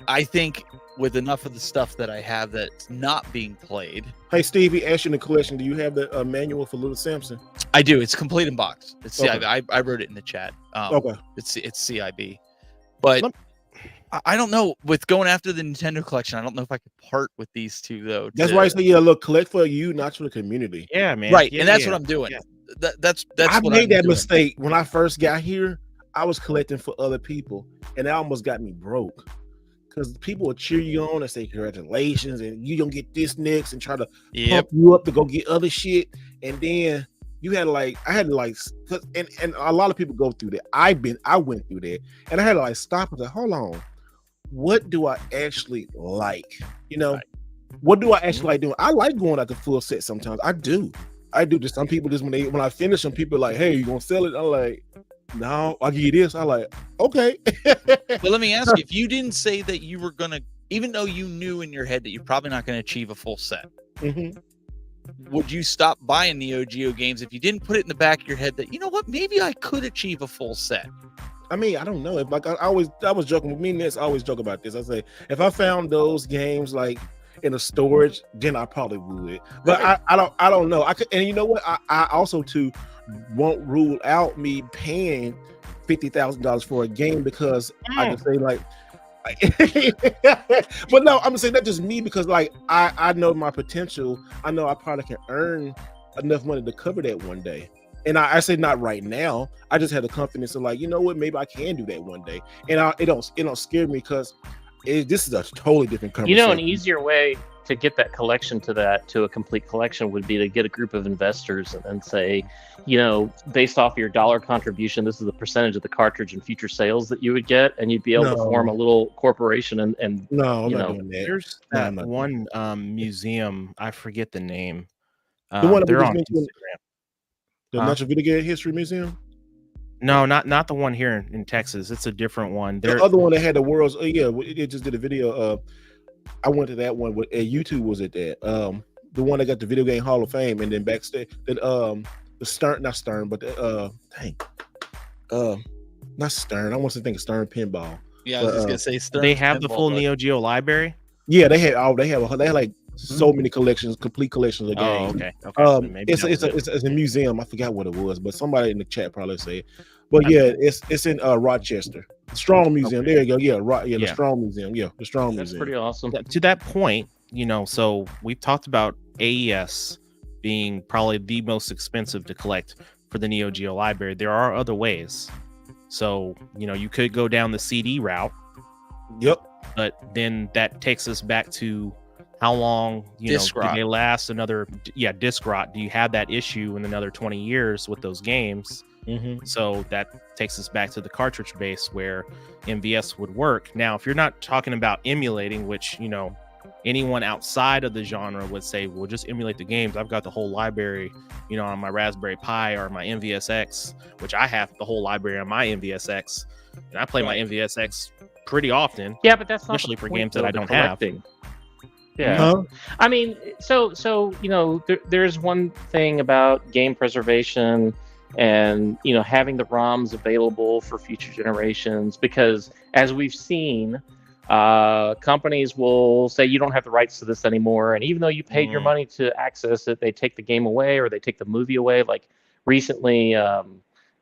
[SPEAKER 3] I think with enough of the stuff that I have that's not being played.
[SPEAKER 1] Hey, Stevie, ask you the question. Do you have the manual for Little Samson?
[SPEAKER 3] I do. It's complete in box. It's
[SPEAKER 1] okay.
[SPEAKER 3] CIB. I wrote it in the chat.
[SPEAKER 1] Okay.
[SPEAKER 3] It's CIB. But I don't know. With going after the Nintendo collection, I don't know if I could part with these two though.
[SPEAKER 1] That's why I say, yeah, look, collect for you, not for the community.
[SPEAKER 2] Yeah, man.
[SPEAKER 3] Right,
[SPEAKER 2] yeah,
[SPEAKER 3] and that's what I'm doing. Yeah. That's
[SPEAKER 1] I made that mistake when I first got here. I was collecting for other people, and that almost got me broke. Because people will cheer you on and say congratulations, and you don't get this next, and try to pump you up to go get other shit, and then you had I had to and a lot of people go through that. I went through that, and I had to stop and say, hold on, what do I actually like? You know, what do I actually like doing? I like going out the full set sometimes. I do. Just some people just when I finish them, people are like, hey, you gonna sell it? I'm like, no, I'll give you this. I like, okay.
[SPEAKER 3] But let me ask you, if you didn't say that you were gonna, even though you knew in your head that you're probably not gonna achieve a full set, would you stop buying Neo Geo games if you didn't put it in the back of your head that, you know what, maybe I could achieve a full set?
[SPEAKER 1] I mean, I don't know. If like I was joking with me and this, I always joke about this. I say if I found those games like in a storage, then I probably would. But
[SPEAKER 3] Right.
[SPEAKER 1] I don't know. I could, and you know what? I also too won't rule out me paying $50,000 for a game because I can say like but no, I'm gonna say that just me because like I know my potential. I know I probably can earn enough money to cover that one day. And I say not right now. I just had the confidence of like, you know what, maybe I can do that one day. And it don't scare me because this is a totally different conversation.
[SPEAKER 4] You know, an easier way to get that collection to a complete collection would be to get a group of investors and say, you know, based off your dollar contribution, this is the percentage of the cartridge and future sales that you would get, and you'd be able to form a little corporation and
[SPEAKER 1] no, I'm not doing that.
[SPEAKER 2] There's that one museum, I forget the name.
[SPEAKER 1] The one
[SPEAKER 2] they're
[SPEAKER 1] that
[SPEAKER 2] on Instagram.
[SPEAKER 1] The Natural Video Game History Museum?
[SPEAKER 2] No, not the one here in Texas. It's a different one.
[SPEAKER 1] The other one that had the world's it just did a video. I went to that one with YouTube was at that. The one that got the Video Game Hall of Fame, and then backstage the Stern, not Stern, but not Stern. I want to think of Stern Pinball.
[SPEAKER 3] Yeah, I was just gonna say Stern.
[SPEAKER 2] They have the full Neo Geo library.
[SPEAKER 1] Yeah, they had like so many collections, complete collections of games.
[SPEAKER 2] Oh, okay.
[SPEAKER 1] Maybe it's a museum. I forgot what it was, but somebody in the chat probably said. But yeah, it's in Rochester. Strong Museum. There you go. Yeah, the Strong Museum. Yeah, the Strong
[SPEAKER 4] That's
[SPEAKER 1] Museum.
[SPEAKER 4] pretty awesome.
[SPEAKER 2] To that point, you know, so we've talked about AES being probably the most expensive to collect for the Neo Geo library. There are other ways. So, you know, you could go down the CD route.
[SPEAKER 1] Yep.
[SPEAKER 2] But then that takes us back to how long, do they last another? Yeah, disc rot. Do you have that issue in another 20 years with those games? So that takes us back to the cartridge base where MVS would work. Now, if you're not talking about emulating, which, you know, anyone outside of the genre would say, well, just emulate the games. I've got the whole library, you know, on my Raspberry Pi or my MVSX, which I have the whole library on my MVSX, and I play my MVSX pretty often.
[SPEAKER 4] Yeah, but that's not
[SPEAKER 2] especially for games that I don't have.
[SPEAKER 4] Yeah, I mean, so you know, there's one thing about game preservation and, you know, having the ROMs available for future generations, because as we've seen, companies will say you don't have the rights to this anymore, and even though you paid your money to access it, they take the game away or they take the movie away. Like recently,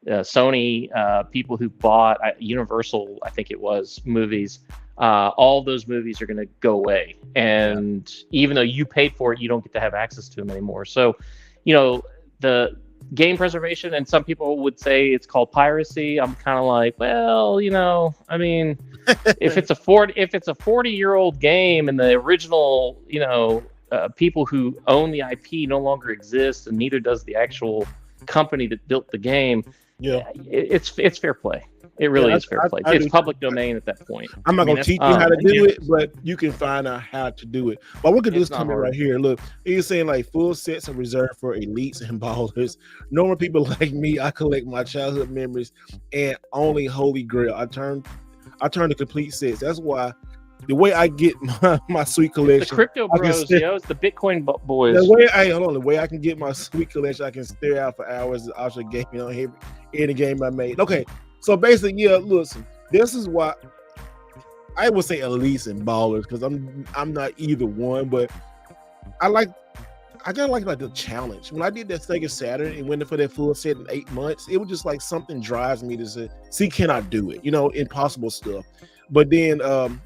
[SPEAKER 4] Sony, people who bought Universal, I think it was, movies, all those movies are going to go away, and even though you paid for it, you don't get to have access to them anymore. So, you know, the game preservation, and some people would say it's called piracy. I'm kind of like, well, you know, I mean, if it's a 40-year-old game and the original, you know, people who own the IP no longer exist, and neither does the actual company that built the game, it's fair play. It really is fair play. It's public domain at that point.
[SPEAKER 1] I'm not going to teach you how to do it, but you can find out how to do it. But look at this comment right here. Look, he's saying like full sets are reserved for elites and ballers. Normal people like me, I collect my childhood memories and only Holy Grail. I turn to complete sets. That's why the way I get my sweet collection,
[SPEAKER 4] the crypto bros, it's the Bitcoin boys.
[SPEAKER 1] The way I can get my sweet collection, I can stare out for hours. I should game on any game I made. Okay. So basically, listen, this is why I would say elites and ballers, because I'm not either one, but I gotta like the challenge. When I did that Sega Saturn and went for that full set in 8 months, it was just like something drives me to say, see, can I do it? You know, impossible stuff. But then,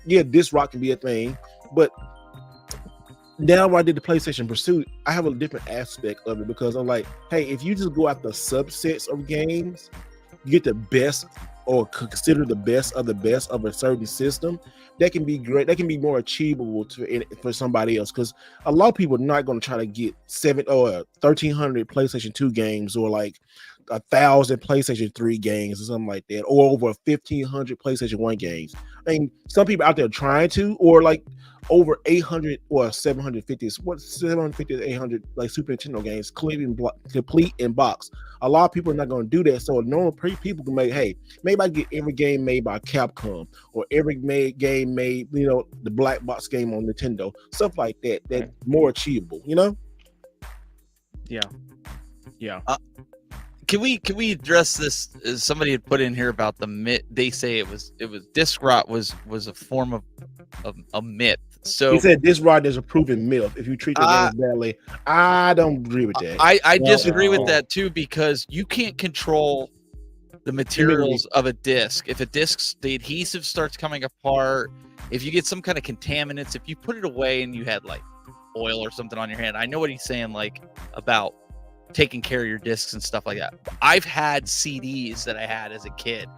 [SPEAKER 1] this rock can be a thing. But now when I did the PlayStation Pursuit, I have a different aspect of it, because I'm like, hey, if you just go after subsets of games, you get the best or consider the best of a certain system, that can be great. That can be more achievable for somebody else, because a lot of people are not going to try to get 1,300 PlayStation 2 games, or like 1,000 PlayStation 3 games or something like that, or over 1,500 PlayStation 1 games. I mean, some people out there trying to, or like over 800 or 750, what 750 to 800 like Super Nintendo games complete in box. A lot of people are not going to do that. So normal people can make, hey, maybe I get every game made by Capcom or every game made, the black box game on Nintendo, stuff like that. That's more achievable,
[SPEAKER 2] Yeah.
[SPEAKER 3] Can we address this? Somebody had put in here about the myth. They say it was disc rot was a form of a myth. So
[SPEAKER 1] he said disc rot is a proven myth. If you treat the game badly, I don't agree with that.
[SPEAKER 3] I disagree with that too, because you can't control the materials of a disc. If a disc, the adhesive starts coming apart, if you get some kind of contaminants, if you put it away and you had like oil or something on your hand, I know what he's saying, like about taking care of your discs and stuff like that. I've had CDs that I had as a kid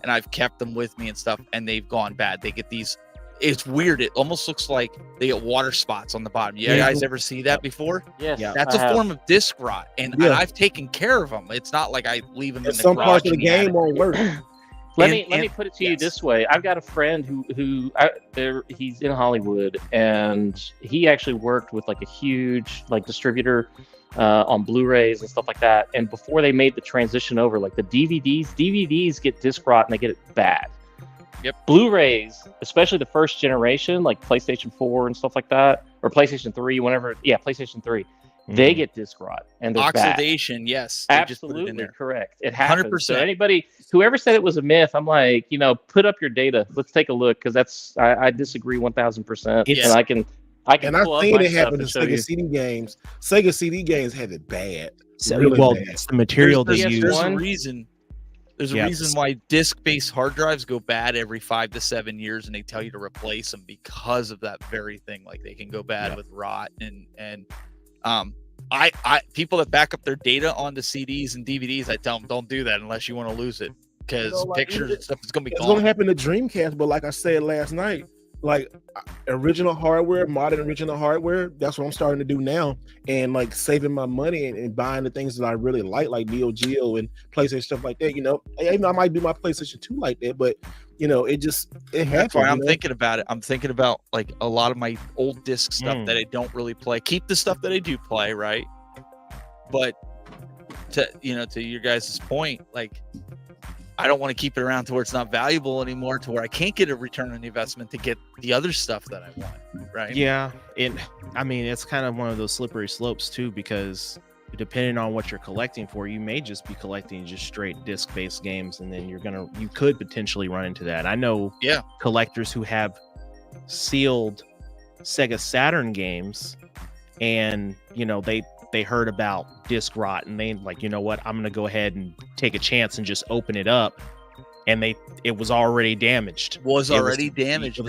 [SPEAKER 3] and I've kept them with me and stuff, and they've gone bad. They get these, it's weird, it almost looks like they get water spots on the bottom. You guys ever see that before?
[SPEAKER 4] Yes.
[SPEAKER 3] Yeah. That's a form of disc rot, and I've taken care of them. It's not like I leave them in the
[SPEAKER 1] some parts of the game won't work.
[SPEAKER 4] Let me put it to you this way. I've got a friend who he's in Hollywood, and he actually worked with like a huge like distributor on Blu-rays and stuff like that. And before they made the transition over, like the DVDs get disc rot and they get it bad.
[SPEAKER 3] Yep.
[SPEAKER 4] Blu-rays, especially the first generation, like PlayStation 4 and stuff like that, or PlayStation 3, PlayStation 3, they get disc rot and they're
[SPEAKER 3] oxidation.
[SPEAKER 4] Bad.
[SPEAKER 3] Yes,
[SPEAKER 4] absolutely correct. It happens.
[SPEAKER 3] 100%.
[SPEAKER 4] So anybody, whoever said it was a myth, I'm like, put up your data. Let's take a look, because I disagree 1,000%. And I can.
[SPEAKER 1] And I've seen it happen to Sega CD games. Sega CD games have it bad.
[SPEAKER 2] Really bad. It's the material they use.
[SPEAKER 3] There's a reason. There's a reason why disc-based hard drives go bad every 5 to 7 years, and they tell you to replace them because of that very thing. Like they can go bad with rot, and I people that back up their data onto CDs and DVDs, I tell them don't do that unless you want to lose it, because pictures and stuff is going to be gone.
[SPEAKER 1] It's going to happen to Dreamcast, but like I said last night, like original hardware, modern original hardware, that's what I'm starting to do now, and like saving my money and buying the things that I really like Neo Geo and PlayStation stuff like that. I might do my PlayStation 2 like that, but it happens.
[SPEAKER 3] That's why I'm thinking about it. I'm thinking about like a lot of my old disc stuff that I don't really play. Keep the stuff that I do play, right? But to your guys' point, like I don't want to keep it around to where it's not valuable anymore, to where I can't get a return on the investment to get the other stuff that I want, right?
[SPEAKER 2] Yeah, it's kind of one of those slippery slopes too, because depending on what you're collecting for, you may just be collecting just straight disc-based games, and then you could potentially run into that. I know collectors who have sealed Sega Saturn games, and they heard about disc rot, and they like, what, I'm gonna go ahead and take a chance and just open it up, and it was already damaged. It was already damaged. I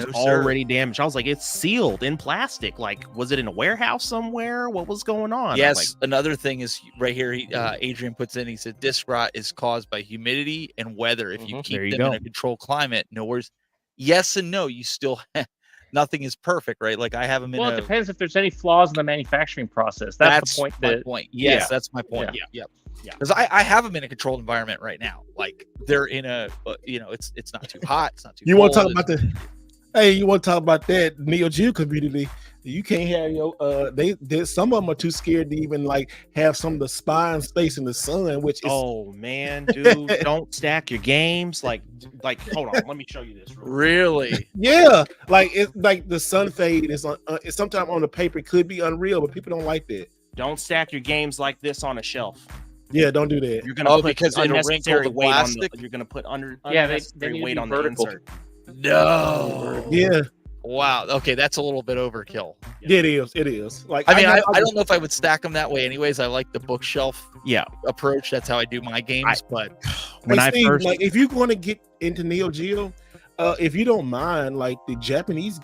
[SPEAKER 2] was like, it's sealed in plastic. Like, was it in a warehouse somewhere? What was going on?
[SPEAKER 3] Yes. Another thing is right here. Adrian puts in. He said disc rot is caused by humidity and weather. If you keep them in a controlled climate, nowhere's. Yes and no. You still. Nothing is perfect, right? Like I have them in.
[SPEAKER 4] Well, it depends if there's any flaws in the manufacturing process. That's the point.
[SPEAKER 3] My point. Yes, that's my point. Yeah. Because I have them in a controlled environment right now. Like they're in a, it's not too hot. It's not too.
[SPEAKER 1] You want to talk about you want to talk about that Neo Geo community? You can't have some of them are too scared to even like have some of the spines facing the sun, which is
[SPEAKER 2] man, dude, don't stack your games. Like hold on, let me show you this.
[SPEAKER 3] Really?
[SPEAKER 1] Yeah, like it's like the sun fade is on. Sometimes on the paper it could be unreal, but people don't like that.
[SPEAKER 2] Don't stack your games like this on a shelf.
[SPEAKER 1] Yeah, don't do that.
[SPEAKER 2] You're gonna put
[SPEAKER 3] because it'll wrinkle the
[SPEAKER 2] weight
[SPEAKER 3] plastic.
[SPEAKER 2] You're gonna put
[SPEAKER 4] unnecessary
[SPEAKER 2] weight on
[SPEAKER 4] vertical.
[SPEAKER 2] the insert.
[SPEAKER 3] No.
[SPEAKER 1] Yeah.
[SPEAKER 3] Wow. Okay, that's a little bit overkill.
[SPEAKER 1] Yeah, it is. Like
[SPEAKER 3] I don't know if I would stack them that way. Anyways, I like the bookshelf approach. That's how I do my games. But
[SPEAKER 1] if you're going to get into Neo Geo, if you don't mind, like the Japanese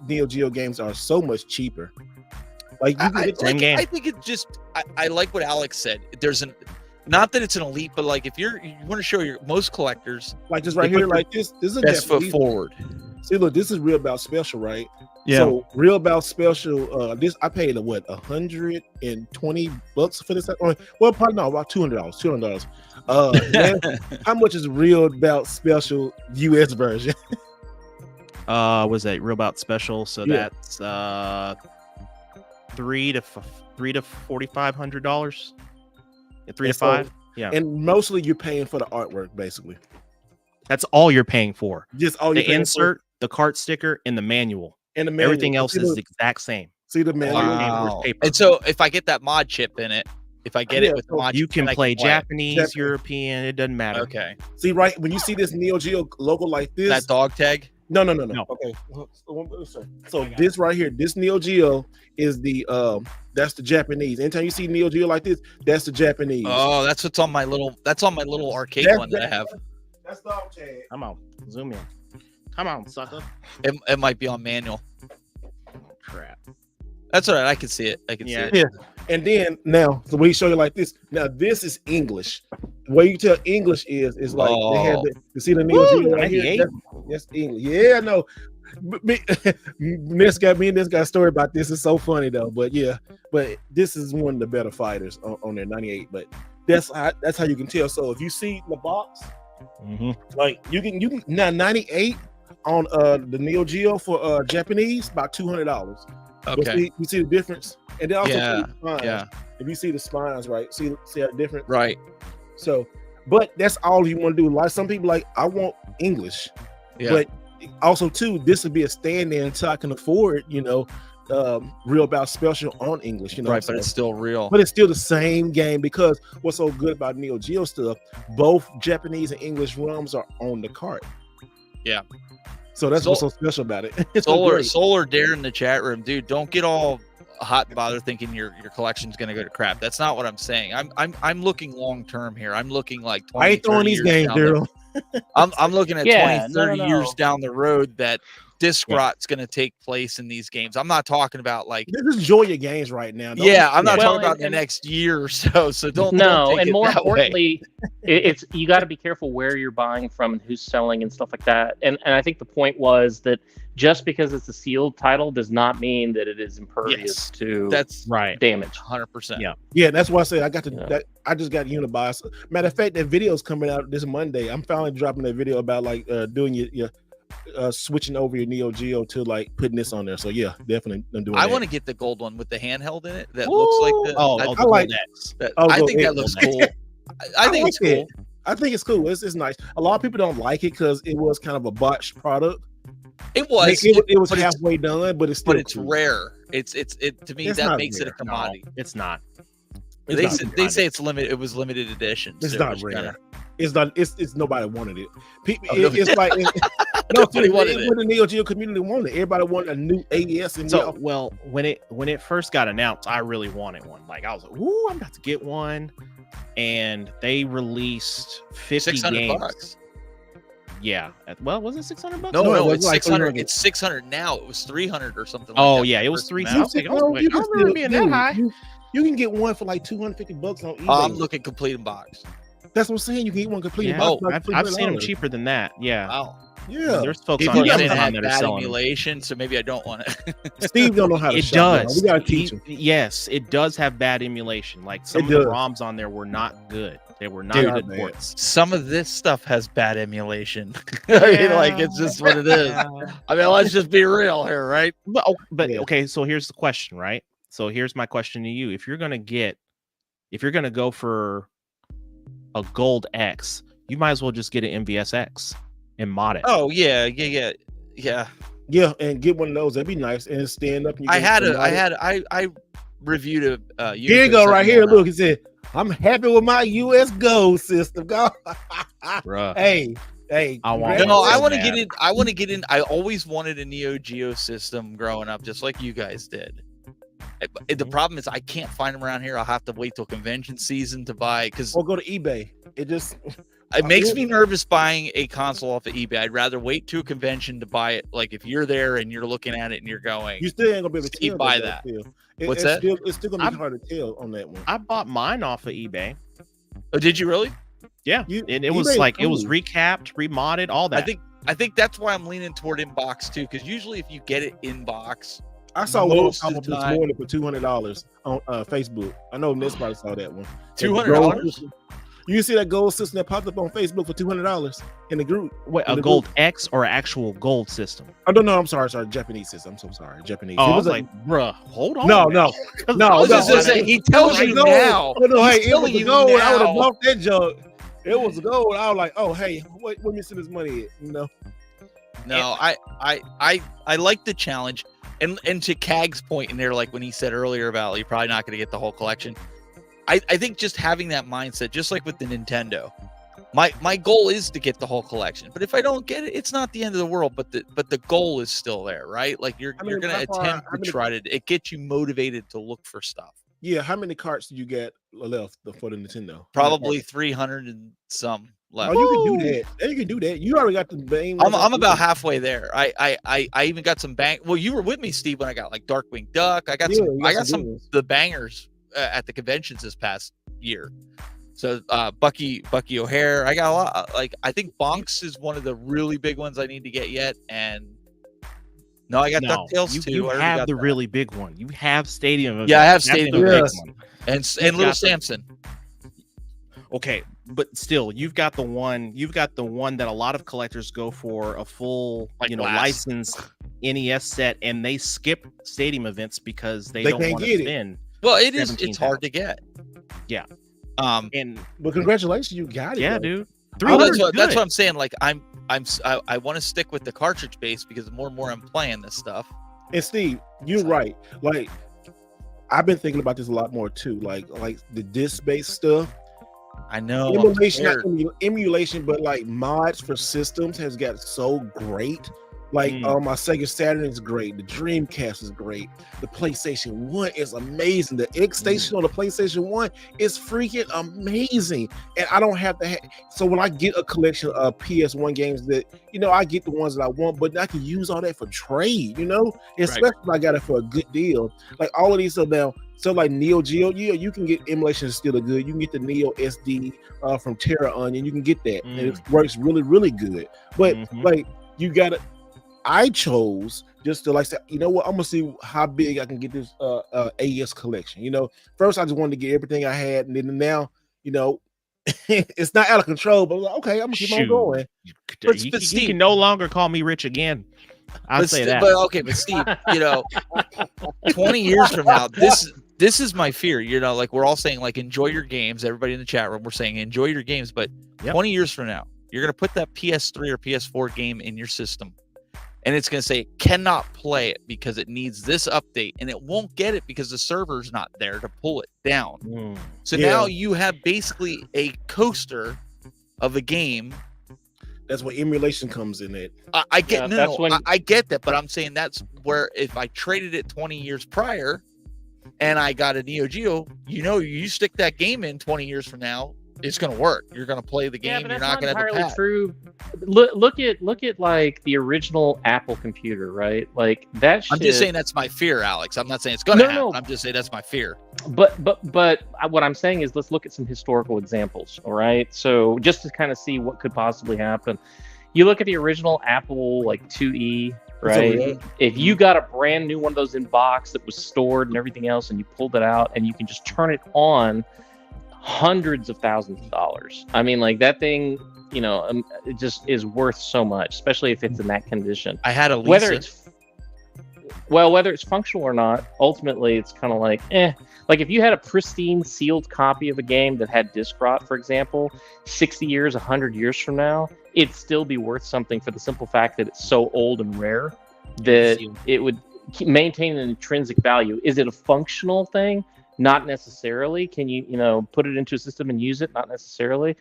[SPEAKER 1] Neo Geo games are so much cheaper. Like you can
[SPEAKER 3] I think it just I like what Alex said. There's not that it's an elite, but like if you want to show your most collectors,
[SPEAKER 1] like just right here, like this is a
[SPEAKER 3] best foot forward.
[SPEAKER 1] See, look, this is Real Bout Special, right?
[SPEAKER 2] Yeah. So
[SPEAKER 1] Real Bout Special, this I paid $120 for this. Well, probably no, about $200. How much is Real Bout Special US version?
[SPEAKER 2] Was that Real Bout Special? So
[SPEAKER 1] Yeah.
[SPEAKER 2] that's $300 to $4,500. Yeah, 3 to 5. Yeah,
[SPEAKER 1] And mostly you're paying for the artwork, basically.
[SPEAKER 2] that's all you're paying for.
[SPEAKER 1] Just all
[SPEAKER 2] The insert, the cart sticker, and the manual.
[SPEAKER 1] and the manual.
[SPEAKER 2] Everything else is the exact same.
[SPEAKER 1] See the manual.
[SPEAKER 3] Wow.
[SPEAKER 2] Paper.
[SPEAKER 3] And so if I get that mod chip in it, if I get
[SPEAKER 1] Yeah,
[SPEAKER 3] it with the mod
[SPEAKER 2] You
[SPEAKER 3] chip,
[SPEAKER 2] can
[SPEAKER 3] then I
[SPEAKER 2] play
[SPEAKER 3] it.
[SPEAKER 2] Japanese,
[SPEAKER 1] Japanese.
[SPEAKER 2] European. It doesn't matter.
[SPEAKER 3] Okay.
[SPEAKER 1] See, right when you see this Neo Geo logo like this.
[SPEAKER 3] That dog tag?
[SPEAKER 1] No.
[SPEAKER 2] No.
[SPEAKER 1] Okay. So this right here, this Neo Geo is the that's the Japanese. Anytime you see Neo Geo like this, that's the Japanese.
[SPEAKER 3] Oh, that's what's on my little arcade
[SPEAKER 1] That's-
[SPEAKER 3] one that I have.
[SPEAKER 1] That's dog tag.
[SPEAKER 2] Come on, zoom in. Come on, sucker.
[SPEAKER 3] It might be on manual.
[SPEAKER 2] Crap.
[SPEAKER 3] That's all right. I can see it. I can
[SPEAKER 2] Yeah.
[SPEAKER 3] see it.
[SPEAKER 1] And then now, so we show you like this. Now this is English. The way you tell English is like they have you see the Neo Geo right here.
[SPEAKER 2] 98?
[SPEAKER 1] That's English. Yeah, no. This got me and this got a story about this. It's so funny though. But yeah, but this is one of the better fighters on their 98. But that's how you can tell. So if you see the box, like you can now 98 on the Neo Geo for Japanese about $200.
[SPEAKER 3] Okay.
[SPEAKER 1] You see the difference, and then also see the spines.
[SPEAKER 3] Yeah.
[SPEAKER 1] If you see the spines, right? See how different.
[SPEAKER 3] Right.
[SPEAKER 1] So, but that's all you want to do. Like some people, like I want English,
[SPEAKER 3] Yeah.
[SPEAKER 1] but also too, this would be a stand-in until I can afford, Real About Special on English.
[SPEAKER 3] Right, but it's still real.
[SPEAKER 1] But it's still the same game because what's so good about Neo Geo stuff, both Japanese and English ROMs are on the cart.
[SPEAKER 3] Yeah.
[SPEAKER 1] So that's what's so special about it. It's so
[SPEAKER 3] Solar
[SPEAKER 1] great.
[SPEAKER 3] Dare in the chat room, dude. Don't get all hot and bothered thinking your collection's gonna go to crap. That's not what I'm saying. I'm looking long term here. I'm looking like 20,
[SPEAKER 1] I ain't throwing
[SPEAKER 3] 30
[SPEAKER 1] these
[SPEAKER 3] years
[SPEAKER 1] games,
[SPEAKER 3] down
[SPEAKER 1] Daryl.
[SPEAKER 3] I'm looking at
[SPEAKER 4] Yeah,
[SPEAKER 3] 20, 30
[SPEAKER 4] no.
[SPEAKER 3] years down the road that disc rot's going to take place in these games. I'm not talking about like
[SPEAKER 1] Just enjoy your games right now. Don't
[SPEAKER 3] I'm not
[SPEAKER 4] Well,
[SPEAKER 3] talking about the
[SPEAKER 4] and-
[SPEAKER 3] next year or so. So don't
[SPEAKER 4] No,
[SPEAKER 3] take
[SPEAKER 4] and
[SPEAKER 3] it
[SPEAKER 4] more
[SPEAKER 3] that way.
[SPEAKER 4] importantly, it's you got to be careful where you're buying from and who's selling and stuff like that. And I think the point was that just because it's a sealed title does not mean that it is impervious to
[SPEAKER 3] That's
[SPEAKER 2] Right.
[SPEAKER 4] damage.
[SPEAKER 3] 100%.
[SPEAKER 2] Yeah.
[SPEAKER 1] Yeah, that's why I said I got to.
[SPEAKER 4] Yeah.
[SPEAKER 1] That, I just got Unibuy. Matter of fact, that video's coming out this Monday. I'm finally dropping that video about like doing your switching over your Neo Geo to like putting this on there. So yeah, definitely I'm doing.
[SPEAKER 3] I
[SPEAKER 1] that.
[SPEAKER 3] want to get the gold one with the handheld in it that looks like the.
[SPEAKER 2] I
[SPEAKER 1] I like-
[SPEAKER 3] I
[SPEAKER 1] go
[SPEAKER 3] think that
[SPEAKER 1] ahead.
[SPEAKER 3] looks cool. I think it's
[SPEAKER 1] like
[SPEAKER 3] cool.
[SPEAKER 1] it. I think it's cool. It's nice. A lot of people don't like it because it was kind of a botched product.
[SPEAKER 3] It was.
[SPEAKER 1] It was
[SPEAKER 3] but it's-
[SPEAKER 1] halfway done, but it's still
[SPEAKER 3] but it's
[SPEAKER 1] cool.
[SPEAKER 3] rare. It to me
[SPEAKER 1] It's
[SPEAKER 3] that
[SPEAKER 1] not
[SPEAKER 3] makes it a
[SPEAKER 1] rare.
[SPEAKER 3] commodity.
[SPEAKER 2] It's not.
[SPEAKER 1] It's
[SPEAKER 3] They
[SPEAKER 1] not
[SPEAKER 3] say,
[SPEAKER 1] rare.
[SPEAKER 3] they say it's limited. It was limited edition.
[SPEAKER 1] It's
[SPEAKER 3] so it
[SPEAKER 1] not
[SPEAKER 3] was
[SPEAKER 1] rare.
[SPEAKER 3] kinda-
[SPEAKER 1] It's not. It's nobody wanted it. People,
[SPEAKER 3] Oh, nobody-
[SPEAKER 1] it's like no,
[SPEAKER 3] Nobody wanted it.
[SPEAKER 1] What the Neo Geo community wanted. Everybody wanted a new AES, and
[SPEAKER 2] So well, when it first got announced, I really wanted one. Like I was like, "Ooh, I'm about to get one," and they released 50
[SPEAKER 3] $600
[SPEAKER 2] games.
[SPEAKER 3] bucks.
[SPEAKER 2] Yeah. Well, was it $600?
[SPEAKER 3] No,
[SPEAKER 1] No, it
[SPEAKER 3] no,
[SPEAKER 1] was
[SPEAKER 3] it's
[SPEAKER 1] like
[SPEAKER 3] 600.
[SPEAKER 1] 300.
[SPEAKER 3] It's 600 now. It was 300 or something.
[SPEAKER 2] Oh
[SPEAKER 3] like that
[SPEAKER 2] yeah,
[SPEAKER 3] when
[SPEAKER 2] it was
[SPEAKER 3] first
[SPEAKER 2] 3.
[SPEAKER 3] came
[SPEAKER 2] I
[SPEAKER 3] out.
[SPEAKER 2] was like, I
[SPEAKER 1] No,
[SPEAKER 2] was
[SPEAKER 1] you
[SPEAKER 2] like, I
[SPEAKER 1] can
[SPEAKER 2] don't remember
[SPEAKER 1] still-
[SPEAKER 2] being that
[SPEAKER 1] dude,
[SPEAKER 2] high.
[SPEAKER 1] You can get one for like $250 on eBay.
[SPEAKER 3] I'm looking complete in box.
[SPEAKER 1] That's what I'm saying. You can get one complete.
[SPEAKER 2] Yeah.
[SPEAKER 1] box for like
[SPEAKER 2] I've seen them
[SPEAKER 1] $300.
[SPEAKER 2] cheaper than that. Yeah.
[SPEAKER 3] Wow.
[SPEAKER 1] Yeah,
[SPEAKER 2] There's folks
[SPEAKER 1] If
[SPEAKER 2] on
[SPEAKER 1] you
[SPEAKER 3] People
[SPEAKER 1] got
[SPEAKER 3] saying it
[SPEAKER 2] Amazon
[SPEAKER 3] had
[SPEAKER 2] that are
[SPEAKER 3] bad
[SPEAKER 2] selling them.
[SPEAKER 3] emulation, so maybe I don't want it.
[SPEAKER 1] Steve don't know how to.
[SPEAKER 2] It
[SPEAKER 1] shop,
[SPEAKER 2] does.
[SPEAKER 1] man. We gotta teach him.
[SPEAKER 2] Yes, it does have bad emulation. Like some
[SPEAKER 1] It
[SPEAKER 2] of the
[SPEAKER 1] does.
[SPEAKER 2] ROMs on there were not good. They were not
[SPEAKER 1] They are
[SPEAKER 2] good
[SPEAKER 1] bad.
[SPEAKER 2] ports.
[SPEAKER 3] Some of this stuff has bad emulation. I mean, like it's just what it is. I mean, let's just be real here, right?
[SPEAKER 2] But
[SPEAKER 1] Yeah.
[SPEAKER 2] okay, so here's the question, right? So here's my question to you. If you're gonna go for a gold X, you might as well just get an MVSX and mod it.
[SPEAKER 3] Oh yeah.
[SPEAKER 1] Yeah, and get one of those. That'd be nice. And stand up. And you
[SPEAKER 3] I
[SPEAKER 1] can-
[SPEAKER 3] reviewed a.
[SPEAKER 1] Here you go, right here. Look, he said, "I'm happy with my US Gold system." Go.
[SPEAKER 2] Bruh.
[SPEAKER 1] Hey.
[SPEAKER 2] I want
[SPEAKER 3] No, I
[SPEAKER 2] so
[SPEAKER 3] want to
[SPEAKER 2] bad.
[SPEAKER 3] get in. I want to get in. I always wanted a Neo Geo system growing up, just like you guys did. The problem is I can't find them around here. I'll have to wait till convention season to buy because
[SPEAKER 1] Or go to eBay. It just.
[SPEAKER 3] it makes me nervous buying a console off of eBay. I'd rather wait to a convention to buy it. Like if you're there and you're looking at it and you're going,
[SPEAKER 1] You still ain't gonna be able to
[SPEAKER 3] Steve,
[SPEAKER 1] tell.
[SPEAKER 3] buy
[SPEAKER 1] though,
[SPEAKER 3] that.
[SPEAKER 1] still.
[SPEAKER 3] What's
[SPEAKER 1] it's
[SPEAKER 3] that?
[SPEAKER 1] It's still gonna be hard to tell on that one.
[SPEAKER 2] I bought mine off of eBay.
[SPEAKER 3] oh, did you really?
[SPEAKER 2] Yeah.
[SPEAKER 1] You-
[SPEAKER 2] And it was
[SPEAKER 1] eBay's
[SPEAKER 2] like it was
[SPEAKER 1] cool.
[SPEAKER 2] recapped, remodded, all that.
[SPEAKER 3] I think that's why I'm leaning toward inbox too. Because usually if you get it in box,
[SPEAKER 1] I saw one
[SPEAKER 3] most
[SPEAKER 1] pop
[SPEAKER 3] of
[SPEAKER 1] up
[SPEAKER 3] the
[SPEAKER 1] this
[SPEAKER 3] time-
[SPEAKER 1] morning for $200 on Facebook. I know Ness probably saw that one.
[SPEAKER 3] $200?
[SPEAKER 1] You see that gold system that popped up on Facebook for $200 in the group?
[SPEAKER 2] Wait, a gold X or actual gold system?
[SPEAKER 1] I don't know. I'm sorry. Japanese system. I'm so sorry. Japanese.
[SPEAKER 2] Oh, I was like, bruh, hold on.
[SPEAKER 1] No.
[SPEAKER 3] He tells you now.
[SPEAKER 1] No, hey, it was gold.
[SPEAKER 3] Now.
[SPEAKER 1] I would have bought that junk. It was gold. I was like, oh, hey, where me send this money at? You know?
[SPEAKER 3] No, I like the challenge. And to Kag's point in there, like when he said earlier about you're probably not going to get the whole collection. I think just having that mindset, just like with the Nintendo, my goal is to get the whole collection. But if I don't get it, it's not the end of the world. But the goal is still there, right? Like you're going to attempt to try to. It gets you motivated to look for stuff.
[SPEAKER 1] Yeah, how many carts do you get left for the Nintendo?
[SPEAKER 3] Probably 300 and some left.
[SPEAKER 1] Oh, you can do that. You can do that. You already got the main.
[SPEAKER 3] I'm about halfway there. I even got some bang. Well, you were with me, Steve, when I got like Darkwing Duck. I got some the bangers at the conventions this past year. So Bucky O'Hare. I got a lot. Like I think Bonks is one of the really big ones I need to get yet, and. No, I got DuckTales too.
[SPEAKER 2] You have the really big one. You have Stadium.
[SPEAKER 3] Yeah, I have Stadium. And Little Samson.
[SPEAKER 2] Okay, but still, you've got the one that a lot of collectors go for, a full, licensed NES set, and they skip Stadium events because they don't want to spend.
[SPEAKER 3] Well, it's hard to get.
[SPEAKER 2] Yeah.
[SPEAKER 1] But congratulations, you got it.
[SPEAKER 2] Yeah, dude.
[SPEAKER 3] That's what I'm saying. Like I want to stick with the cartridge base because more and more I'm playing this stuff.
[SPEAKER 1] And Steve, you're right. Like I've been thinking about this a lot more too. Like the disc-based stuff.
[SPEAKER 3] I know
[SPEAKER 1] emulation, but like mods for systems has got so great. Like my Sega Saturn is great. The Dreamcast is great. The PlayStation 1 is amazing. The X Station on the PlayStation 1 is freaking amazing. And I don't have to so when I get a collection of PS1 games that, I get the ones that I want, but I can use all that for trade, especially if I got it for a good deal. Like all of these stuff now. So like Neo Geo, you can get emulation is still a good. You can get the Neo SD from Terra Onion. You can get that. And it works really, really good. But like you gotta I chose just to like say, you know what, I'm gonna see how big I can get this AES collection. First I just wanted to get everything I had, and then now, it's not out of control, but I'm like, okay, I'm gonna keep on going.
[SPEAKER 2] But Steve, you can no longer call me rich again. I'll say that.
[SPEAKER 3] But Steve, 20 years from now, this is my fear. Like we're all saying, like enjoy your games. Everybody in the chat room, we're saying enjoy your games, but 20 years from now, you're gonna put that PS3 or PS4 game in your system. And it's going to say it cannot play it because it needs this update, and it won't get it because the server's not there to pull it down. So now you have basically a coaster of a game.
[SPEAKER 1] That's where emulation comes in. It.
[SPEAKER 3] I get I get that, but I'm saying that's where if I traded it 20 years prior, and I got a Neo Geo, you stick that game in 20 years from now. It's going to work. You're going to play the game. You're not going to have a pad.
[SPEAKER 4] True. Look at like the original Apple computer, right? Like that.
[SPEAKER 3] I'm just saying that's my fear, Alex. I'm not saying it's going to happen. No. I'm just saying that's my fear.
[SPEAKER 4] But what I'm saying is let's look at some historical examples. All right. So just to kind of see what could possibly happen, you look at the original Apple like 2E. Right. If you got a brand new one of those in box that was stored and everything else, and you pulled it out and you can just turn it on. Hundreds of thousands of dollars. I mean, like that thing, it just is worth so much, especially if it's in that condition.
[SPEAKER 3] I had a
[SPEAKER 4] Lisa. Whether it's functional or not, ultimately it's kind of like, Like if you had a pristine sealed copy of a game that had disc rot, for example, 60 years, 100 years from now, it'd still be worth something for the simple fact that it's so old and rare that it would maintain an intrinsic value. Is it a functional thing? Not necessarily. Can you, put it into a system and use it? Not necessarily.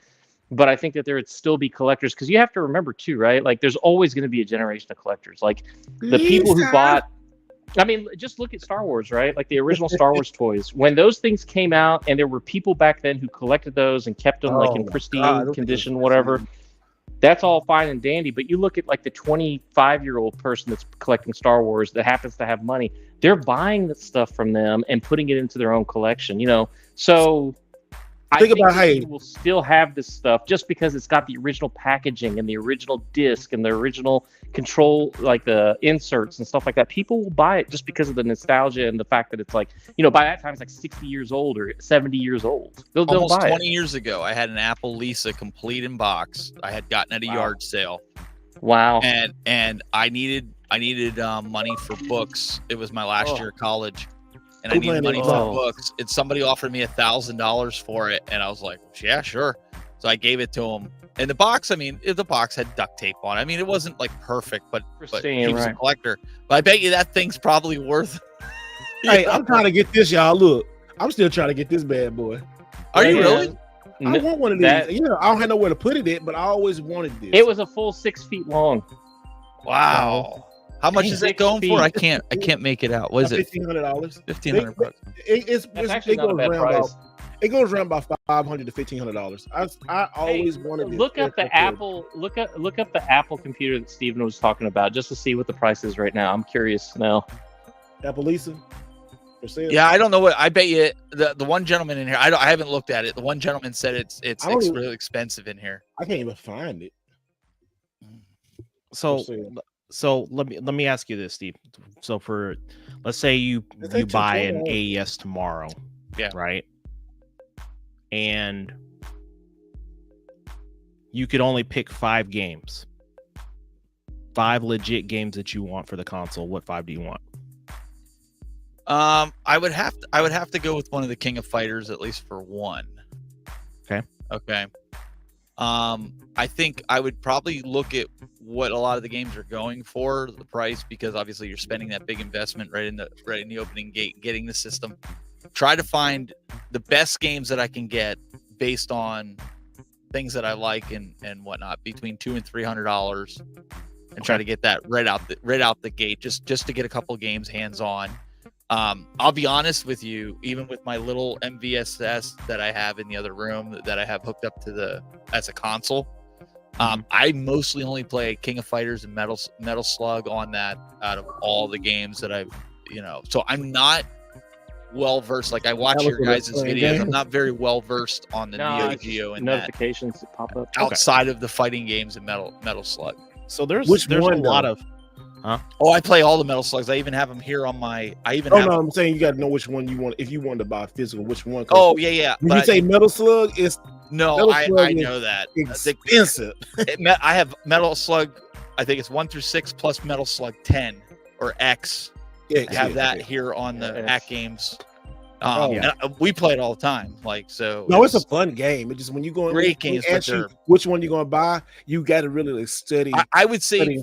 [SPEAKER 4] But I think that there would still be collectors, because you have to remember too, right? Like there's always going to be a generation of collectors. Like the people who bought, just look at Star Wars, right? Like the original Star Wars toys. When those things came out, and there were people back then who collected those and kept them like in pristine condition, whatever. That's all fine and dandy, but you look at like the 25-year-old person that's collecting Star Wars that happens to have money. They're buying that stuff from them and putting it into their own collection, So
[SPEAKER 1] Think about how
[SPEAKER 4] you will still have this stuff just because it's got the original packaging and the original disc and the original control, like the inserts and stuff like that. People will buy it just because of the nostalgia and the fact that it's like, by that time it's like 60 years old or 70 years old. They'll
[SPEAKER 3] Almost
[SPEAKER 4] buy
[SPEAKER 3] 20 years ago, I had an Apple Lisa complete in box. I had gotten at a yard sale.
[SPEAKER 4] Wow.
[SPEAKER 3] And I needed money for books. It was my last year of college. And I needed money for books. And somebody offered me $1,000 for it, and I was like, "Yeah, sure." So I gave it to him. And the box, the box had duct tape on it. I mean, it wasn't like perfect, but he was a collector. But I bet you that thing's probably worth.
[SPEAKER 1] Hey, I'm trying to get this, y'all. Look, I'm still trying to get this bad boy.
[SPEAKER 3] Are you really?
[SPEAKER 1] I want one of these. I don't have nowhere to put it at, but I always wanted this.
[SPEAKER 4] It was a full 6 feet long.
[SPEAKER 3] Wow. How much is it going for? I can't make it out. What is it?
[SPEAKER 1] $1,500.
[SPEAKER 3] $1,500.
[SPEAKER 1] It goes around about $500 to $1,500. I always wanted this.
[SPEAKER 4] Look up the Apple. Look up the Apple computer that Steven was talking about, just to see what the price is right now. I'm curious now.
[SPEAKER 1] Apple Lisa.
[SPEAKER 3] Yeah, I don't know what. I bet you the one gentleman in here. I haven't looked at it. The one gentleman said it's really expensive in here.
[SPEAKER 1] I can't even find it.
[SPEAKER 2] So let me ask you this, Steve. So let's say you buy an AES tomorrow, right? And you could only pick 5 games, 5 legit games that you want for the console. What 5 do you want?
[SPEAKER 3] I would have to go with one of the King of Fighters at least for one. Okay. I think I would probably look at what a lot of the games are going for, the price, because obviously you're spending that big investment right in the opening gate, getting the system. Try to find the best games that I can get based on things that I like and whatnot, between $200 and $300, and try to get that right out the gate, just to get a couple games hands on. I'll be honest with you, even with my little MVSS that I have in the other room that I have hooked up to as a console, I mostly only play King of Fighters and Metal Slug on that out of all the games that I've, so I'm not well versed. Like, I watch your guys' videos. I'm not very well versed on the Neo Geo and
[SPEAKER 4] notifications that pop up
[SPEAKER 3] outside of the fighting games and Metal Slug.
[SPEAKER 2] So there's a lot of. Huh?
[SPEAKER 3] Oh, I play all the Metal Slugs. I even have them here on my.
[SPEAKER 1] I'm saying you got to know which one you want. If you want to buy physical, which one?
[SPEAKER 3] Oh, yeah.
[SPEAKER 1] When you say Metal Slug, it's
[SPEAKER 3] I know that
[SPEAKER 1] expensive.
[SPEAKER 3] I have Metal Slug. I think it's 1 through 6 plus Metal Slug 10 or X. I have that here on the At Games. And we play it all the time.
[SPEAKER 1] It's a fun game. It just when you go
[SPEAKER 3] great games.
[SPEAKER 1] Which one you're going to buy, you got to really study.
[SPEAKER 3] I would say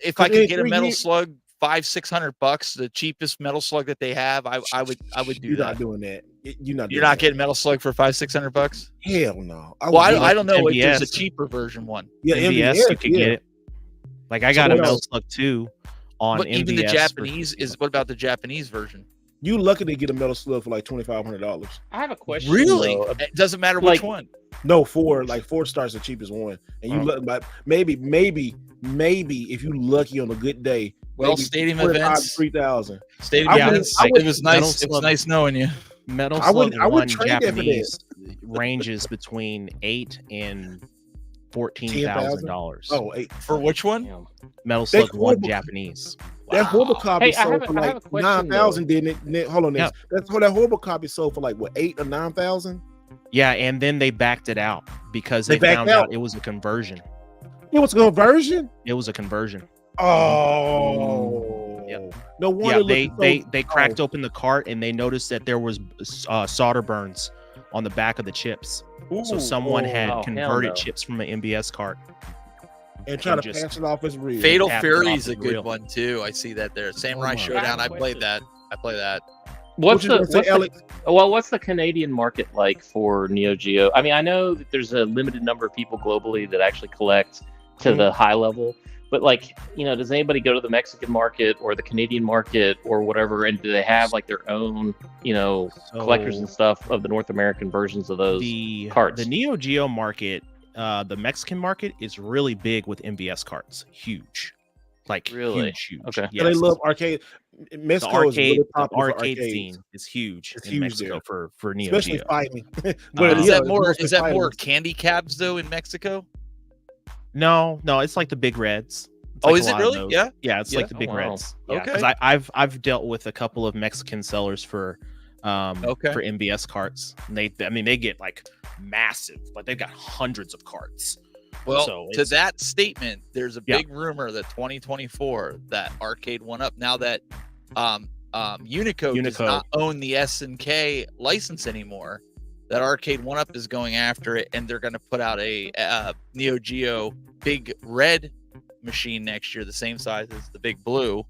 [SPEAKER 3] if I could get a Metal Slug $500-600, the cheapest Metal Slug that they have, I would do
[SPEAKER 1] You're
[SPEAKER 3] that.
[SPEAKER 1] Not doing that.
[SPEAKER 3] You're not getting Metal Slug for $500-600.
[SPEAKER 1] Hell no.
[SPEAKER 3] I don't know if there's a cheaper version one.
[SPEAKER 2] Yeah, MVS you could get it. Like, I got a Metal Slug 2 on MVS.
[SPEAKER 3] Even the Japanese what about the Japanese version?
[SPEAKER 1] You lucky to get a Metal Slug for like $2,500.
[SPEAKER 4] I have a question.
[SPEAKER 3] Really? It doesn't matter which one.
[SPEAKER 1] No, 4 stars the cheapest one, and you look like maybe if you lucky on a good day.
[SPEAKER 3] Well, stadium events,
[SPEAKER 1] 3,000.
[SPEAKER 3] Stadium events. It was nice. It was nice knowing you.
[SPEAKER 2] Metal Slug 1 Japanese ranges between $8,000 and $14,000.
[SPEAKER 1] Oh,
[SPEAKER 3] for which one?
[SPEAKER 2] Metal Slug 1 Japanese.
[SPEAKER 1] That horrible copy sold for like
[SPEAKER 4] 9,000,
[SPEAKER 1] didn't it? Hold on, that's what that horrible copy sold for, like what, 8,000 or 9,000?
[SPEAKER 2] Yeah, and then they backed it out because they found out it was a conversion.
[SPEAKER 1] It was a conversion.
[SPEAKER 2] It was a conversion.
[SPEAKER 1] Oh,
[SPEAKER 2] yep.
[SPEAKER 1] No wonder
[SPEAKER 2] they cracked open the cart and they noticed that there was solder burns on the back of the chips. So someone had converted chips from an MBS cart.
[SPEAKER 1] And try to pass it off as real.
[SPEAKER 3] Fatal Fury is a good one too. I see that there. Samurai Showdown. I played that.
[SPEAKER 4] What's the Canadian market like for Neo Geo? I mean, I know that there's a limited number of people globally that actually collect to the high level, but does anybody go to the Mexican market or the Canadian market or whatever? And do they have like their own, collectors and stuff of the North American versions of those carts?
[SPEAKER 2] The Neo Geo market. The Mexican market is really big with MVS carts, huge. like
[SPEAKER 4] Really?
[SPEAKER 2] huge.
[SPEAKER 4] Okay.
[SPEAKER 1] So they love arcade. Mexico is really
[SPEAKER 2] The
[SPEAKER 1] popular for
[SPEAKER 2] arcade
[SPEAKER 1] arcades.
[SPEAKER 2] scene is huge
[SPEAKER 1] It's
[SPEAKER 2] in
[SPEAKER 1] huge
[SPEAKER 2] Mexico
[SPEAKER 1] there.
[SPEAKER 2] for Neo
[SPEAKER 1] Especially
[SPEAKER 2] Geo.
[SPEAKER 1] fighting.
[SPEAKER 3] But is
[SPEAKER 1] yeah,
[SPEAKER 3] that more?
[SPEAKER 1] mostly
[SPEAKER 3] Is that more
[SPEAKER 1] fighting.
[SPEAKER 3] candy cabs though in Mexico?
[SPEAKER 2] No, it's like the big reds. It's
[SPEAKER 3] Oh,
[SPEAKER 2] like
[SPEAKER 3] is
[SPEAKER 2] a
[SPEAKER 3] it
[SPEAKER 2] lot of
[SPEAKER 3] really?
[SPEAKER 2] those.
[SPEAKER 3] Yeah.
[SPEAKER 2] Yeah, it's like the
[SPEAKER 4] Oh,
[SPEAKER 2] big
[SPEAKER 4] wow.
[SPEAKER 2] reds. Yeah,
[SPEAKER 3] Okay.
[SPEAKER 2] because I've dealt with a couple of Mexican sellers for MBS carts. And they get like massive, like they've got hundreds of carts.
[SPEAKER 3] Well,
[SPEAKER 2] So
[SPEAKER 3] to
[SPEAKER 2] it's-
[SPEAKER 3] that statement, there's a big rumor that 2024 that Arcade 1-Up, now that Unico does not own the SNK license anymore, that Arcade 1-Up is going after it, and they're going to put out a Neo Geo Big Red machine next year, the same size as the Big Blue,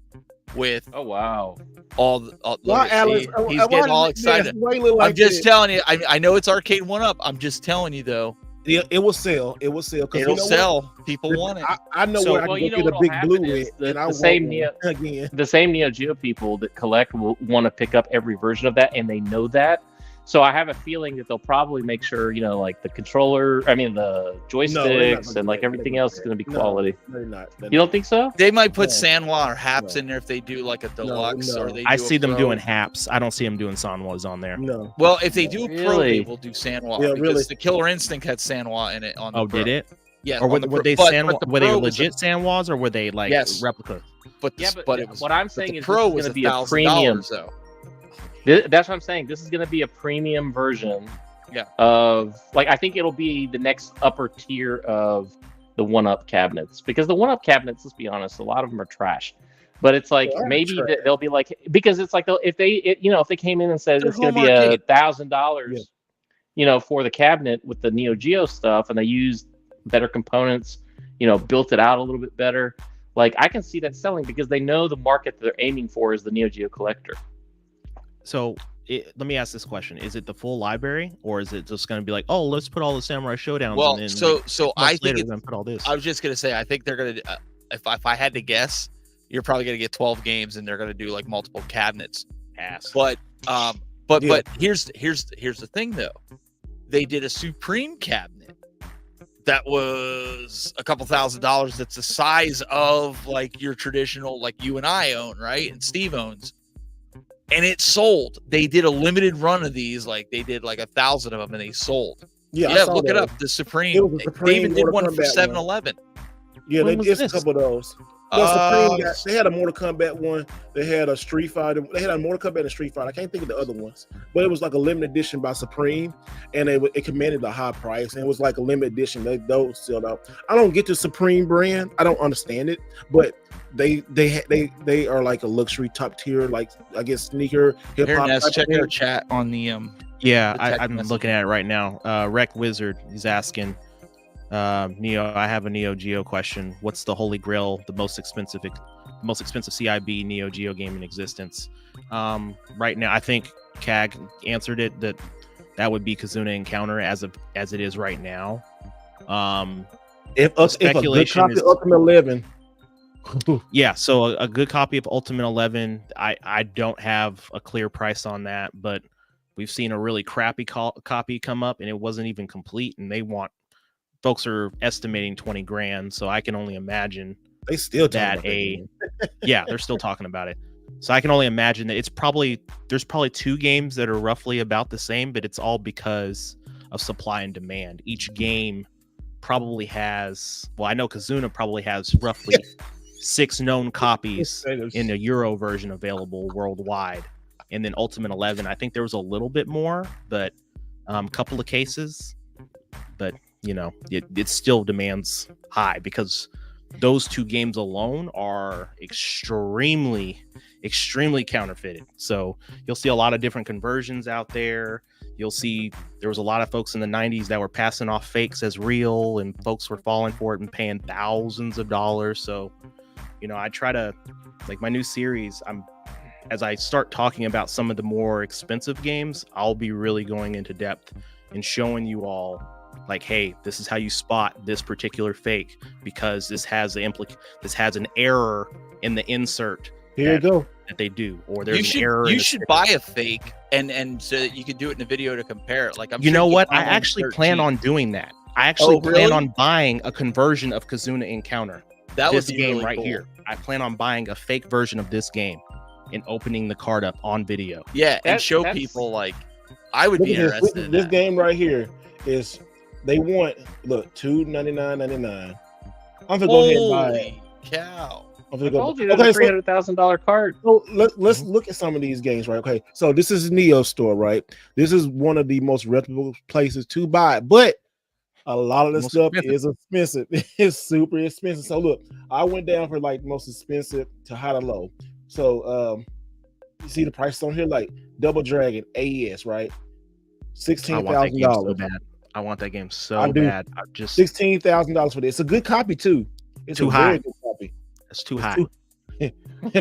[SPEAKER 3] with
[SPEAKER 4] wow,
[SPEAKER 1] Why, Alex?
[SPEAKER 3] he's getting all excited. I'm just telling you. I know it's Arcade 1-Up. I'm just telling you though.
[SPEAKER 1] Yeah, it will sell. It will sell.
[SPEAKER 3] It'll sell. People want it.
[SPEAKER 1] I know where I can go get a Big Blue with, and I
[SPEAKER 4] same
[SPEAKER 1] the
[SPEAKER 4] same Neo Geo people that collect will want to pick up every version of that, and they know that. So I have a feeling that they'll probably make sure, like the controller, the joysticks and like everything else is going to be quality.
[SPEAKER 1] They're not.
[SPEAKER 4] You don't think so?
[SPEAKER 3] They might put Sanwa or Haps in there if they do like a deluxe or they.
[SPEAKER 2] I see them doing Haps. I don't see them doing Sanwas on there.
[SPEAKER 1] No.
[SPEAKER 3] Well, if they do Pro, they will do Sanwa because the Killer Instinct had Sanwa in it on the
[SPEAKER 2] Pro.
[SPEAKER 3] Did
[SPEAKER 2] it?
[SPEAKER 3] Yeah.
[SPEAKER 2] Or were they Sanwa? Were they legit Sanwas or were they like replica?
[SPEAKER 3] But it was,
[SPEAKER 4] what I'm saying is
[SPEAKER 3] Pro
[SPEAKER 4] was
[SPEAKER 3] going
[SPEAKER 4] to be a premium.
[SPEAKER 3] Though.
[SPEAKER 4] That's what I'm saying. This is going to be a premium version of, like, I think it'll be the next upper tier of the 1-Up cabinets, because the 1-Up cabinets, let's be honest, a lot of them are trash. But it's like maybe they'll be like, because it's like if they came in and said it's going to be $1,000, for the cabinet with the Neo Geo stuff, and they used better components, built it out a little bit better. Like, I can see that selling because they know the market that they're aiming for is the Neo Geo collector.
[SPEAKER 2] So let me ask this question: is it the full library, or is it just going to be like, oh, let's put all the Samurai Showdowns?
[SPEAKER 3] Well,
[SPEAKER 2] and then
[SPEAKER 3] so I think
[SPEAKER 2] we're going to put all this.
[SPEAKER 3] I was just going to say, I think they're going to. If I had to guess, you're probably going to get 12 games, and they're going to do like multiple cabinets. But here's the thing though, they did a Supreme cabinet that was a couple $1,000s. That's the size of like your traditional, like you and I own, right, and Steve owns. And it sold. They did a limited run of these, like they did like 1,000 of them, and they sold. Yeah, look it up. The Supreme. They even did one for 7-Eleven.
[SPEAKER 1] Yeah, they did a couple of those. They had a Mortal Kombat one. They had a Street Fighter. They had a Mortal Kombat and Street Fighter. I can't think of the other ones, but it was like a limited edition by Supreme, and it commanded a high price. And it was like a limited edition. Those sold out. I don't get the Supreme brand. I don't understand it, but they are like a luxury top tier, like I guess sneaker hip hop.
[SPEAKER 3] Check our chat on the
[SPEAKER 2] Yeah, I'm looking at it right now. Rec Wizard, he's asking, Neo, I have a Neo Geo question. What's the holy grail, the most expensive CIB Neo Geo game in existence? Right now, I think CAG answered it that would be Kazuna Encounter as it is right now.
[SPEAKER 1] If a good copy of Ultimate 11.
[SPEAKER 2] Yeah, so a good copy of Ultimate 11. I don't have a clear price on that, but we've seen a really crappy copy come up, and it wasn't even complete, and folks are estimating 20 grand. So I can only imagine
[SPEAKER 1] they still
[SPEAKER 2] they're still talking about it. So I can only imagine that there's probably two games that are roughly about the same, but it's all because of supply and demand. Each game probably has, I know Kazuna probably has roughly 6 known copies in the Euro version available worldwide. And then Ultimate 11, I think there was a little bit more, but a couple of cases. But, it still demands high because those two games alone are extremely, extremely counterfeited. So you'll see a lot of different conversions out there. You'll see there was a lot of folks in the 90s that were passing off fakes as real, and folks were falling for it and paying thousands of dollars. So, I try to, like my new series, as I start talking about some of the more expensive games, I'll be really going into depth and showing you all, like, hey, this is how you spot this particular fake because this has an error in the insert.
[SPEAKER 1] Here you go.
[SPEAKER 2] That they do, or there's an error.
[SPEAKER 3] You should buy a fake and so that you can do it in a video to compare it. Like,
[SPEAKER 2] you know what? I actually plan on doing that. I actually plan on buying a conversion of Kazuna Encounter. this game really right cool. Here. I plan on buying a fake version of this game and opening the card up on video.
[SPEAKER 3] Yeah, and show people like I would be interested in
[SPEAKER 1] this game right here is they want $299.99. I'm gonna go ahead and buy it.
[SPEAKER 3] Cow.
[SPEAKER 4] I told you there's a $300,000 card.
[SPEAKER 1] So let's look at some of these games, right? Okay, so this is Neo Store, right? This is one of the most reputable places to buy, but a lot of the stuff is expensive. It's super expensive. So look, I went down for like most expensive to high to low. So you see the prices on here, like Double Dragon AES, right? $16,000.
[SPEAKER 2] So bad. I want that game so bad. I just
[SPEAKER 1] $16,000 for this. It's a good copy too. It's
[SPEAKER 2] too
[SPEAKER 1] a
[SPEAKER 2] high.
[SPEAKER 1] Very good copy.
[SPEAKER 2] It's too high.
[SPEAKER 1] And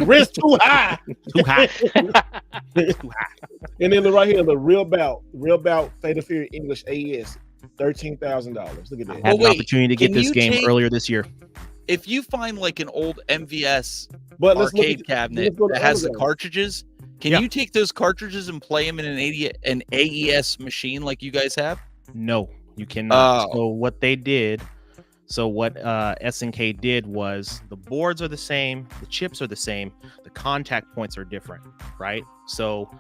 [SPEAKER 1] rent's too high.
[SPEAKER 2] Too high. Too high.
[SPEAKER 1] And then right here, the Real Bout Fate of Fury English AES, $13,000. Look at that.
[SPEAKER 2] I had an opportunity to get this game earlier this year.
[SPEAKER 3] If you find like an old MVS arcade cabinet that has the cartridges, can you take those cartridges and play them in an AES machine like you guys have?
[SPEAKER 2] No, you cannot. So what they did. So what SNK did was the boards are the same, the chips are the same, the contact points are different, right? So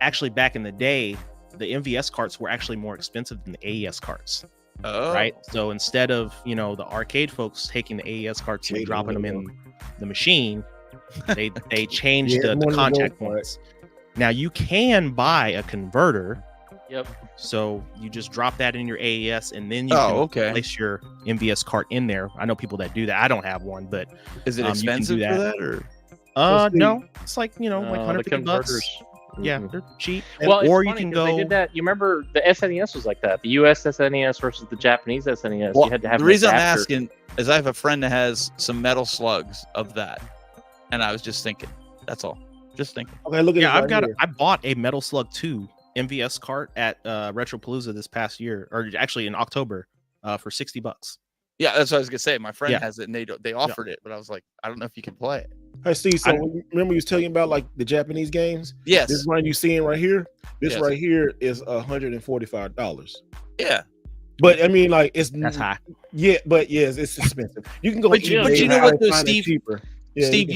[SPEAKER 2] actually back in the day, the MVS carts were actually more expensive than the AES carts, right? So instead of, the arcade folks taking the AES carts and dropping them in the machine, they changed the contact points. Now you can buy a converter.
[SPEAKER 4] Yep.
[SPEAKER 2] So you just drop that in your AES, and then you can place your MVS cart in there. I know people that do that. I don't have one, but
[SPEAKER 3] is it expensive for that, or
[SPEAKER 2] no? It's like like $150. Yeah, they're cheap.
[SPEAKER 4] Or you can go. They did that. You remember the SNES was like that. The US SNES versus the Japanese SNES.
[SPEAKER 3] Well,
[SPEAKER 4] you had to have
[SPEAKER 3] the reason I'm asking is I have a friend that has some Metal Slugs of that, and I was just thinking. That's all. Just thinking.
[SPEAKER 1] Okay, look at
[SPEAKER 2] I bought a Metal Slug 2 MVS cart at Retropalooza this past year, or actually in October, for $60.
[SPEAKER 3] Yeah, that's what I was gonna say. My friend has it, and they offered it, but I was like, I don't know if you can play it.
[SPEAKER 1] Hey, Steve. So remember you was telling about like the Japanese games?
[SPEAKER 3] Yes.
[SPEAKER 1] This one you seeing right here. This right here is $145.
[SPEAKER 3] Yeah.
[SPEAKER 1] But I mean, like
[SPEAKER 2] that's high.
[SPEAKER 1] Yeah, but yes, it's expensive. You can go.
[SPEAKER 3] But you know what, though, Steve?
[SPEAKER 1] Cheaper.
[SPEAKER 3] Yeah, Steve,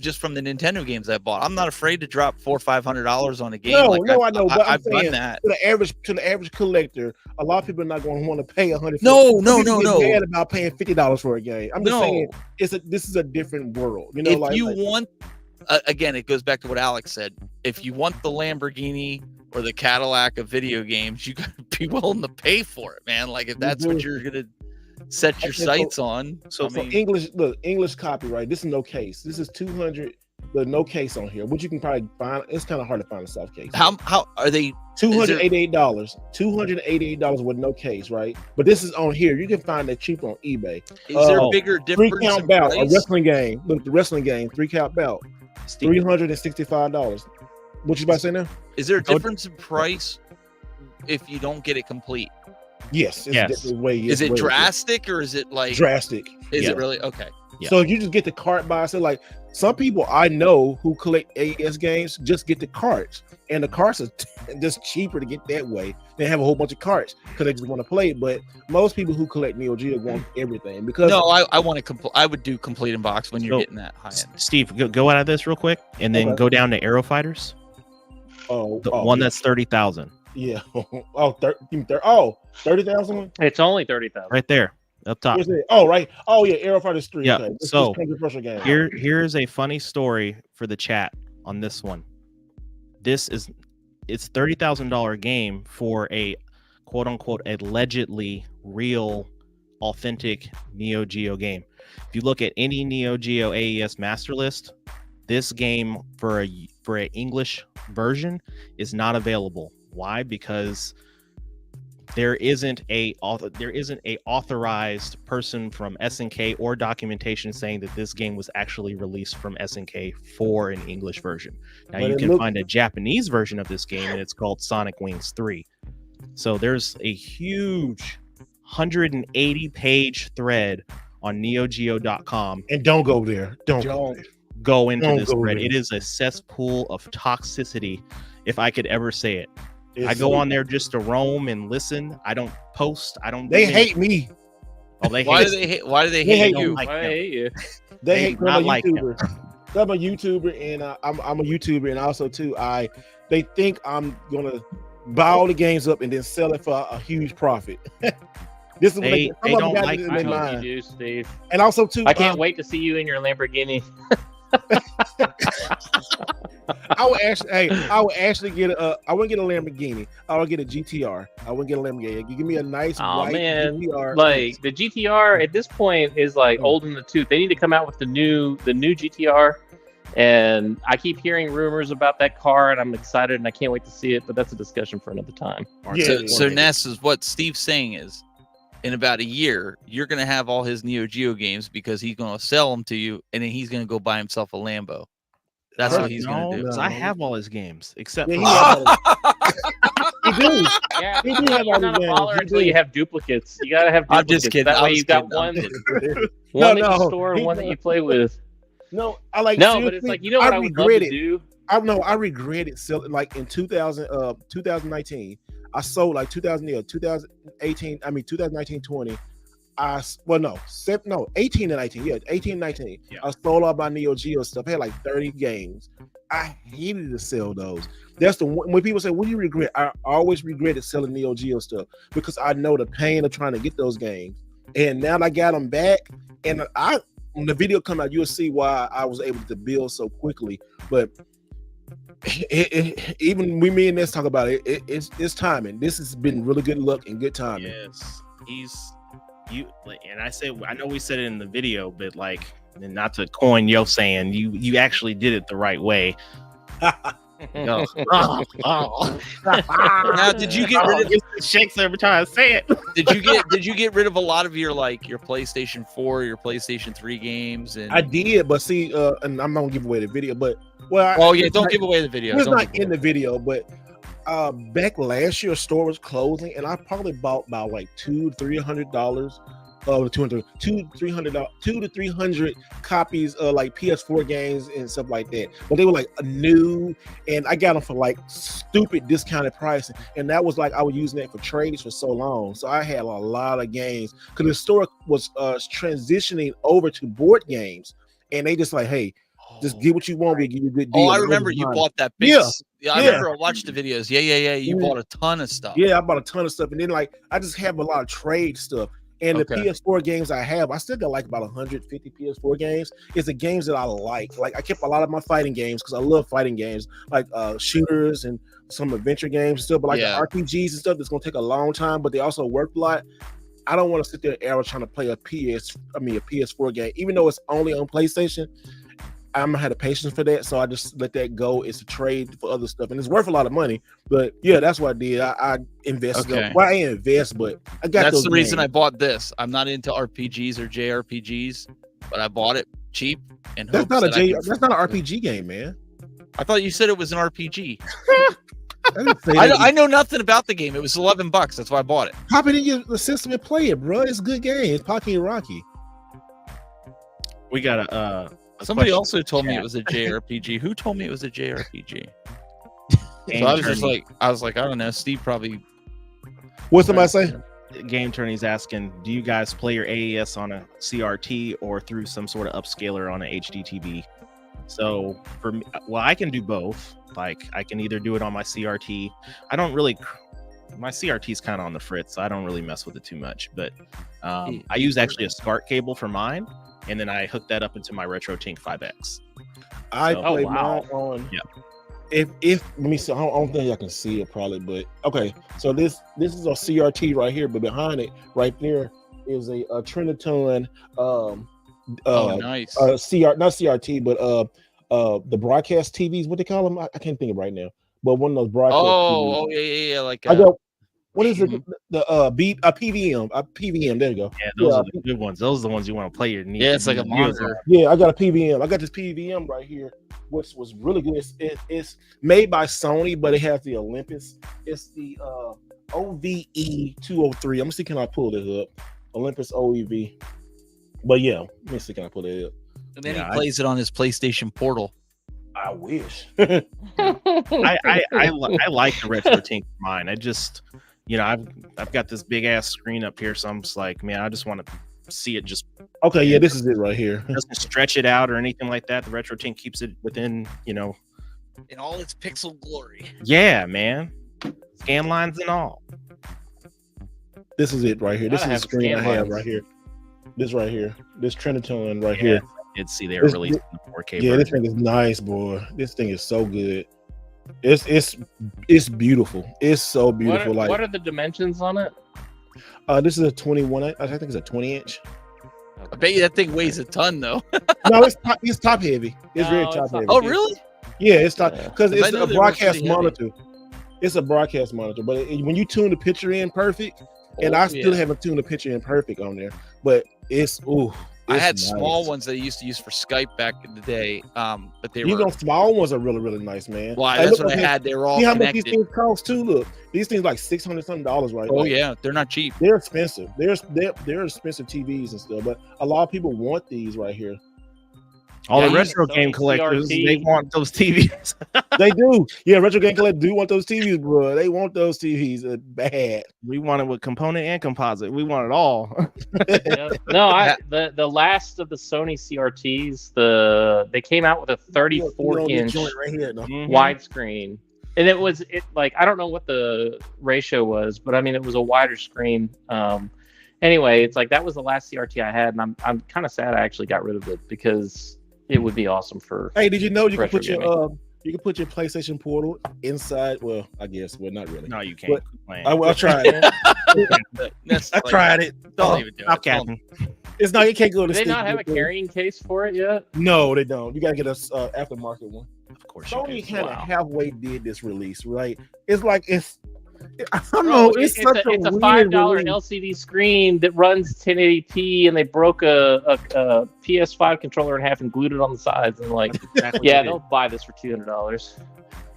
[SPEAKER 3] just from the Nintendo games I bought, I'm not afraid to drop $400 or $500 on a game.
[SPEAKER 1] No, I know, but
[SPEAKER 3] I've done that.
[SPEAKER 1] To the average collector, a lot of people are not going to want to pay $100.
[SPEAKER 3] No.
[SPEAKER 1] Mad about paying $50 for a game. I'm just saying, this is a different world.
[SPEAKER 3] If you want, again, it goes back to what Alex said. If you want the Lamborghini or the Cadillac of video games, you got to be willing to pay for it, man. Like if that's what you're gonna set your sights on.
[SPEAKER 1] So English copyright. This is no case. This is 200. The no case on here, which you can probably find. It's kind of hard to find a soft case.
[SPEAKER 3] How are they?
[SPEAKER 1] $288. $288 with no case, right? But this is on here. You can find it cheaper on eBay.
[SPEAKER 3] Is there a bigger difference?
[SPEAKER 1] 3-count bout, a wrestling game. Look, the wrestling game, 3-count bout, $365. What you about to say now?
[SPEAKER 3] Is there a difference in price if you don't get it complete?
[SPEAKER 1] Yes.
[SPEAKER 3] Is it drastic or is it like
[SPEAKER 1] drastic?
[SPEAKER 3] Is it really? Okay.
[SPEAKER 1] Yeah. So if you just get the cart by itself, like some people I know who collect AES games just get the carts, and the carts are just cheaper to get that way. They have a whole bunch of carts because they just want to play it. But most people who collect Neo Geo want everything because
[SPEAKER 3] I want to I would do complete in box when you're getting that high end.
[SPEAKER 2] Steve, go out of this real quick and then go down to Aero Fighters. One that's 30,000.
[SPEAKER 1] Yeah. 30,000.
[SPEAKER 4] It's only 30,000.
[SPEAKER 2] Right there, up top.
[SPEAKER 1] Right. Oh yeah, Aero Fighters 3.
[SPEAKER 2] Yeah.
[SPEAKER 1] Okay.
[SPEAKER 2] So here's a funny story for the chat on this one. It's $30,000 game for a quote unquote allegedly real, authentic Neo Geo game. If you look at any Neo Geo AES master list, this game for an English version is not available. Why? Because there isn't a authorized person from SNK or documentation saying that this game was actually released from SNK for an English version. Now you can find a Japanese version of this game, and it's called Sonic Wings 3. So there's a huge 180-page thread on NeoGeo.com.
[SPEAKER 1] And don't go there. Don't
[SPEAKER 2] go into this thread. It is a cesspool of toxicity, if I could ever say it. I go on there just to roam and listen. I don't post.
[SPEAKER 1] They hate me.
[SPEAKER 2] Oh, they
[SPEAKER 3] Why
[SPEAKER 2] hate
[SPEAKER 3] do they hate? Why do they hate you?
[SPEAKER 2] like
[SPEAKER 4] I
[SPEAKER 2] him.
[SPEAKER 4] hate you.
[SPEAKER 1] They hate
[SPEAKER 2] not
[SPEAKER 1] I'm a
[SPEAKER 2] like him.
[SPEAKER 1] YouTuber. I'm a YouTuber, and I'm a YouTuber, and also too, they think I'm gonna buy all the games up and then sell it for a huge profit. This is what
[SPEAKER 2] They don't like
[SPEAKER 1] in
[SPEAKER 4] I
[SPEAKER 1] their
[SPEAKER 4] hope
[SPEAKER 1] mind.
[SPEAKER 4] you do, Steve.
[SPEAKER 1] And also too,
[SPEAKER 4] I can't wait to see you in your Lamborghini.
[SPEAKER 1] I would actually get I wouldn't get a Lamborghini. I would get a GTR. I wouldn't get a Lamborghini. You give me a nice white GTR.
[SPEAKER 4] Like the GTR at this point is like old in the tooth. They need to come out with the new GTR. And I keep hearing rumors about that car, and I'm excited, and I can't wait to see it. But that's a discussion for another time.
[SPEAKER 3] So Ness, is what Steve's saying is, in about a year, you're going to have all his Neo Geo games because he's going to sell them to you, and then he's going to go buy himself a Lambo. That's what he's going to do.
[SPEAKER 2] Because I have all his games except for.
[SPEAKER 1] He do.
[SPEAKER 4] Yeah,
[SPEAKER 1] He do have
[SPEAKER 4] you're
[SPEAKER 1] all
[SPEAKER 4] not
[SPEAKER 1] the
[SPEAKER 4] a
[SPEAKER 1] games.
[SPEAKER 4] baller
[SPEAKER 1] He
[SPEAKER 4] until
[SPEAKER 1] do.
[SPEAKER 4] you have duplicates. You gotta have
[SPEAKER 3] I'm
[SPEAKER 4] duplicates.
[SPEAKER 3] just kidding.
[SPEAKER 4] That way you've got
[SPEAKER 1] No,
[SPEAKER 4] one that you store and one that you play with.
[SPEAKER 1] No, I like.
[SPEAKER 4] No, but it's like, you know what I would love to do?
[SPEAKER 1] I regret it selling like in 2019. I sold like 2018. I mean 2019-20. 18 and 19. Yeah, 18 and 19.
[SPEAKER 2] Yeah.
[SPEAKER 1] I sold all my Neo Geo stuff. I had like 30 games. I hated to sell those. That's the one, when people say, "What do you regret?" I always regretted selling Neo Geo stuff because I know the pain of trying to get those games. And now that I got them back, and when the video come out, you'll see why I was able to build so quickly. But even me and Ness talk about it, it's timing. This has been really good luck and good timing.
[SPEAKER 2] Yes, and I know we said it in the video, but like, and not to coin yo saying, you actually did it the right way.
[SPEAKER 3] Now, did you get rid of
[SPEAKER 2] shakes every time I say it?
[SPEAKER 3] Did you get rid of a lot of your PlayStation 4, your PlayStation 3 games? And
[SPEAKER 1] I did, but see, and I'm not gonna give away the video, but
[SPEAKER 3] don't give away the video.
[SPEAKER 1] It's not in the video, but back last year, a store was closing, and I probably bought about like $200-300 200 to 300 copies of like PS4 games and stuff like that. But they were like new, and I got them for like stupid discounted pricing. And that was like I was using that for trades for so long. So I had a lot of games because the store was transitioning over to board games, and they just like, hey, just get what you want. We give you a good deal.
[SPEAKER 3] Oh, I remember you bought that big. Yeah, I remember I watched the videos. Yeah. You bought a ton of stuff.
[SPEAKER 1] Yeah, I bought a ton of stuff, and then like I just have a lot of trade stuff. And the PS4 games I have, I still got like about 150 PS4 games. It's the games that I like. Like I kept a lot of my fighting games because I love fighting games, like shooters and some adventure games and stuff. But like the RPGs and stuff, that's gonna take a long time, but they also work a lot. I don't want to sit there and trying to play a PS4 game, even though it's only on PlayStation. I'm gonna have the patience for that, so I just let that go. It's a trade for other stuff, and it's worth a lot of money. But yeah, that's what I did. I invested.
[SPEAKER 3] Okay.
[SPEAKER 1] Well, I didn't invest, but I got.
[SPEAKER 3] That's
[SPEAKER 1] those
[SPEAKER 3] the reason
[SPEAKER 1] games.
[SPEAKER 3] I bought this. I'm not into RPGs or JRPGs, but I bought it cheap. And
[SPEAKER 1] that's not that's not an RPG game, man.
[SPEAKER 3] I thought you said it was an RPG.
[SPEAKER 1] I
[SPEAKER 3] know nothing about the game. It was $11. That's why I bought it.
[SPEAKER 1] Pop it in the system and play it, bro. It's a good game. It's Pocky and Rocky.
[SPEAKER 2] We got a
[SPEAKER 3] somebody also told me it was a JRPG. Who told me it was a JRPG? So I was like, I don't know. Steve probably.
[SPEAKER 1] What's somebody say?
[SPEAKER 2] Game Attorney's asking, do you guys play your AES on a CRT or through some sort of upscaler on an HD TV? So for me, well, I can do both. Like I can either do it on my CRT. My CRT is kind of on the fritz, so I don't really mess with it too much. But I use actually a SCART cable for mine. And then I hooked that up into my RetroTink 5X.
[SPEAKER 1] I play mine on. Yeah. If let me see, I don't think I can see it probably, but okay. So this is a CRT right here, but behind it, right there, is a Triniton.
[SPEAKER 3] Nice.
[SPEAKER 1] Not CRT, but the broadcast TVs. What they call them? I can't think of right now. But one of those broadcast.
[SPEAKER 3] TVs. Yeah. Like
[SPEAKER 1] I go. What is it? The PVM. PVM. There you go.
[SPEAKER 2] Yeah, those are the good ones. Those are the ones you want to play your needs.
[SPEAKER 3] Yeah, it's like a monitor.
[SPEAKER 1] Yeah, I got a PVM. I got this PVM right here, which was really good. It's made by Sony, but it has the Olympus. It's the OVE 203. I'm gonna see, can I pull this up? Olympus OEV. But yeah, let me see, can I pull it up?
[SPEAKER 3] And then he plays it on his PlayStation Portal.
[SPEAKER 1] I wish.
[SPEAKER 2] I like the RetroTink for mine. I just, I've got this big ass screen up here, so I'm just like, man, I just want to see it just.
[SPEAKER 1] Okay, yeah, this is it right here.
[SPEAKER 2] Doesn't stretch it out or anything like that. The retro tint keeps it within, in
[SPEAKER 3] all its pixel glory.
[SPEAKER 2] Yeah, man. Scan lines and all.
[SPEAKER 1] This is it right here. This is the screen I have right here. This right here. This Trinitron right here.
[SPEAKER 2] I did see they were releasing the 4K
[SPEAKER 1] Yeah,
[SPEAKER 2] version.
[SPEAKER 1] this thing is nice, boy. This thing is so good. It's beautiful. It's so beautiful.
[SPEAKER 4] What are the dimensions on it?
[SPEAKER 1] This is a 21. I think it's a 20-inch.
[SPEAKER 3] I bet you that thing weighs a ton, though.
[SPEAKER 1] No, it's top heavy. It's very top heavy.
[SPEAKER 3] Oh, really?
[SPEAKER 1] Yeah, it's top because it's a
[SPEAKER 3] they
[SPEAKER 1] broadcast
[SPEAKER 3] were
[SPEAKER 1] monitor. It's a broadcast monitor, but when you tune the picture in perfect, and I still haven't tuned the picture in perfect on there, but it's
[SPEAKER 3] I had
[SPEAKER 1] nice.
[SPEAKER 3] small ones that I used to use for Skype back in the day, but they
[SPEAKER 1] were small ones are really, really nice, man.
[SPEAKER 3] Well, that's what I had. They were all connected. How much these things
[SPEAKER 1] cost too? Look, these things like $600 something right now.
[SPEAKER 3] Oh yeah, they're not cheap.
[SPEAKER 1] They're expensive. They're expensive TVs and stuff, but a lot of people want these right here.
[SPEAKER 2] All the retro game collectors, they want those TVs.
[SPEAKER 1] They do. Yeah, retro game collectors do want those TVs, bro. They want those TVs bad.
[SPEAKER 2] We want it with component and composite. We want it all.
[SPEAKER 4] No, the last of the Sony CRTs, they came out with a 34-inch widescreen. And I don't know what the ratio was, but I mean it was a wider screen. Anyway, it's like that was the last CRT I had, and I'm kind of sad I actually got rid of it because it would be awesome for.
[SPEAKER 1] Hey, did you know you can put your PlayStation Portal inside? Well, I guess. Well, not really.
[SPEAKER 2] No, you can't.
[SPEAKER 1] I tried it. I tried it.
[SPEAKER 3] Don't even do it.
[SPEAKER 2] Captain.
[SPEAKER 1] It's not. You can't go to.
[SPEAKER 4] Do they not have a carrying case for it yet?
[SPEAKER 1] No, they don't. You gotta get a aftermarket one.
[SPEAKER 2] Of course.
[SPEAKER 1] Sony kind of halfway did this release, right? It's like I don't know. It's a
[SPEAKER 4] $5 LCD screen that runs 1080p, and they broke a PS5 controller in half and glued it on the sides. And they'll buy this for $200.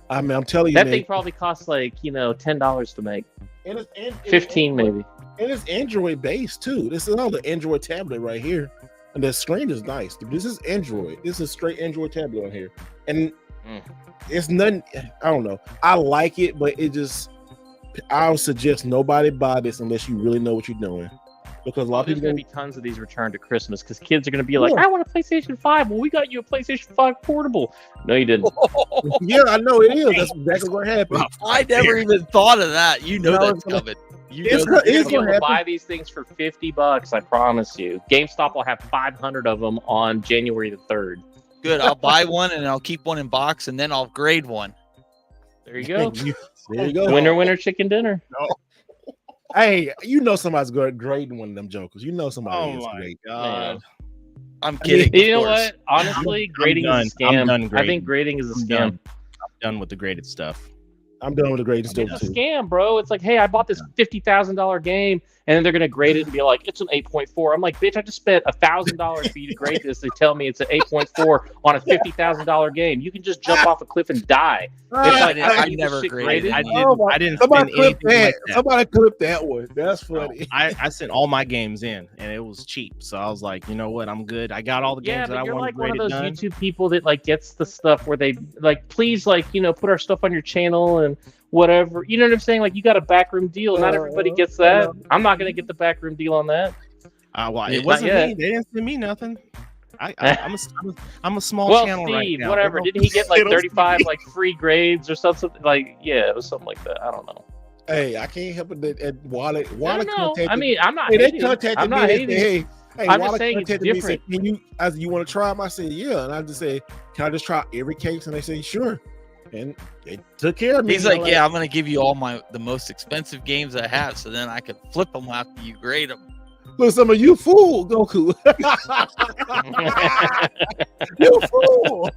[SPEAKER 1] I mean, I'm telling you,
[SPEAKER 4] that thing probably costs $10 to make.
[SPEAKER 1] And it's
[SPEAKER 4] 15 maybe.
[SPEAKER 1] And it's Android based too. This is all the Android tablet right here, and the screen is nice. This is Android. This is straight Android tablet on here, and it's nothing. I don't know. I like it, but it just. I would suggest nobody buy this unless you really know what you're doing, because a lot of people.
[SPEAKER 4] There's going to be tons of these returned to Christmas because kids are going to be like, "I want a PlayStation 5." Well, we got you a PlayStation 5 portable. No, you didn't.
[SPEAKER 1] Yeah, I know it is. That's exactly what happened.
[SPEAKER 3] I never even thought of that. You know that's coming.
[SPEAKER 4] You're going to buy these things for $50. I promise you. GameStop will have 500 of them on January the 3rd.
[SPEAKER 3] Good. I'll buy one and I'll keep one in box, and then I'll grade one.
[SPEAKER 4] There you go.
[SPEAKER 1] There you go.
[SPEAKER 4] Winner, chicken dinner.
[SPEAKER 1] No. Hey, somebody's grading one of them jokers. Somebody is great.
[SPEAKER 2] God.
[SPEAKER 3] I'm kidding.
[SPEAKER 4] You know what? Honestly, grading is a scam. I think grading is a scam.
[SPEAKER 2] I'm done with the graded stuff.
[SPEAKER 1] I'm done with the grading stuff
[SPEAKER 4] too. It's a scam, bro. It's like, hey, I bought this $50,000 game, and then they're gonna grade it and be like, it's an 8.4. I'm like, bitch, I just spent $1,000 for you to grade this. They tell me it's an 8.4 on a $50,000 game. You can just jump off a cliff and die.
[SPEAKER 3] I never graded.
[SPEAKER 2] I didn't spend anything like that.
[SPEAKER 1] Somebody clip that one. That's funny.
[SPEAKER 2] I sent all my games in, and it was cheap. So I was like, you know what? I'm good. I got all the games that I wanted
[SPEAKER 4] graded. You're like one of those
[SPEAKER 2] done.
[SPEAKER 4] YouTube people that gets the stuff where they please put our stuff on your channel and whatever. You know what I'm saying? Like, you got a backroom deal. Not everybody gets that. I'm not going to get the backroom deal on that.
[SPEAKER 2] It wasn't me. They didn't send me nothing. I'm a small channel
[SPEAKER 4] Steve,
[SPEAKER 2] right now.
[SPEAKER 4] Whatever. Didn't he get 35 free grades or something? It was something like that. I don't know.
[SPEAKER 1] Hey, I can't help it that Wallet
[SPEAKER 4] contacted. I mean, I'm not.
[SPEAKER 1] Hey, they contacted me. Hey,
[SPEAKER 4] I'm just saying it's different.
[SPEAKER 1] Me, said, you want to try them? I said, yeah. And I just say, can I just try every case? And they say, sure. And they took care of me.
[SPEAKER 3] He's like, yeah, I'm going to give you all the most expensive games I have, so then I could flip them after you grade them.
[SPEAKER 1] Look, some of you fool, Goku. You fool.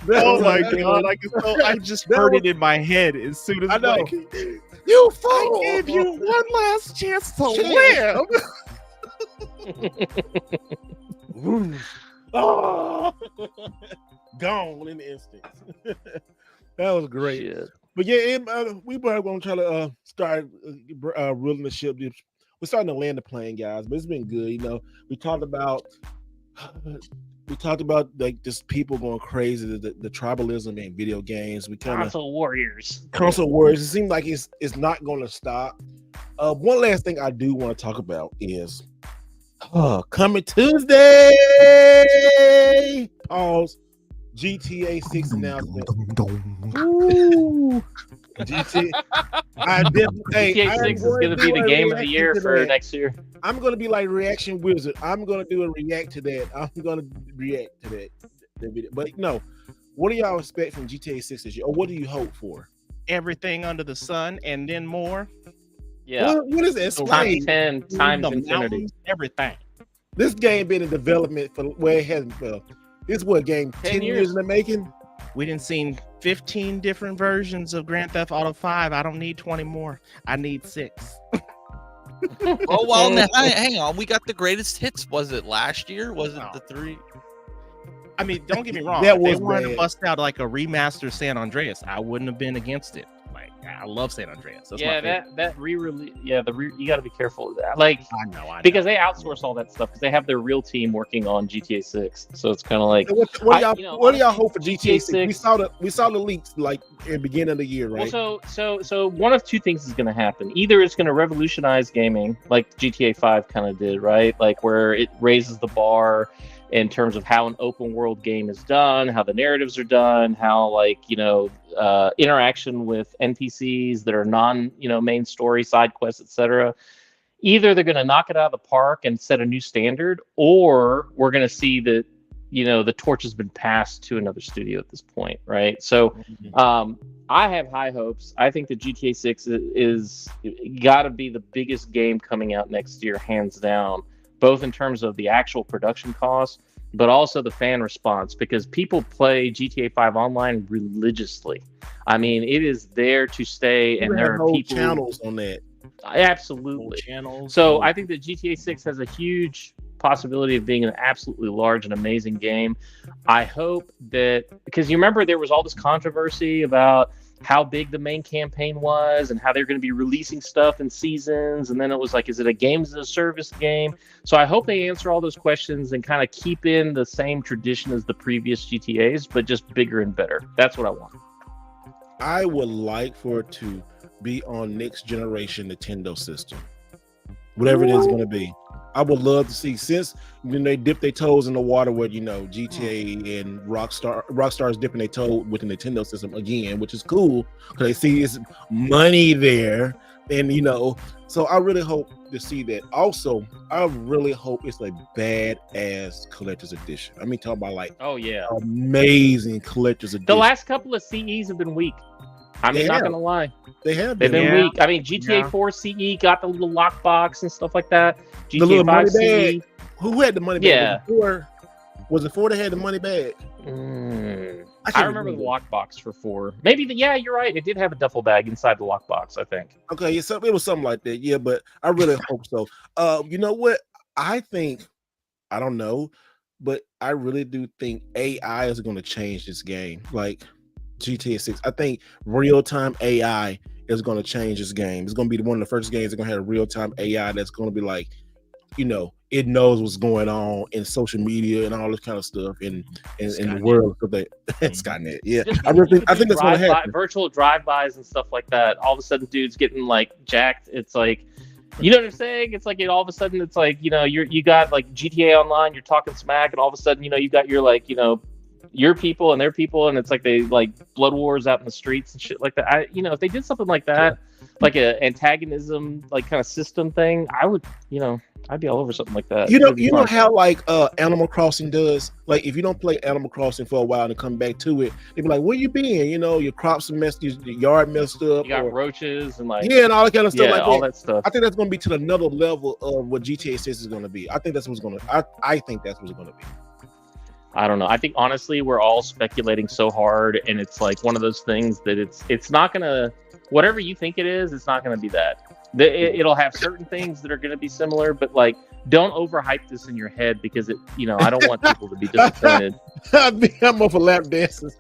[SPEAKER 2] Oh my god! I just heard it in my head as soon as
[SPEAKER 1] I know.
[SPEAKER 2] You fool! I gave you one last chance to
[SPEAKER 1] live. Oh, gone in the instant. That was great. Shit. But yeah, we probably gonna try to start ruling the ship. We're starting to land the plane, guys. But it's been good. We talked about We talked about like just people going crazy, the tribalism in video games. We kind of
[SPEAKER 4] console warriors.
[SPEAKER 1] It seems like it's not going to stop. One last thing I do want to talk about is coming Tuesday. Pause. GTA 6 announcement. Ooh. GTA
[SPEAKER 4] 6 is going to be the game of the year for next year.
[SPEAKER 1] I'm going to be like Reaction Wizard. I'm going to do a react to that. I'm going to react to that video. But no, what do y'all expect from GTA 6 this year? Or what do you hope for?
[SPEAKER 2] Everything under the sun and then more.
[SPEAKER 4] Yeah.
[SPEAKER 1] What is it?
[SPEAKER 4] Times 10 times infinity.
[SPEAKER 2] Everything.
[SPEAKER 1] This game been in development for it hasn't. Well, this is what game 10 years in the making.
[SPEAKER 2] We didn't seen 15 different versions of Grand Theft Auto 5. I don't need 20 more. I need 6.
[SPEAKER 3] Oh well, now, hang on. We got the greatest hits. Was it last year? Was it the 3?
[SPEAKER 2] I mean, don't get me wrong.
[SPEAKER 1] That
[SPEAKER 2] if
[SPEAKER 1] was
[SPEAKER 2] they wanted
[SPEAKER 1] bad.
[SPEAKER 2] to bust out like a remastered San Andreas, I wouldn't have been against it. Like, I love San Andreas. That's my favorite.
[SPEAKER 4] that re-release. Yeah, you got to be careful of that. Like,
[SPEAKER 2] I know.
[SPEAKER 4] Because they outsource all that stuff because they have their real team working on GTA 6. So it's kind of like,
[SPEAKER 1] What do y'all hope for GTA 6? We saw the leaks like in the beginning of the year, right?
[SPEAKER 4] Well, so one of two things is going to happen. Either it's going to revolutionize gaming, like GTA 5 kind of did, right? Like where it raises the bar in terms of how an open world game is done, how the narratives are done, how interaction with NPCs that are main story, side quests, etc. Either they're going to knock it out of the park and set a new standard, or we're going to see that the torch has been passed to another studio at this point, right? So I have high hopes. I think that GTA 6 is got to be the biggest game coming out next year, hands down, both in terms of the actual production costs, but also the fan response, because people play GTA 5 online religiously. I mean, it is there to stay, and there are people
[SPEAKER 1] channels on that.
[SPEAKER 4] Absolutely.
[SPEAKER 2] Channels.
[SPEAKER 4] So I think that GTA 6 has a huge possibility of being an absolutely large and amazing game. I hope that, because you remember there was all this controversy about how big the main campaign was and how they're going to be releasing stuff in seasons, and then it was like, is it a games as a service game? So I hope they answer all those questions and kind of keep in the same tradition as the previous GTAs, but just bigger and better. That's what I want.
[SPEAKER 1] I would like for it to be on next generation Nintendo system, whatever it is going to be. I would love to see, since they dip their toes in the water with GTA and Rockstar is dipping their toe with the Nintendo system again, which is cool because they see it's money there, and so I really hope to see that. Also, I really hope it's a badass collector's edition. I mean, talking about like amazing collector's edition.
[SPEAKER 4] The last couple of CEs have been weak. I'm not gonna lie.
[SPEAKER 1] They've
[SPEAKER 4] been weak. I mean, GTA 4 CE got the little lockbox and stuff like that. GTA 5 CE.
[SPEAKER 1] Who had the money bag?
[SPEAKER 4] Yeah.
[SPEAKER 1] Was it 4 that had the money bag?
[SPEAKER 4] I remember the lockbox for 4. Maybe you're right. It did have a duffel bag inside the lockbox, I think.
[SPEAKER 1] Okay, it was something like that. Yeah, but I really hope so. You know what? I think, I don't know, but I really do think AI is going to change this game. Like GTA 6. I think real-time AI is going to change this game. It's going to be one of the first games that's going to have real-time AI that's going to be like, it knows what's going on in social media and all this kind of stuff in the world. Skynet. Yeah. I think that's going to happen.
[SPEAKER 4] Virtual drive-bys and stuff like that. All of a sudden, dude's getting like jacked. It's like, you know what I'm saying? It's like all of a sudden, it's like, you got like GTA Online, you're talking smack, and all of a sudden, you got your like, your people and their people, and it's like they like blood wars out in the streets and shit like that. If they did something like that, like a antagonism like kind of system thing, I would, I'd be all over something like that.
[SPEAKER 1] You know how like Animal Crossing does? Like if you don't play Animal Crossing for a while and come back to it, they be like, where you been? Your crops are messed, your yard messed up.
[SPEAKER 4] You got roaches and like
[SPEAKER 1] and all that kind of stuff like
[SPEAKER 4] all that stuff.
[SPEAKER 1] I think that's gonna be to another level of what GTA 6 is gonna be. I think that's what's gonna be.
[SPEAKER 4] I don't know. I think honestly, we're all speculating so hard, and it's like one of those things that it's not gonna, whatever you think it is, it's not gonna be that. It'll have certain things that are going to be similar, but like, don't overhype this in your head because it, I don't want people to be disappointed.
[SPEAKER 1] I'm over lap dances.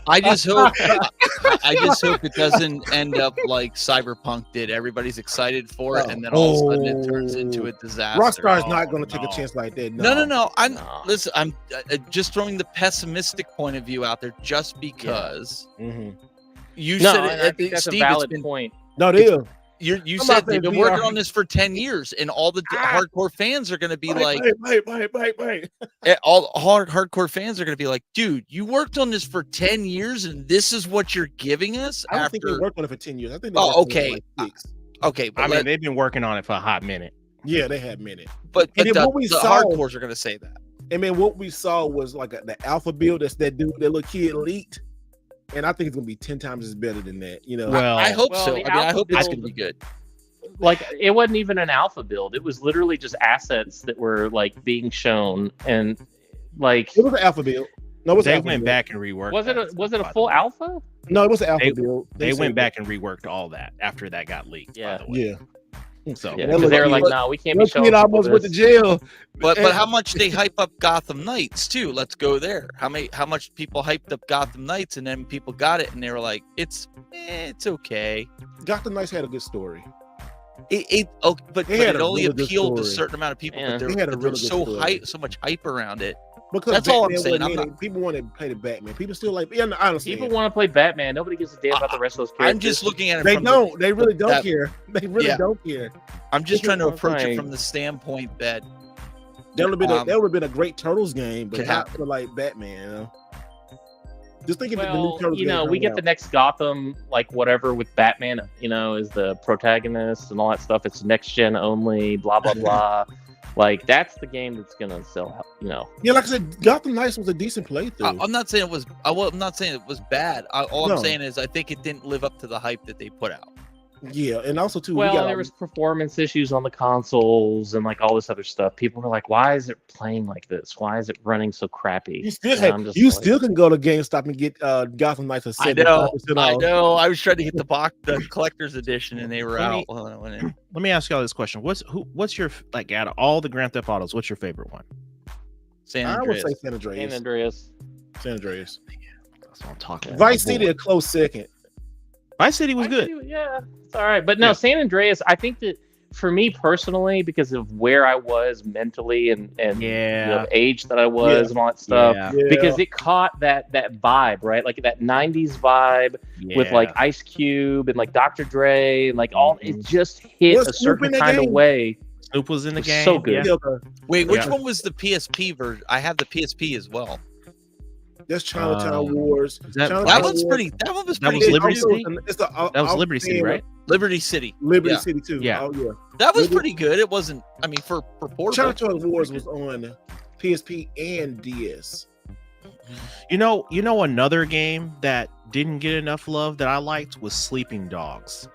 [SPEAKER 3] I just hope it doesn't end up like Cyberpunk did. Everybody's excited for it, and then all of a sudden it turns into a disaster.
[SPEAKER 1] Rockstar is not going to take a chance like that.
[SPEAKER 3] No. Listen. I'm just throwing the pessimistic point of view out there, just because you said it. I think
[SPEAKER 4] that's
[SPEAKER 3] Steve,
[SPEAKER 4] a valid point.
[SPEAKER 1] No, it is.
[SPEAKER 3] You said they've been working on this for 10 years, and all the hardcore fans are going to be like, all hardcore fans are going to be like, dude, you worked on this for 10 years, and this is what you're giving us?
[SPEAKER 1] I don't think they worked on it for 10 years. I think.
[SPEAKER 3] Okay.
[SPEAKER 2] Okay. I mean, they've been working on it for a hot minute.
[SPEAKER 1] Yeah, they had a minute.
[SPEAKER 3] But the hardcores are going to say that.
[SPEAKER 1] I mean, what we saw was like the alpha build that little kid leaked. And I think it's gonna be 10 times as better than that,
[SPEAKER 3] Well, I hope so. I hope it's gonna be good.
[SPEAKER 4] Like, it wasn't even an alpha build; it was literally just assets that were like being shown, and like
[SPEAKER 1] it was an alpha build. No,
[SPEAKER 2] they went back and reworked.
[SPEAKER 4] Was it a full alpha?
[SPEAKER 1] No, it was an alpha build.
[SPEAKER 2] They went back and reworked all that after that got leaked.
[SPEAKER 4] Yeah,
[SPEAKER 2] by the way.
[SPEAKER 1] Yeah.
[SPEAKER 4] So they were like, "No, we can't be showing."
[SPEAKER 1] Kid almost went to jail.
[SPEAKER 3] But how much they hype up Gotham Knights too? Let's go there. How much people hyped up Gotham Knights, and then people got it and they were like, it's okay.
[SPEAKER 1] Gotham Knights had a good story.
[SPEAKER 3] But it only appealed to a certain amount of people.
[SPEAKER 4] Yeah.
[SPEAKER 3] But there was so much hype around it.
[SPEAKER 1] Because
[SPEAKER 3] that's
[SPEAKER 1] Batman
[SPEAKER 3] all I'm saying.
[SPEAKER 1] People want to play the Batman. People still like. Yeah, honestly,
[SPEAKER 4] people want to play Batman. Nobody gives a damn about the rest of those characters.
[SPEAKER 3] I'm just looking at it.
[SPEAKER 1] They really don't care. They really don't care.
[SPEAKER 3] I'm just trying to approach it from the standpoint that
[SPEAKER 1] that would have been a great Turtles game, but not for like Batman. Just thinking the new Turtles game.
[SPEAKER 4] We get the next Gotham, like whatever, with Batman. Is the protagonist and all that stuff. It's next gen only. Blah blah blah. Like, that's the game that's gonna sell.
[SPEAKER 1] Yeah, like I said, Gotham Knights was a decent playthrough.
[SPEAKER 3] I'm not saying it was. I'm not saying it was bad. I'm saying is I think it didn't live up to the hype that they put out.
[SPEAKER 1] Yeah, and also too,
[SPEAKER 4] there was performance issues on the consoles and like all this other stuff. People were like, "Why is it playing like this? Why is it running so crappy?"
[SPEAKER 1] You still can go to GameStop and get Gotham Knights for 75% off.
[SPEAKER 3] I know. I was trying to get the collector's edition, and they were out.
[SPEAKER 2] Let me ask y'all this question: What's your out of all the Grand Theft Autos? What's your favorite one?
[SPEAKER 3] San Andreas.
[SPEAKER 1] I would say San Andreas.
[SPEAKER 4] San Andreas.
[SPEAKER 2] That's what I'm talking about.
[SPEAKER 1] Vice City a close second.
[SPEAKER 2] Vice City was good.
[SPEAKER 4] Yeah, it's all right. But no, San Andreas, I think that for me personally, because of where I was mentally and the age that I was and all that stuff, because it caught that vibe, right? Like that 90s vibe with like Ice Cube and like Dr. Dre and like all, it just hit a certain kind of way.
[SPEAKER 2] Snoop was in the game.
[SPEAKER 4] So good.
[SPEAKER 1] Yeah.
[SPEAKER 3] Wait, which one was the PSP version? I have the PSP as well.
[SPEAKER 1] That's Chinatown Wars.
[SPEAKER 3] That one's pretty. That one was pretty.
[SPEAKER 2] That was Liberty City.
[SPEAKER 1] That
[SPEAKER 2] was Liberty City, right?
[SPEAKER 3] Liberty City.
[SPEAKER 1] Liberty City too.
[SPEAKER 2] Yeah.
[SPEAKER 1] Oh yeah.
[SPEAKER 3] That was pretty good. It wasn't. I mean, for portable.
[SPEAKER 1] Chinatown Wars was on PSP and DS.
[SPEAKER 2] You know, another game that didn't get enough love that I liked was Sleeping Dogs.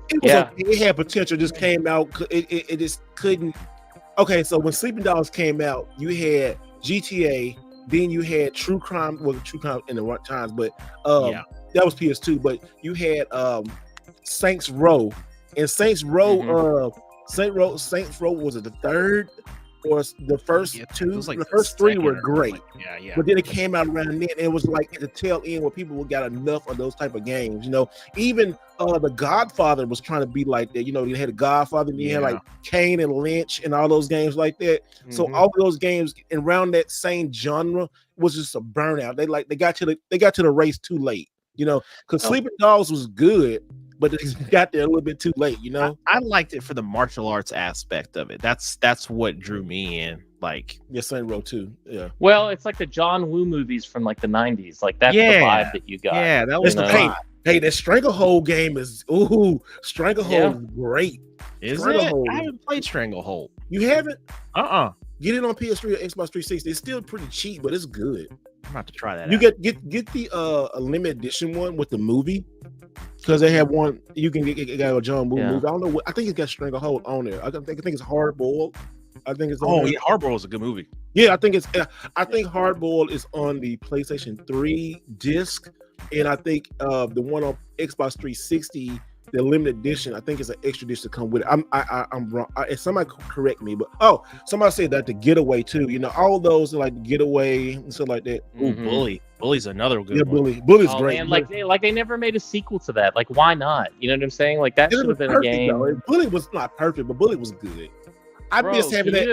[SPEAKER 1] It was okay. It had potential. Just came out. It just couldn't. Okay, so when Sleeping Dogs came out, you had GTA. Then you had True Crime in the right times, but that was PS2. But you had Saints Row, and Saints Row, Saints Row was it the third or the first two?
[SPEAKER 2] Like
[SPEAKER 1] the first three were great.
[SPEAKER 2] Yeah.
[SPEAKER 1] But then it came out around then, and it was like at the tail end where people got enough of those type of games. Even the Godfather was trying to be like that. You had the Godfather, and you had like Kane and Lynch and all those games like that. So all of those games around that same genre was just a burnout. They got to the race too late. Because Sleeping Dogs was good, but it got there a little bit too late.
[SPEAKER 2] I liked it for the martial arts aspect of it. That's what drew me in. Like,
[SPEAKER 1] Saints Row too. Yeah.
[SPEAKER 4] Well, it's like the John Woo movies from like the 90s. Like that's the vibe that you got.
[SPEAKER 2] Yeah, that was the vibe.
[SPEAKER 1] Hey, that Stranglehold game is Stranglehold is great.
[SPEAKER 2] Is it? I haven't played Stranglehold.
[SPEAKER 1] You haven't?
[SPEAKER 4] Get
[SPEAKER 1] it on PS3 or Xbox 360. It's still pretty cheap, but it's good.
[SPEAKER 2] I'm about to try that.
[SPEAKER 1] You get the limited edition one with the movie, because they have one. You can get a John Woo movie. I don't know. I think it's got Stranglehold on there. I think it's Hard Boiled. I think it's.
[SPEAKER 2] Hard Boiled is a good movie.
[SPEAKER 1] Yeah, I think Hard Boiled is on the PlayStation 3 disc. And I think the one on Xbox 360, the limited edition, I think it's an extra disc to come with it. I'm wrong. If somebody correct me, but somebody said that the Getaway too. You know, all those are like the Getaway and stuff like that.
[SPEAKER 2] Ooh, Bully's another good one.
[SPEAKER 1] Bully's great.
[SPEAKER 4] Man, they never made a sequel to that. Like, why not? You know what I'm saying? Like, that should have been
[SPEAKER 1] perfect,
[SPEAKER 4] a game.
[SPEAKER 1] Though. Bully was not perfect, but Bully was good. I miss having that.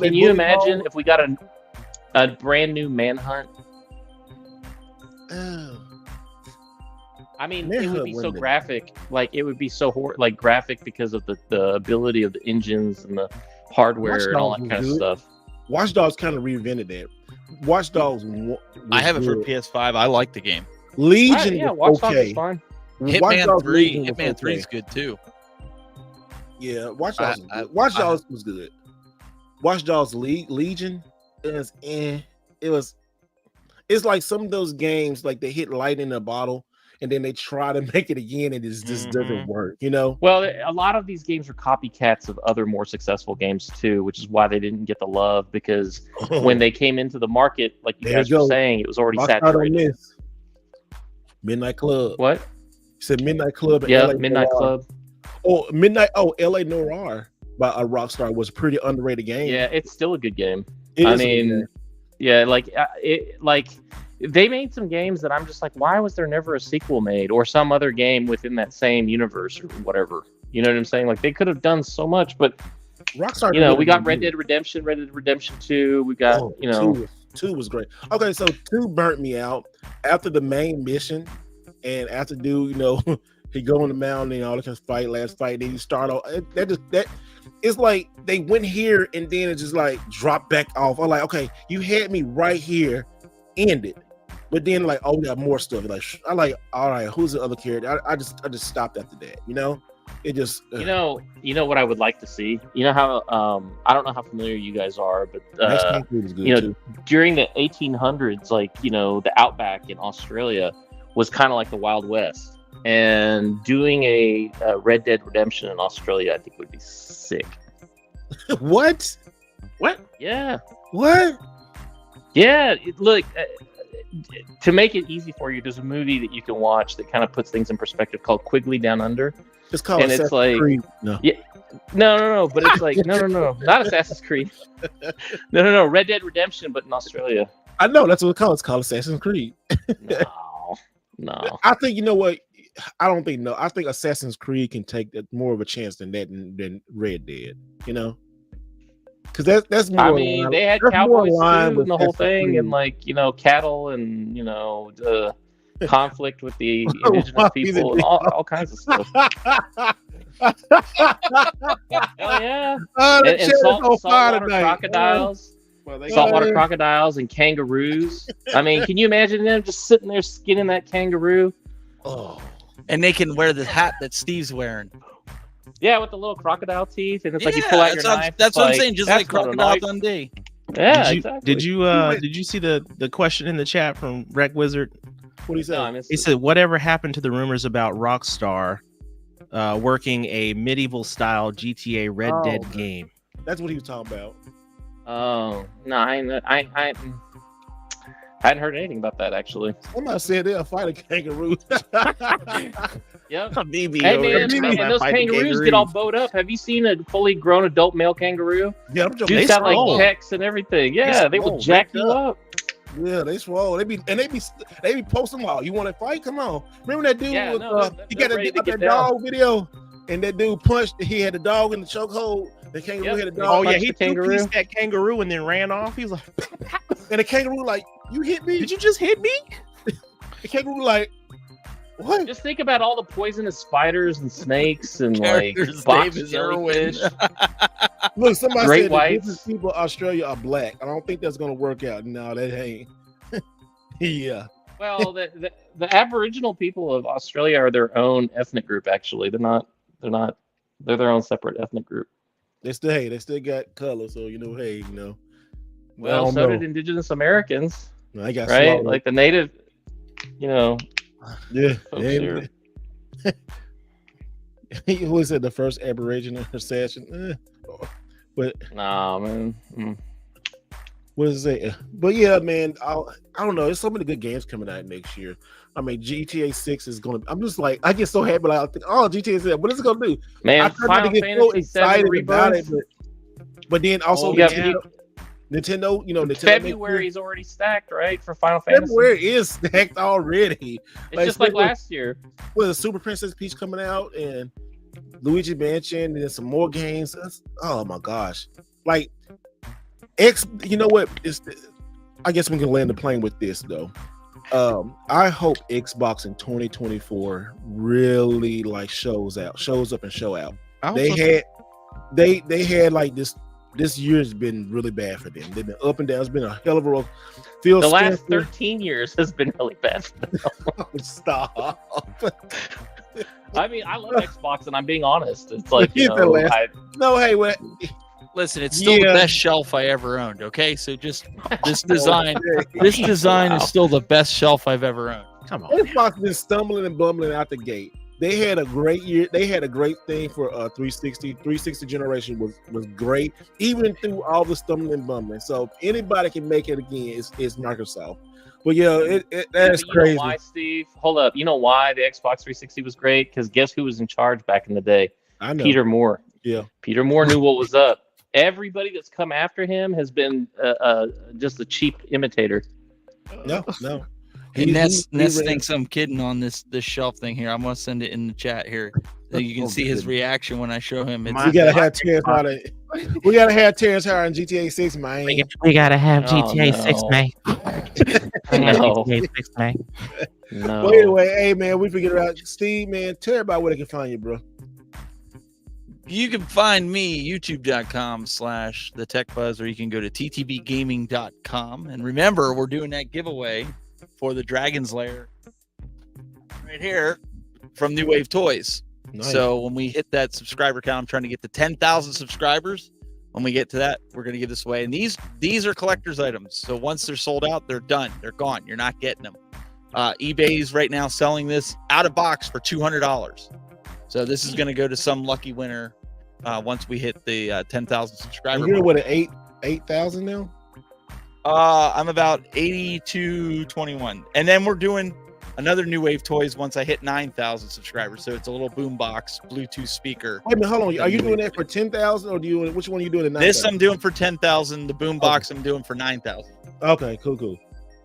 [SPEAKER 4] Can you imagine if we got a brand new Manhunt?
[SPEAKER 1] Oh.
[SPEAKER 4] I mean, it would be so graphic. Like, it would be so graphic because of the ability of the engines and the hardware and all that kind of stuff.
[SPEAKER 1] Watch Dogs kind of reinvented that. Watch Dogs.
[SPEAKER 3] I have it for PS5. I like the game.
[SPEAKER 1] Legion,
[SPEAKER 4] Watch Dogs is fine.
[SPEAKER 3] Hitman 3. Hitman 3 is good too.
[SPEAKER 1] Yeah, Watch Dogs. Watch Dogs was good. Watch Dogs Legion is it's like some of those games, like they hit light in a bottle and then they try to make it again and it just doesn't work, you know?
[SPEAKER 4] Well, a lot of these games are copycats of other more successful games too, which is why they didn't get the love, because when they came into the market, like you guys were saying, it was already saturated.
[SPEAKER 1] Midnight Club.
[SPEAKER 4] What?
[SPEAKER 1] You said Midnight Club.
[SPEAKER 4] Yeah, Midnight Club.
[SPEAKER 1] LA Noir by a Rockstar was a pretty underrated game.
[SPEAKER 4] Yeah, it's still a good game. They made some games that I'm just like, why was there never a sequel made, or some other game within that same universe or whatever? You know what I'm saying? Like, they could have done so much, but
[SPEAKER 1] Rockstar.
[SPEAKER 4] You know, we got Red Dead Redemption 2. We got
[SPEAKER 1] 2 was great. Okay, so 2 burnt me out after the main mission, and after dude, he go on the mountain and all the kind of last fight, then you start off. That it's like they went here and then it just like dropped back off. I'm like, okay, you had me right here, end it. But then like, we got more stuff. Like I like, all right, who's the other character? I just stopped after that. It just
[SPEAKER 4] you know what I would like to see. You know how I don't know how familiar you guys are, but during the 1800s, like the outback in Australia was kind of like the Wild West. And doing a Red Dead Redemption in Australia, I think would be sick.
[SPEAKER 1] What?
[SPEAKER 4] Yeah.
[SPEAKER 1] What?
[SPEAKER 4] Yeah. Look, to make it easy for you, there's a movie that you can watch that kind of puts things in perspective called Quigley Down Under.
[SPEAKER 1] It's called Assassin's Creed. No.
[SPEAKER 4] Yeah. No. But it's like no, not Assassin's Creed. No. Red Dead Redemption, but in Australia.
[SPEAKER 1] I know that's what it's called. It's called Assassin's Creed.
[SPEAKER 4] No.
[SPEAKER 1] I think you know what. I don't think I think Assassin's Creed can take more of a chance than than Red Dead, because that's more.
[SPEAKER 4] I mean, they had cowboys too, and the whole thing, Creed. And cattle, and the conflict with the indigenous people, and all kinds of stuff. Hell yeah! And saltwater crocodiles. Saltwater crocodiles and kangaroos. I mean, can you imagine them just sitting there skinning that kangaroo?
[SPEAKER 1] Oh.
[SPEAKER 3] And they can wear the hat that Steve's wearing.
[SPEAKER 4] Yeah, with the little crocodile teeth, and it's like you pull out your knife.
[SPEAKER 3] That's what I'm saying, just like Crocodile Dundee.
[SPEAKER 4] Yeah, exactly.
[SPEAKER 2] Did you see the question in the chat from Wreck Wizard?
[SPEAKER 1] What did he say?
[SPEAKER 4] No,
[SPEAKER 2] he said, "Whatever happened to the rumors about Rockstar working a medieval style GTA Red Dead game?"
[SPEAKER 1] That's what he was talking about.
[SPEAKER 4] Oh no, I hadn't heard anything about that actually.
[SPEAKER 1] Somebody said they'll fight a kangaroo.
[SPEAKER 4] Yep.
[SPEAKER 2] BB.
[SPEAKER 4] Hey man, and those kangaroos get all bowed up. Have you seen a fully grown adult male kangaroo?
[SPEAKER 1] Yeah,
[SPEAKER 4] dude's got like pecs and everything. Yeah, they will jack you up.
[SPEAKER 1] Yeah, they swole. They be posting all. You want to fight? Come on. Remember that dude? He got that dog video, and that dude punched. He had the dog in the chokehold. The kangaroo had a dog.
[SPEAKER 2] Oh yeah, he two-pieced that kangaroo and then ran off. He was like,
[SPEAKER 1] and the kangaroo like, "You hit me?
[SPEAKER 2] Did you just hit me?"
[SPEAKER 1] The kangaroo like, "What?"
[SPEAKER 4] Just think about all the poisonous spiders and snakes and like box jellyfish.
[SPEAKER 1] Look, somebody
[SPEAKER 4] Great
[SPEAKER 1] said
[SPEAKER 4] whites.
[SPEAKER 1] the people in Australia are black. I don't think that's gonna work out. No, that ain't. Yeah.
[SPEAKER 4] Well, the Aboriginal people of Australia are their own ethnic group. Actually, they're not. They're their own separate ethnic group.
[SPEAKER 1] They still got color. So
[SPEAKER 4] Well, so did Indigenous Americans.
[SPEAKER 1] I got
[SPEAKER 4] right,
[SPEAKER 1] swallowed.
[SPEAKER 4] like the native.
[SPEAKER 1] Yeah.
[SPEAKER 4] Here.
[SPEAKER 1] Who said the first Aboriginal assassin? But
[SPEAKER 4] nah, man.
[SPEAKER 1] what is it? But yeah, man, I don't know. There's so many good games coming out next year. I mean, GTA 6 is going to. I'm just like, I get so happy. Like, I think, oh, GTA 6, what is it going to do?
[SPEAKER 4] Man,
[SPEAKER 1] I try not to get so excited about it, but then also Nintendo, you know, Nintendo
[SPEAKER 4] February is already stacked, right? For Final Fantasy.
[SPEAKER 1] February is stacked already.
[SPEAKER 4] It's just like last year.
[SPEAKER 1] With a Super Princess Peach coming out and Luigi Mansion and then some more games. Oh my gosh! Like you know what? I guess we can land the plane with this though. I hope Xbox in 2024 really like shows up and show out. They had like this year has been really bad for them. They've been up and down. It's been a hell of a road.
[SPEAKER 4] The last 13 years has been really bad for them.
[SPEAKER 1] Stop.
[SPEAKER 4] I mean, I love Xbox, and I'm being honest. It's like, you know,
[SPEAKER 1] hey, what?
[SPEAKER 3] Listen, it's still the best shelf I ever owned. Okay, so just this design, is still the best shelf I've ever owned.
[SPEAKER 2] Come on,
[SPEAKER 1] Xbox been stumbling and bumbling out the gate. They had a great year. They had a great thing for 360. 360 generation was great, even through all the stumbling and bumbling. So if anybody can make it again, it's Microsoft. But yeah, that's crazy.
[SPEAKER 4] You know why, Steve? Hold up. You know why the Xbox 360 was great? Because guess who was in charge back in the day?
[SPEAKER 1] I know.
[SPEAKER 4] Peter Moore.
[SPEAKER 1] Yeah.
[SPEAKER 4] Peter Moore knew what was up. Everybody that's come after him has been just a cheap imitator.
[SPEAKER 1] No.
[SPEAKER 3] And Ness thinks I'm kidding on this shelf thing here. I'm gonna send it in the chat here so you can see his reaction when I show him.
[SPEAKER 1] We gotta have Terrence Howard. We gotta have Terrence Howard in GTA 6, man.
[SPEAKER 2] We gotta have GTA 6, man.
[SPEAKER 4] No.
[SPEAKER 2] GTA 6, man.
[SPEAKER 4] No.
[SPEAKER 1] Well, anyway, hey man, we figured out. Steve, man, tell everybody where they can find you, bro.
[SPEAKER 3] You can find me youtube.com/thetechbuzz, or you can go to ttbgaming.com. And remember, we're doing that giveaway for the Dragon's Lair right here from New Wave Toys. Nice. So when we hit that subscriber count, I'm trying to get to 10,000 subscribers. When we get to that, we're going to give this away. And these are collector's items. So once they're sold out, they're done. They're gone. You're not getting them. eBay's right now selling this out of box for $200. So this is going to go to some lucky winner once we hit the 10,000 subscribers.
[SPEAKER 1] You're what, 8,000 now?
[SPEAKER 3] I'm about 8221, and then we're doing another New Wave Toys once I hit 9,000 subscribers. So it's a little boombox Bluetooth speaker.
[SPEAKER 1] Wait a minute, hold on. Are you doing that for 10,000, or which one are you doing?
[SPEAKER 3] This I'm doing for 10,000. The boombox I'm doing for 9,000.
[SPEAKER 1] Okay, cool.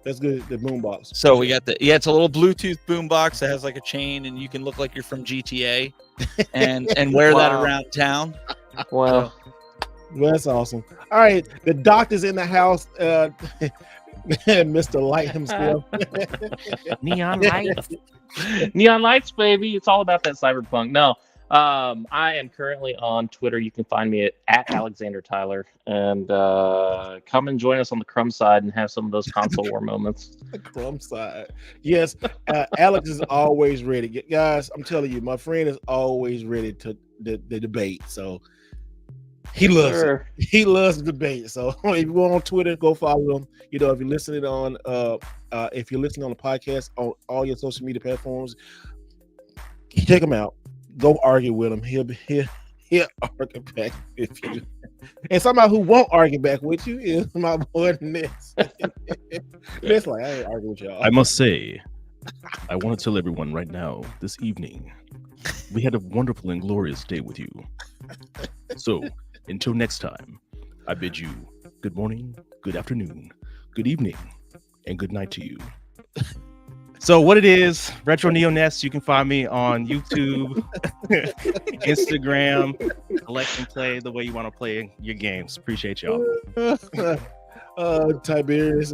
[SPEAKER 1] That's good. The boombox.
[SPEAKER 3] So we got it's a little Bluetooth boombox that has like a chain, and you can look like you're from GTA, and wear that around town.
[SPEAKER 4] Wow.
[SPEAKER 1] Well, that's awesome. All right, the doctor's in the house. Mr. Light himself.
[SPEAKER 2] Neon lights.
[SPEAKER 4] Neon lights, baby. It's all about that cyberpunk. No, I am currently on Twitter. You can find me at Alexander Tyler, and come and join us on the Crumb side and have some of those console war moments.
[SPEAKER 1] The Crumb side. Yes, Alex is always ready. Guys, I'm telling you, my friend is always ready to the debate. So he loves it. He loves the debate. So if you go on Twitter, go follow him. You know, if you're listening on the podcast on all your social media platforms, check him out. Go argue with him. He'll argue back with you. And somebody who won't argue back with you is my boy Ness. Ness, like, I ain't arguing with y'all.
[SPEAKER 5] I must say, I want to tell everyone right now, this evening, we had a wonderful and glorious day with you. So, until next time, I bid you good morning, good afternoon, good evening, and good night to you.
[SPEAKER 2] So what it is, Retro Neo Nest, you can find me on YouTube, Instagram, select and play the way you want to play your games. Appreciate y'all.
[SPEAKER 1] Tiberius.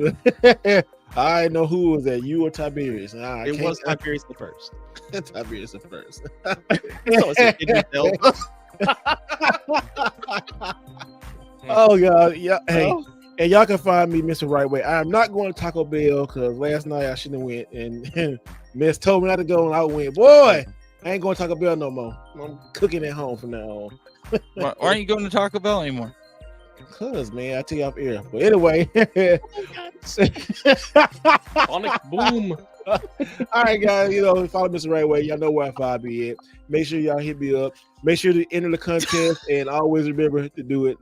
[SPEAKER 1] I know who was that, you or Tiberius.
[SPEAKER 2] It was Tiberius the first.
[SPEAKER 1] Tiberius the first. Oh God, yeah. Hey, and y'all can find me, Mr. Right Way. I am not going to Taco Bell because last night I shouldn't have went, and Miss told me not to go, and I went. Boy, I ain't going to Taco Bell no more. I'm cooking at home from now on.
[SPEAKER 3] Why aren't you going to Taco Bell anymore?
[SPEAKER 1] Cause man, I tell you off air. But anyway,
[SPEAKER 4] boom.
[SPEAKER 1] All right, guys. You know, follow Mr. Right Way. Y'all know where I be at. Make sure y'all hit me up. Make sure to enter the contest, and always remember to do it